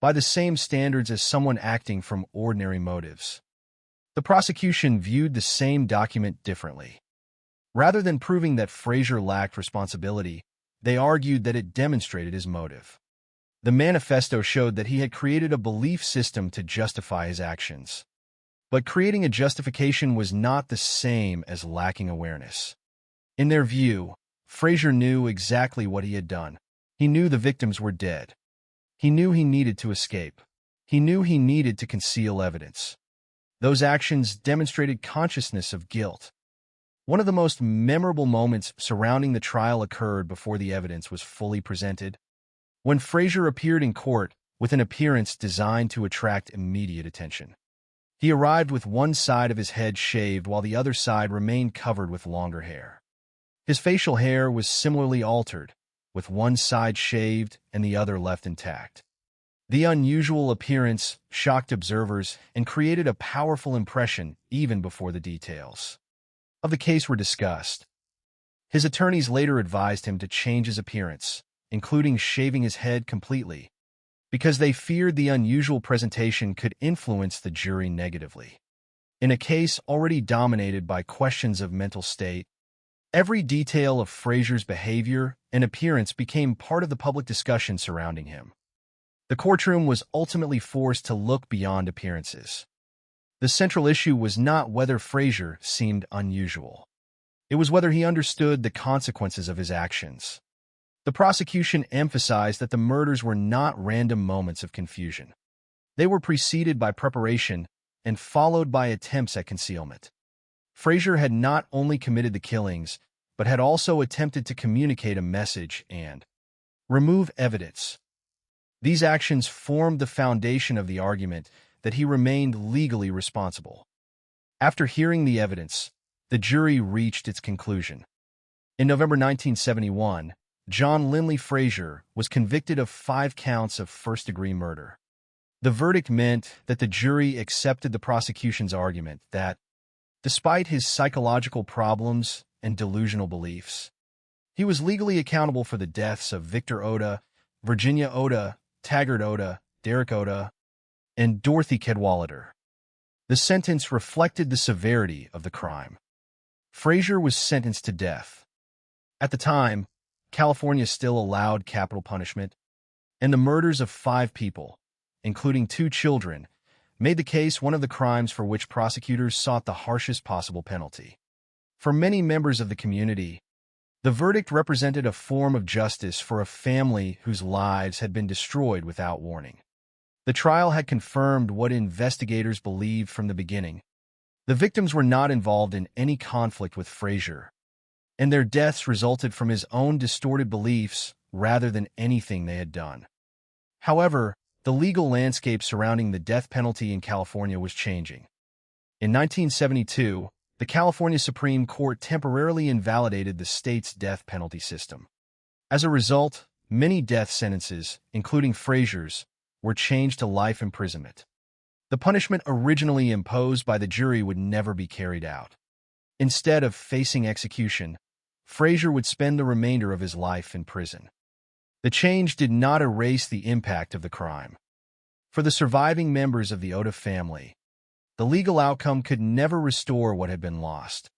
Speaker 10: by the same standards as someone acting from ordinary motives. The prosecution viewed the same document differently. Rather than proving that Frazier lacked responsibility, they argued that it demonstrated his motive. The manifesto showed that he had created a belief system to justify his actions. But creating a justification was not the same as lacking awareness. In their view, Frazier knew exactly what he had done. He knew the victims were dead. He knew he needed to escape. He knew he needed to conceal evidence. Those actions demonstrated consciousness of guilt. One of the most memorable moments surrounding the trial occurred before the evidence was fully presented. When Frazier appeared in court with an appearance designed to attract immediate attention. He arrived with one side of his head shaved while the other side remained covered with longer hair. His facial hair was similarly altered, with one side shaved and the other left intact. The unusual appearance shocked observers and created a powerful impression even before the details of the case were discussed. His attorneys later advised him to change his appearance, including shaving his head completely, because they feared the unusual presentation could influence the jury negatively. In a case already dominated by questions of mental state, every detail of Frazier's behavior and appearance became part of the public discussion surrounding him. The courtroom was ultimately forced to look beyond appearances. The central issue was not whether Frazier seemed unusual. It was whether he understood the consequences of his actions. The prosecution emphasized that the murders were not random moments of confusion. They were preceded by preparation and followed by attempts at concealment. Frazier had not only committed the killings, but had also attempted to communicate a message and remove evidence. These actions formed the foundation of the argument that he remained legally responsible. After hearing the evidence, the jury reached its conclusion. In November 1971, John Linley Frazier was convicted of 5 counts of first-degree murder. The verdict meant that the jury accepted the prosecution's argument that, despite his psychological problems and delusional beliefs, he was legally accountable for the deaths of Victor Oda, Virginia Oda, Taggart Oda, Derek Oda, and Dorothy Cadwallader. The sentence reflected the severity of the crime. Frazier was sentenced to death. At the time, California still allowed capital punishment, and the murders of 5 people, including 2 children, made the case one of the crimes for which prosecutors sought the harshest possible penalty. For many members of the community, the verdict represented a form of justice for a family whose lives had been destroyed without warning. The trial had confirmed what investigators believed from the beginning. The victims were not involved in any conflict with Frazier, and their deaths resulted from his own distorted beliefs rather than anything they had done. However, the legal landscape surrounding the death penalty in California was changing. In 1972, the California Supreme Court temporarily invalidated the state's death penalty system. As a result, many death sentences, including Frazier's, were changed to life imprisonment. The punishment originally imposed by the jury would never be carried out. Instead of facing execution, Frazier would spend the remainder of his life in prison. The change did not erase the impact of the crime. For the surviving members of the Oda family, the legal outcome could never restore what had been lost.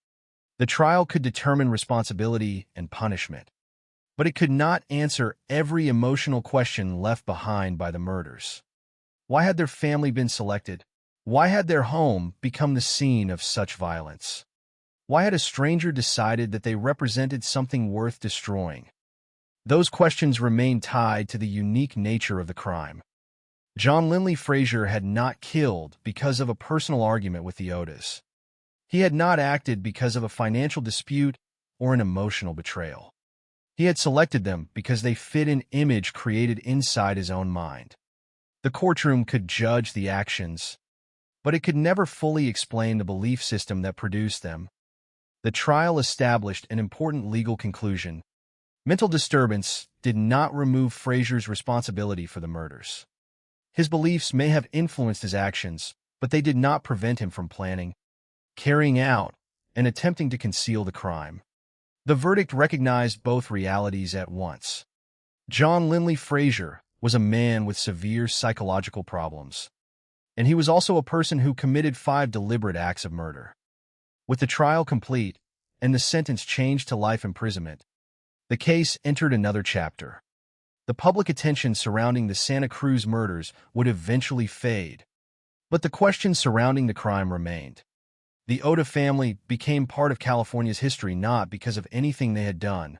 Speaker 10: The trial could determine responsibility and punishment, but it could not answer every emotional question left behind by the murders. Why had their family been selected? Why had their home become the scene of such violence? Why had a stranger decided that they represented something worth destroying? Those questions remained tied to the unique nature of the crime. John Linley Frazier had not killed because of a personal argument with the Odas. He had not acted because of a financial dispute or an emotional betrayal. He had selected them because they fit an image created inside his own mind. The courtroom could judge the actions, but it could never fully explain the belief system that produced them. The trial established an important legal conclusion. Mental disturbance did not remove Frazier's responsibility for the murders. His beliefs may have influenced his actions, but they did not prevent him from planning, carrying out, and attempting to conceal the crime. The verdict recognized both realities at once. John Linley Frazier was a man with severe psychological problems, and he was also a person who committed 5 deliberate acts of murder. With the trial complete and the sentence changed to life imprisonment, the case entered another chapter. The public attention surrounding the Santa Cruz murders would eventually fade, but the questions surrounding the crime remained. The Oda family became part of California's history not because of anything they had done,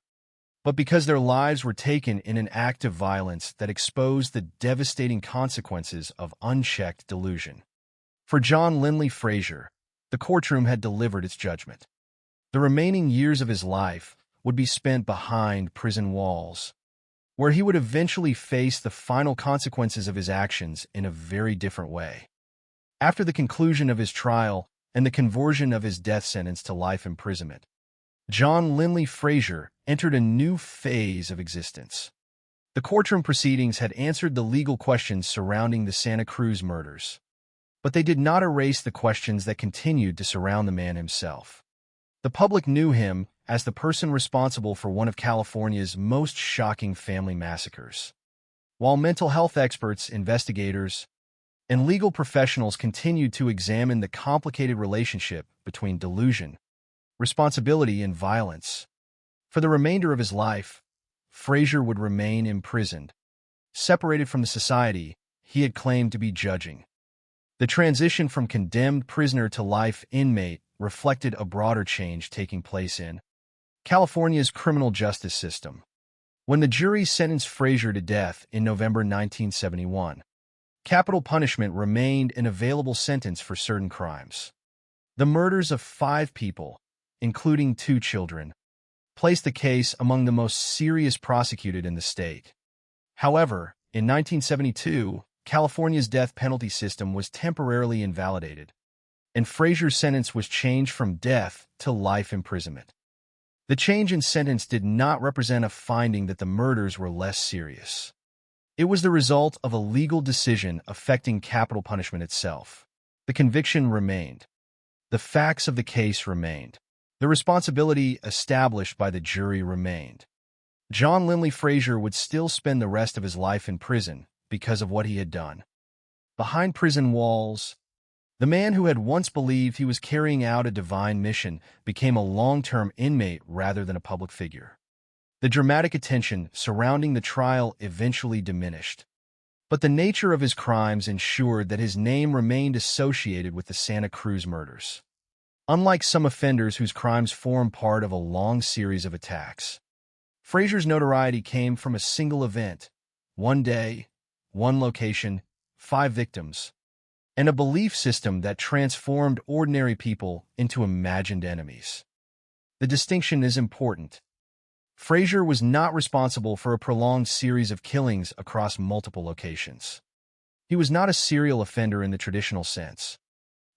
Speaker 10: but because their lives were taken in an act of violence that exposed the devastating consequences of unchecked delusion. For John Linley Frazier, the courtroom had delivered its judgment. The remaining years of his life would be spent behind prison walls, where he would eventually face the final consequences of his actions in a very different way. After the conclusion of his trial and the conversion of his death sentence to life imprisonment, John Linley Frazier entered a new phase of existence. The courtroom proceedings had answered the legal questions surrounding the Santa Cruz murders, but they did not erase the questions that continued to surround the man himself. The public knew him as the person responsible for one of California's most shocking family massacres. While mental health experts, investigators, and legal professionals continued to examine the complicated relationship between delusion, responsibility, and violence, for the remainder of his life, Frazier would remain imprisoned, separated from the society he had claimed to be judging. The transition from condemned prisoner to life inmate reflected a broader change taking place in California's criminal justice system. When the jury sentenced Frazier to death in November 1971, capital punishment remained an available sentence for certain crimes. The murders of 5 people, including 2 children, placed the case among the most serious prosecuted in the state. However, in 1972, California's death penalty system was temporarily invalidated, and Frazier's sentence was changed from death to life imprisonment. The change in sentence did not represent a finding that the murders were less serious. It was the result of a legal decision affecting capital punishment itself. The conviction remained. The facts of the case remained. The responsibility established by the jury remained. John Linley Frazier would still spend the rest of his life in prison because of what he had done. Behind prison walls, the man who had once believed he was carrying out a divine mission became a long-term inmate rather than a public figure. The dramatic attention surrounding the trial eventually diminished, but the nature of his crimes ensured that his name remained associated with the Santa Cruz murders. Unlike some offenders whose crimes form part of a long series of attacks, Frazier's notoriety came from a single event, one day, one location, 5 victims, and a belief system that transformed ordinary people into imagined enemies. The distinction is important. Frazier was not responsible for a prolonged series of killings across multiple locations. He was not a serial offender in the traditional sense.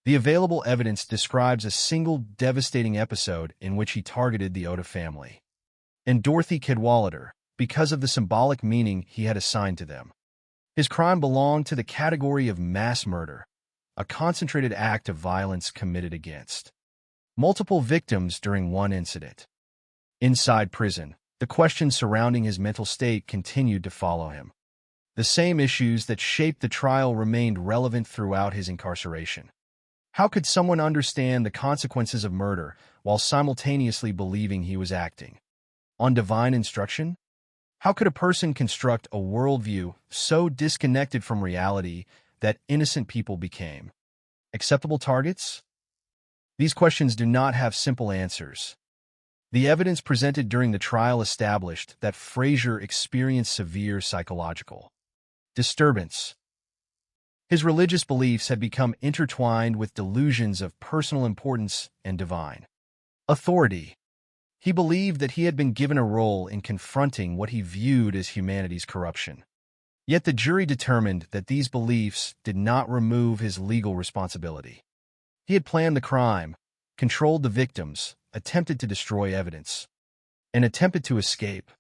Speaker 10: The available evidence describes a single devastating episode in which he targeted the Oda family and Dorothy Cadwallader because of the symbolic meaning he had assigned to them. His crime belonged to the category of mass murder, a concentrated act of violence committed against multiple victims during one incident. Inside prison, the questions surrounding his mental state continued to follow him. The same issues that shaped the trial remained relevant throughout his incarceration. How could someone understand the consequences of murder while simultaneously believing he was acting on divine instruction? How could a person construct a worldview so disconnected from reality that innocent people became acceptable targets? These questions do not have simple answers. The evidence presented during the trial established that Frazier experienced severe psychological disturbance. His religious beliefs had become intertwined with delusions of personal importance and divine authority. He believed that he had been given a role in confronting what he viewed as humanity's corruption. Yet the jury determined that these beliefs did not remove his legal responsibility. He had planned the crime, controlled the victims, attempted to destroy evidence, and attempted to escape.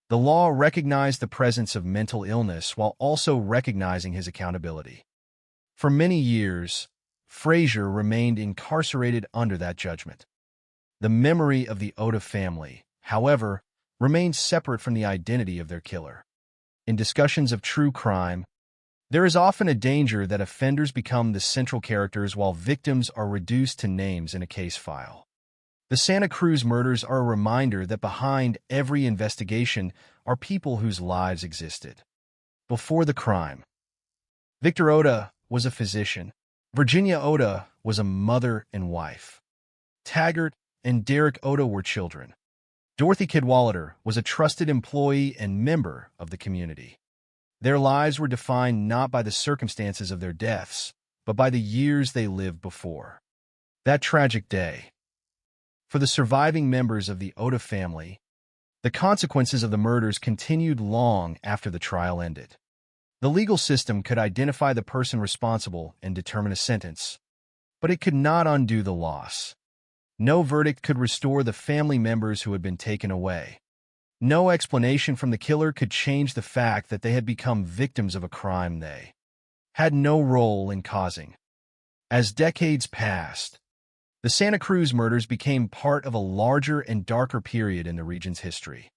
Speaker 10: The law recognized the presence of mental illness while also recognizing his accountability. For many years, Frazier remained incarcerated under that judgment. The memory of the Oda family, however, remains separate from the identity of their killer. In discussions of true crime, there is often a danger that offenders become the central characters while victims are reduced to names in a case file. The Santa Cruz murders are a reminder that behind every investigation are people whose lives existed before the crime. Victor Oda was a physician. Virginia Oda was a mother and wife. Taggart and Derek Oda were children. Dorothy Cadwallader was a trusted employee and member of the community. Their lives were defined not by the circumstances of their deaths, but by the years they lived before that tragic day. For the surviving members of the Oda family, the consequences of the murders continued long after the trial ended. The legal system could identify the person responsible and determine a sentence, but it could not undo the loss. No verdict could restore the family members who had been taken away. No explanation from the killer could change the fact that they had become victims of a crime they had no role in causing. As decades passed, the Santa Cruz murders became part of a larger and darker period in the region's history.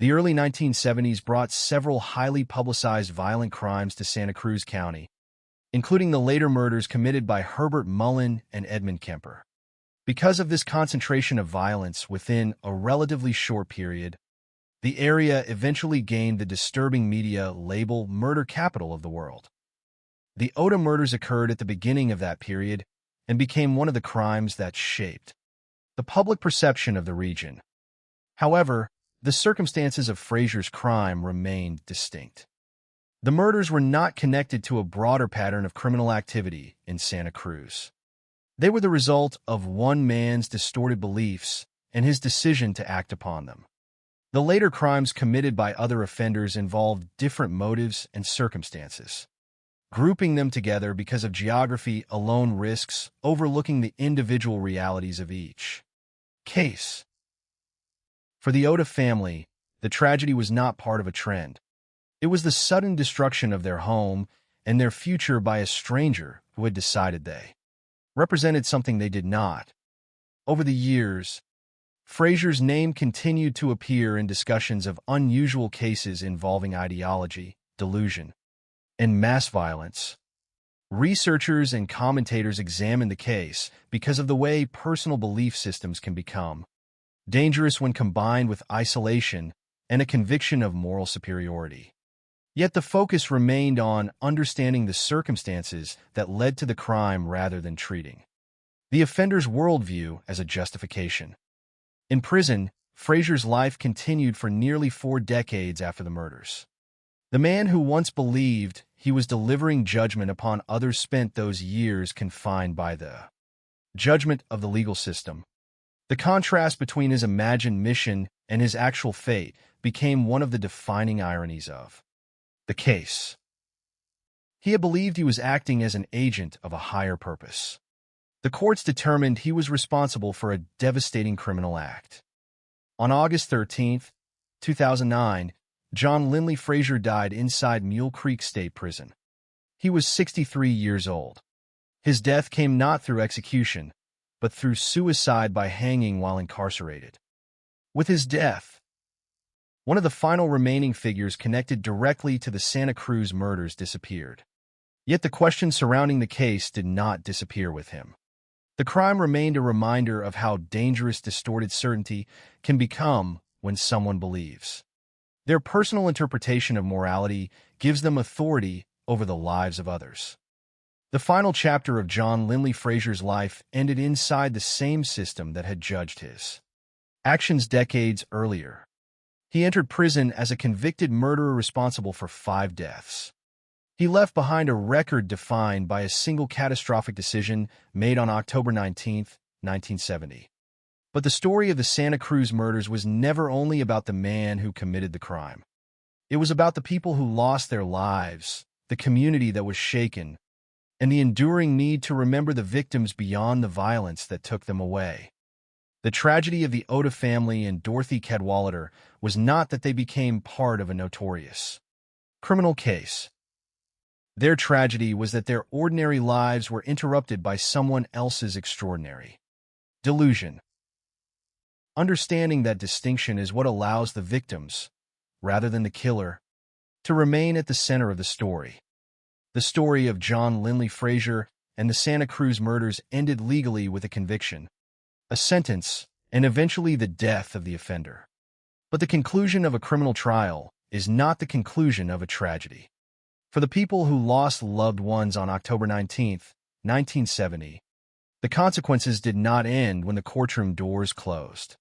Speaker 10: The early 1970s brought several highly publicized violent crimes to Santa Cruz County, including the later murders committed by Herbert Mullen and Edmund Kemper. Because of this concentration of violence within a relatively short period, The area eventually gained the disturbing media label murder capital of the world. The Oda murders occurred at the beginning of that period and became one of the crimes that shaped the public perception of the region. However, the circumstances of Frazier's crime remained distinct. The murders were not connected to a broader pattern of criminal activity in Santa Cruz. They were the result of one man's distorted beliefs and his decision to act upon them. The later crimes committed by other offenders involved different motives and circumstances. Grouping them together because of geography alone risks overlooking the individual realities of each case. For the Oda family, the tragedy was not part of a trend. It was the sudden destruction of their home and their future by a stranger who had decided they represented something they did not. Over the years, Frazier's name continued to appear in discussions of unusual cases involving ideology, delusion, and mass violence. Researchers and commentators examined the case because of the way personal belief systems can become dangerous when combined with isolation and a conviction of moral superiority. Yet the focus remained on understanding the circumstances that led to the crime rather than treating the offender's worldview as a justification. In prison, Frazier's life continued for nearly 4 decades after the murders. The man who once believed he was delivering judgment upon others spent those years confined by the judgment of the legal system. The contrast between his imagined mission and his actual fate became one of the defining ironies of the case. He had believed he was acting as an agent of a higher purpose. The courts determined he was responsible for a devastating criminal act. On August 13, 2009, John Lindley Frazier died inside Mule Creek State Prison. He was 63 years old. His death came not through execution, but through suicide by hanging while incarcerated. With his death, one of the final remaining figures connected directly to the Santa Cruz murders disappeared. Yet the questions surrounding the case did not disappear with him. The crime remained a reminder of how dangerous distorted certainty can become when someone believes their personal interpretation of morality gives them authority over the lives of others. The final chapter of John Lindley Frazier's life ended inside the same system that had judged his actions decades earlier. He entered prison as a convicted murderer responsible for 5 deaths. He left behind a record defined by a single catastrophic decision made on October 19, 1970. But the story of the Santa Cruz murders was never only about the man who committed the crime. It was about the people who lost their lives, the community that was shaken, and the enduring need to remember the victims beyond the violence that took them away. The tragedy of the Oda family and Dorothy Cadwallader was not that they became part of a notorious criminal case. Their tragedy was that their ordinary lives were interrupted by someone else's extraordinary delusion. Understanding that distinction is what allows the victims, rather than the killer, to remain at the center of the story. The story of John Lindley Frazier and the Santa Cruz murders ended legally with a conviction, a sentence, and eventually the death of the offender. But the conclusion of a criminal trial is not the conclusion of a tragedy. For the people who lost loved ones on October 19, 1970, the consequences did not end when the courtroom doors closed.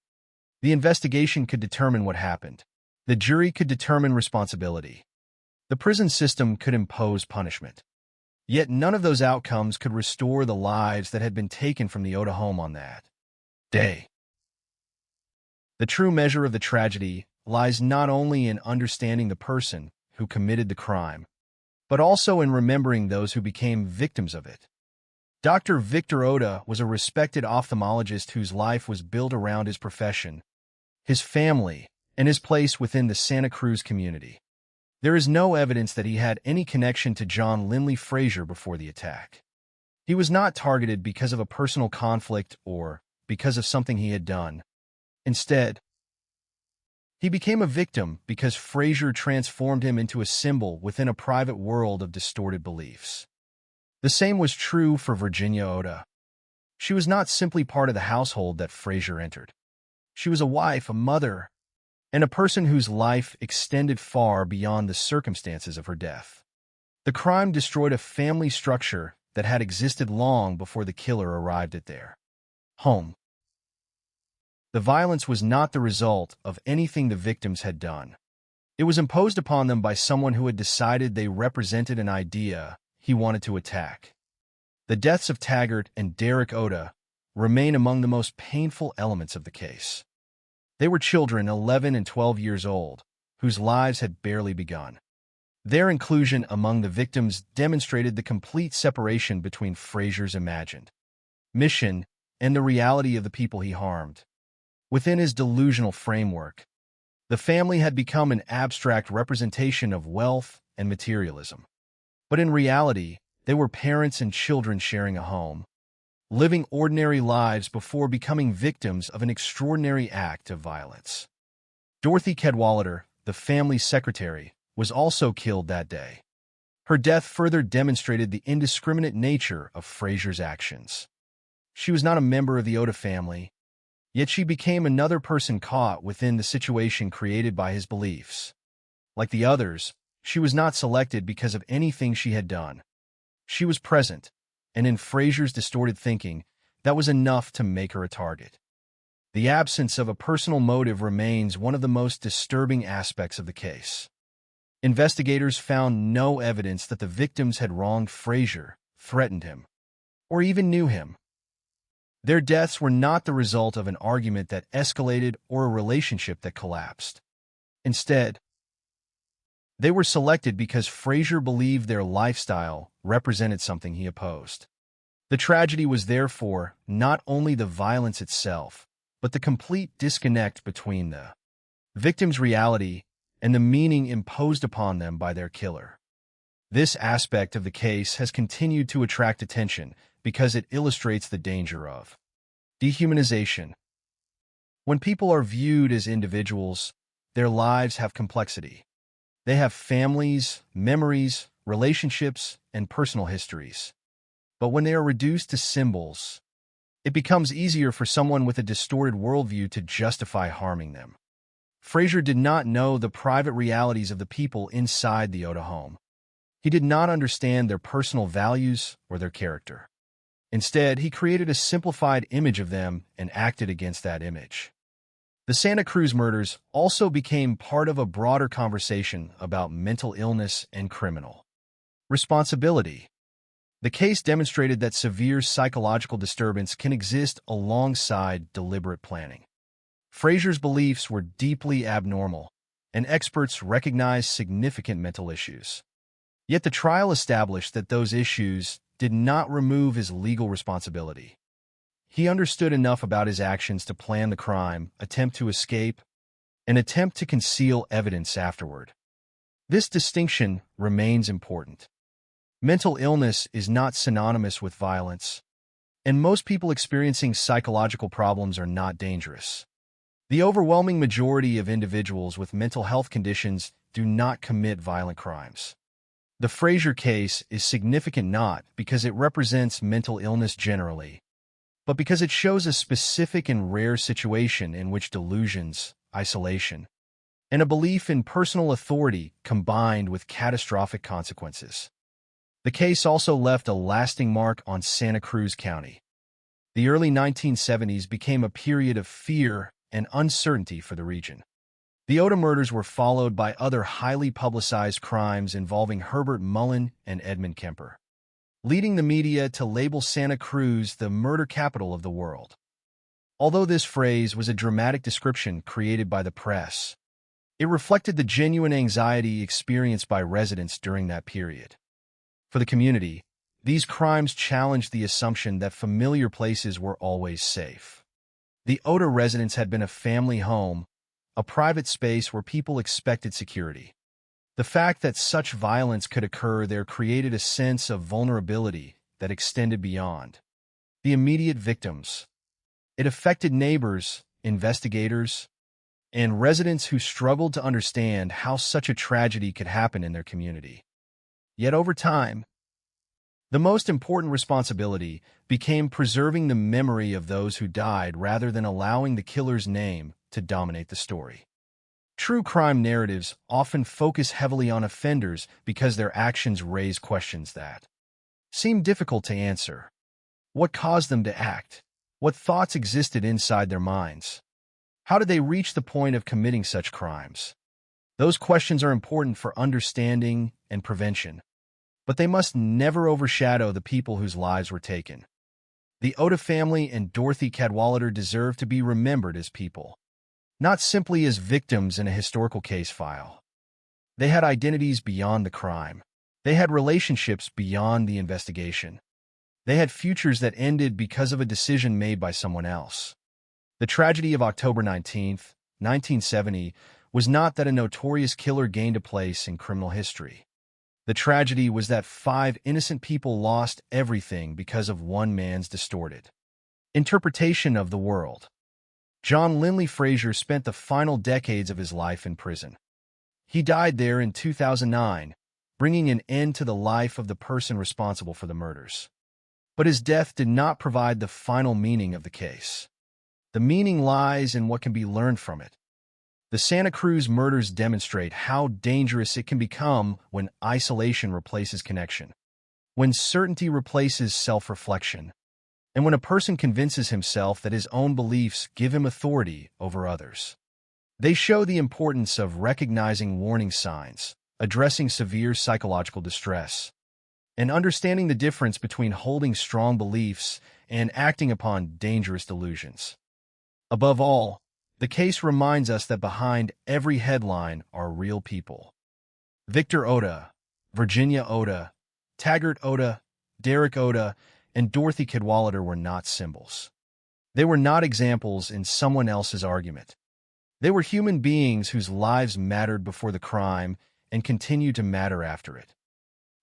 Speaker 10: The investigation could determine what happened. The jury could determine responsibility. The prison system could impose punishment. Yet none of those outcomes could restore the lives that had been taken from the Oda home on that day. The true measure of the tragedy lies not only in understanding the person who committed the crime, but also in remembering those who became victims of it. Dr. Victor Oda was a respected ophthalmologist whose life was built around his profession, his family, and his place within the Santa Cruz community. There is no evidence that he had any connection to John Lindley Frazier before the attack. He was not targeted because of a personal conflict or because of something he had done. Instead, he became a victim because Frazier transformed him into a symbol within a private world of distorted beliefs. The same was true for Virginia Oda. She was not simply part of the household that Frazier entered. She was a wife, a mother, and a person whose life extended far beyond the circumstances of her death. The crime destroyed a family structure that had existed long before the killer arrived at their home. The violence was not the result of anything the victims had done. It was imposed upon them by someone who had decided they represented an idea he wanted to attack. The deaths of Taggart and Derek Oda remain among the most painful elements of the case. They were children 11 and 12 years old, whose lives had barely begun. Their inclusion among the victims demonstrated the complete separation between Frazier's imagined mission and the reality of the people he harmed. Within his delusional framework, the family had become an abstract representation of wealth and materialism. But in reality, they were parents and children sharing a home, living ordinary lives before becoming victims of an extraordinary act of violence. Dorothy Cadwallader, the family's secretary, was also killed that day. Her death further demonstrated the indiscriminate nature of Frazier's actions. She was not a member of the Oda family, yet she became another person caught within the situation created by his beliefs. Like the others, she was not selected because of anything she had done. She was present, and in Frazier's distorted thinking, that was enough to make her a target. The absence of a personal motive remains one of the most disturbing aspects of the case. Investigators found no evidence that the victims had wronged Frazier, threatened him, or even knew him. Their deaths were not the result of an argument that escalated or a relationship that collapsed. Instead, they were selected because Frazier believed their lifestyle represented something he opposed. The tragedy was therefore not only the violence itself, but the complete disconnect between the victim's reality and the meaning imposed upon them by their killer. This aspect of the case has continued to attract attention because it illustrates the danger of dehumanization. When people are viewed as individuals, their lives have complexity. They have families, memories, relationships, and personal histories. But when they are reduced to symbols, it becomes easier for someone with a distorted worldview to justify harming them. Frazier did not know the private realities of the people inside the Oda home. He did not understand their personal values or their character. Instead, he created a simplified image of them and acted against that image. The Santa Cruz murders also became part of a broader conversation about mental illness and criminal responsibility. The case demonstrated that severe psychological disturbance can exist alongside deliberate planning. Frazier's beliefs were deeply abnormal, and experts recognized significant mental issues. Yet the trial established that those issues did not remove his legal responsibility. He understood enough about his actions to plan the crime, attempt to escape, and attempt to conceal evidence afterward. This distinction remains important. Mental illness is not synonymous with violence, and most people experiencing psychological problems are not dangerous. The overwhelming majority of individuals with mental health conditions do not commit violent crimes. The Frazier case is significant not because it represents mental illness generally, but because it shows a specific and rare situation in which delusions, isolation, and a belief in personal authority combined with catastrophic consequences. The case also left a lasting mark on Santa Cruz County. The early 1970s became a period of fear and uncertainty for the region. The Oda murders were followed by other highly publicized crimes involving Herbert Mullen and Edmund Kemper, leading the media to label Santa Cruz the murder capital of the world. Although this phrase was a dramatic description created by the press, it reflected the genuine anxiety experienced by residents during that period. For the community, these crimes challenged the assumption that familiar places were always safe. The Oda residence had been a family home, a private space where people expected security. The fact that such violence could occur there created a sense of vulnerability that extended beyond the immediate victims. It affected neighbors, investigators, and residents who struggled to understand how such a tragedy could happen in their community. Yet over time, the most important responsibility became preserving the memory of those who died rather than allowing the killer's name to dominate the story. True crime narratives often focus heavily on offenders because their actions raise questions that seem difficult to answer. What caused them to act? What thoughts existed inside their minds? How did they reach the point of committing such crimes? Those questions are important for understanding and prevention, but they must never overshadow the people whose lives were taken. The Oda family and Dorothy Cadwallader deserve to be remembered as people, not simply as victims in a historical case file. They had identities beyond the crime. They had relationships beyond the investigation. They had futures that ended because of a decision made by someone else. The tragedy of October 19th, 1970, was not that a notorious killer gained a place in criminal history. The tragedy was that 5 innocent people lost everything because of one man's distorted interpretation of the world. John Linley Frazier spent the final decades of his life in prison. He died there in 2009, bringing an end to the life of the person responsible for the murders. But his death did not provide the final meaning of the case. The meaning lies in what can be learned from it. The Santa Cruz murders demonstrate how dangerous it can become when isolation replaces connection, when certainty replaces self-reflection, and when a person convinces himself that his own beliefs give him authority over others. They show the importance of recognizing warning signs, addressing severe psychological distress, and understanding the difference between holding strong beliefs and acting upon dangerous delusions. Above all, the case reminds us that behind every headline are real people. Victor Oda, Virginia Oda, Taggart Oda, Derek Oda, and Dorothy Cadwallader were not symbols. They were not examples in someone else's argument. They were human beings whose lives mattered before the crime and continue to matter after it.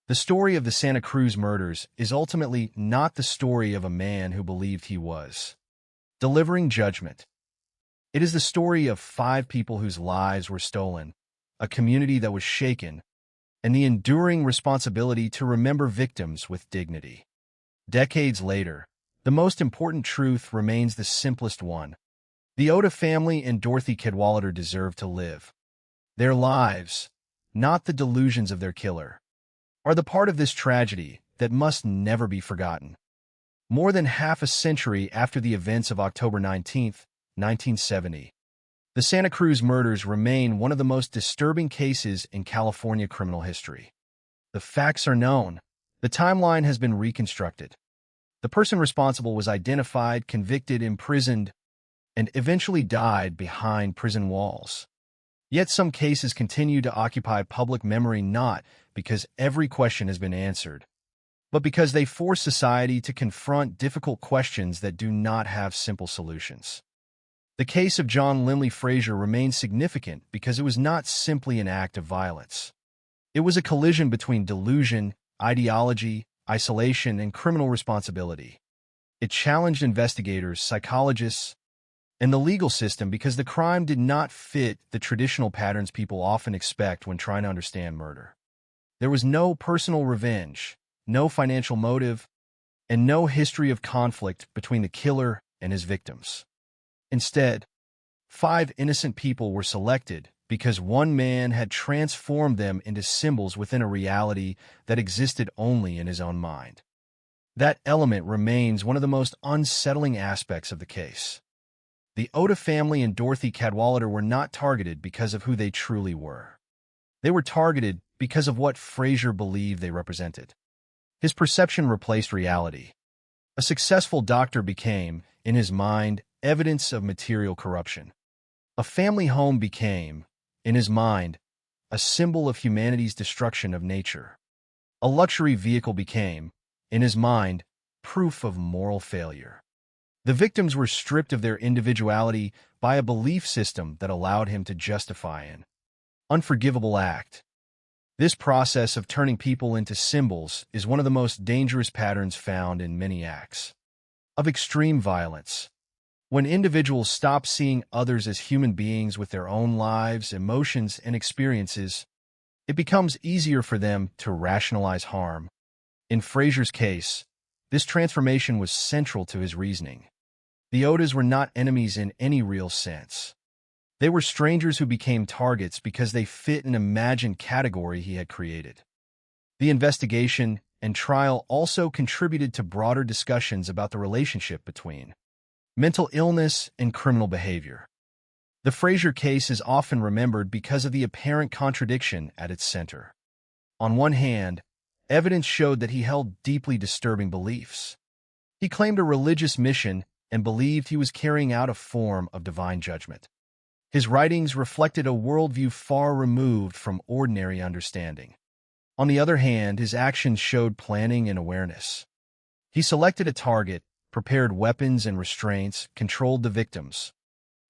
Speaker 10: The story of the Santa Cruz murders is ultimately not the story of a man who believed he was delivering judgment. It is the story of 5 people whose lives were stolen, a community that was shaken, and the enduring responsibility to remember victims with dignity. Decades later, the most important truth remains the simplest one. The Oda family and Dorothy Cadwallader deserve to live. Their lives, not the delusions of their killer, are the part of this tragedy that must never be forgotten. More than half a century after the events of October 19th, 1970, the Santa Cruz murders remain one of the most disturbing cases in California criminal history. The facts are known. The timeline has been reconstructed. The person responsible was identified, convicted, imprisoned, and eventually died behind prison walls. Yet some cases continue to occupy public memory not because every question has been answered, but because they force society to confront difficult questions that do not have simple solutions. The case of John Linley Frazier remains significant because it was not simply an act of violence. It was a collision between delusion, ideology, isolation, and criminal responsibility. It challenged investigators, psychologists, and the legal system because the crime did not fit the traditional patterns people often expect when trying to understand murder. There was no personal revenge, no financial motive, and no history of conflict between the killer and his victims. Instead, 5 innocent people were selected because one man had transformed them into symbols within a reality that existed only in his own mind. That element remains one of the most unsettling aspects of the case. The Oda family and Dorothy Cadwallader were not targeted because of who they truly were. They were targeted because of what Frazier believed they represented. His perception replaced reality. A successful doctor became, in his mind, evidence of material corruption. A family home became, in his mind, a symbol of humanity's destruction of nature. A luxury vehicle became, in his mind, proof of moral failure. The victims were stripped of their individuality by a belief system that allowed him to justify an unforgivable act. This process of turning people into symbols is one of the most dangerous patterns found in many acts of extreme violence. When individuals stop seeing others as human beings with their own lives, emotions, and experiences, it becomes easier for them to rationalize harm. In Frazier's case, this transformation was central to his reasoning. The Odas were not enemies in any real sense. They were strangers who became targets because they fit an imagined category he had created. The investigation and trial also contributed to broader discussions about the relationship between mental illness and criminal behavior. The Frazier case is often remembered because of the apparent contradiction at its center. On one hand, evidence showed that he held deeply disturbing beliefs. He claimed a religious mission and believed he was carrying out a form of divine judgment. His writings reflected a worldview far removed from ordinary understanding. On the other hand, his actions showed planning and awareness. He selected a target, prepared weapons and restraints, controlled the victims,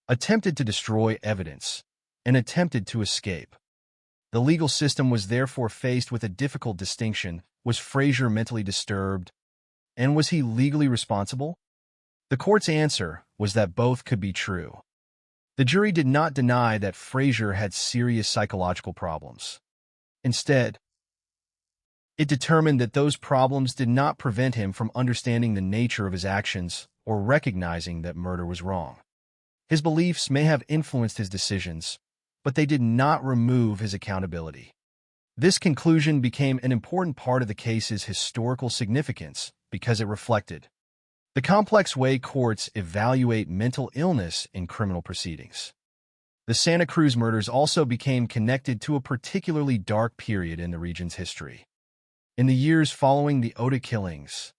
Speaker 10: attempted to destroy evidence, and attempted to escape. The legal system was therefore faced with a difficult distinction. Was Frazier mentally disturbed? And was he legally responsible? The court's answer was that both could be true. The jury did not deny that Frazier had serious psychological problems. Instead, it determined that those problems did not prevent him from understanding the nature of his actions or recognizing that murder was wrong. His beliefs may have influenced his decisions, but they did not remove his accountability. This conclusion became an important part of the case's historical significance because it reflected the complex way courts evaluate mental illness in criminal proceedings. The Santa Cruz murders also became connected to a particularly dark period in the region's history. In the years following the Ota killings,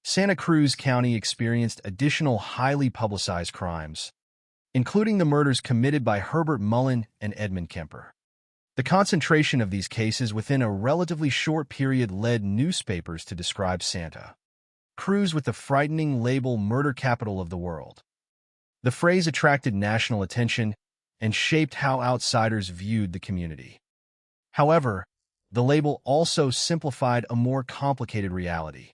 Speaker 10: Santa Cruz County experienced additional highly publicized crimes, including the murders committed by Herbert Mullen and Edmund Kemper. The concentration of these cases within a relatively short period led newspapers to describe Santa Cruz with the frightening label "murder capital of the world." The phrase attracted national attention and shaped how outsiders viewed the community. However, the label also simplified a more complicated reality.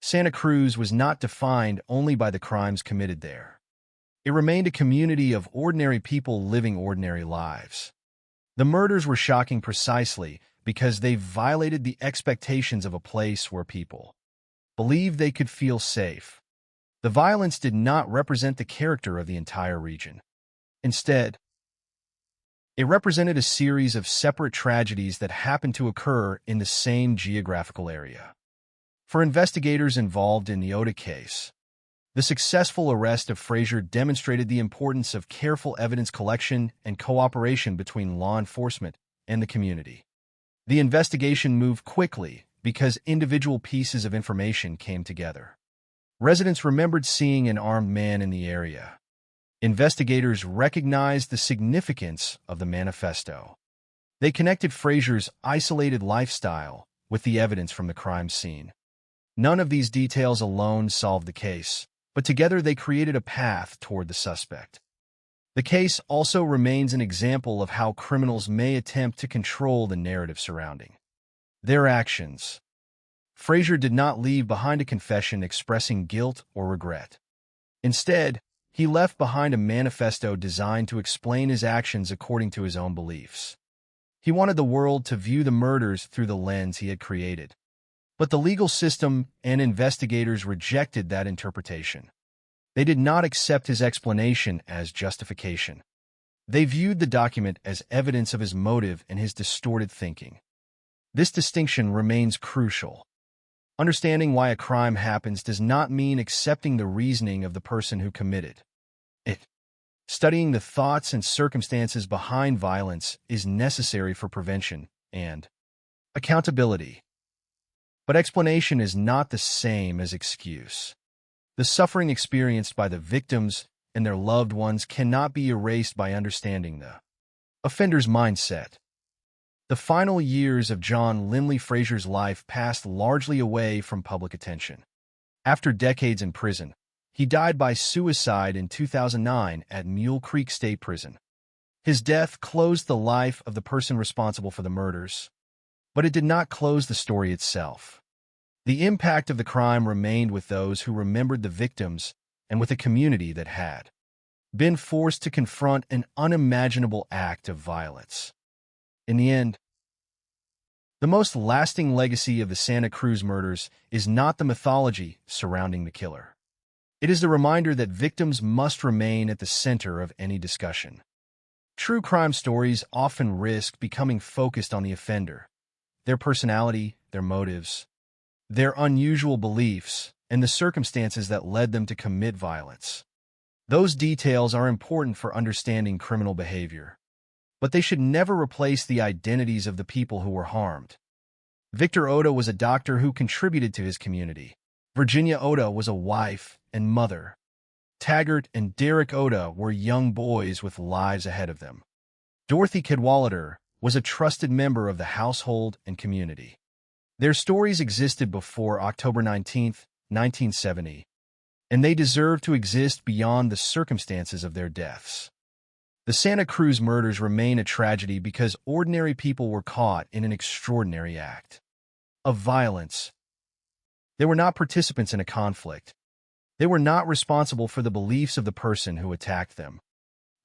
Speaker 10: Santa Cruz was not defined only by the crimes committed there. It remained a community of ordinary people living ordinary lives. The murders were shocking precisely because they violated the expectations of a place where people believed they could feel safe. The violence did not represent the character of the entire region. Instead, it represented a series of separate tragedies that happened to occur in the same geographical area. For investigators involved in the Ota case, the successful arrest of Frazier demonstrated the importance of careful evidence collection and cooperation between law enforcement and the community. The investigation moved quickly because individual pieces of information came together. Residents remembered seeing an armed man in the area. Investigators recognized the significance of the manifesto. They connected Frazier's isolated lifestyle with the evidence from the crime scene. None of these details alone solved the case, but together they created a path toward the suspect. The case also remains an example of how criminals may attempt to control the narrative surrounding their actions. Frazier did not leave behind a confession expressing guilt or regret. Instead, he left behind a manifesto designed to explain his actions according to his own beliefs. He wanted the world to view the murders through the lens he had created. But the legal system and investigators rejected that interpretation. They did not accept his explanation as justification. They viewed the document as evidence of his motive and his distorted thinking. This distinction remains crucial. Understanding why a crime happens does not mean accepting the reasoning of the person who committed it. Studying the thoughts and circumstances behind violence is necessary for prevention and accountability. But explanation is not the same as excuse. The suffering experienced by the victims and their loved ones cannot be erased by understanding the offender's mindset. The final years of John Linley Frazier's life passed largely away from public attention. After decades in prison, he died by suicide in 2009 at Mule Creek State Prison. His death closed the life of the person responsible for the murders, but it did not close the story itself. The impact of the crime remained with those who remembered the victims and with a community that had been forced to confront an unimaginable act of violence. In the end, the most lasting legacy of the Santa Cruz murders is not the mythology surrounding the killer. It is the reminder that victims must remain at the center of any discussion. True crime stories often risk becoming focused on the offender, their personality, their motives, their unusual beliefs, and the circumstances that led them to commit violence. Those details are important for understanding criminal behavior, but they should never replace the identities of the people who were harmed. Victor Oda was a doctor who contributed to his community. Virginia Oda was a wife and mother. Taggart and Derek Oda were young boys with lives ahead of them. Dorothy Cadwallader was a trusted member of the household and community. Their stories existed before October 19, 1970, and they deserve to exist beyond the circumstances of their deaths. The Santa Cruz murders remain a tragedy because ordinary people were caught in an extraordinary act of violence. They were not participants in a conflict. They were not responsible for the beliefs of the person who attacked them.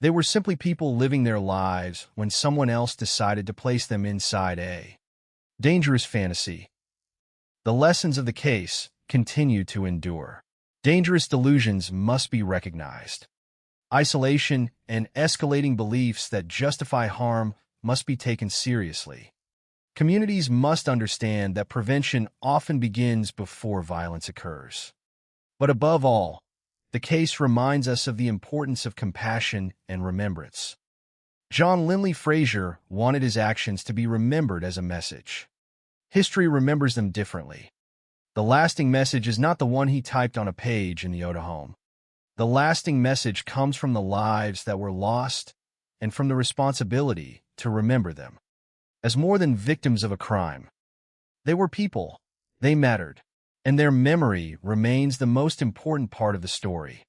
Speaker 10: They were simply people living their lives when someone else decided to place them inside a dangerous fantasy. The lessons of the case continue to endure. Dangerous delusions must be recognized. Isolation and escalating beliefs that justify harm must be taken seriously. Communities must understand that prevention often begins before violence occurs. But above all, the case reminds us of the importance of compassion and remembrance. John Linley Frazier wanted his actions to be remembered as a message. History remembers them differently. The lasting message is not the one he typed on a page in the Oda home. The lasting message comes from the lives that were lost and from the responsibility to remember them as more than victims of a crime. They were people, they mattered, and their memory remains the most important part of the story.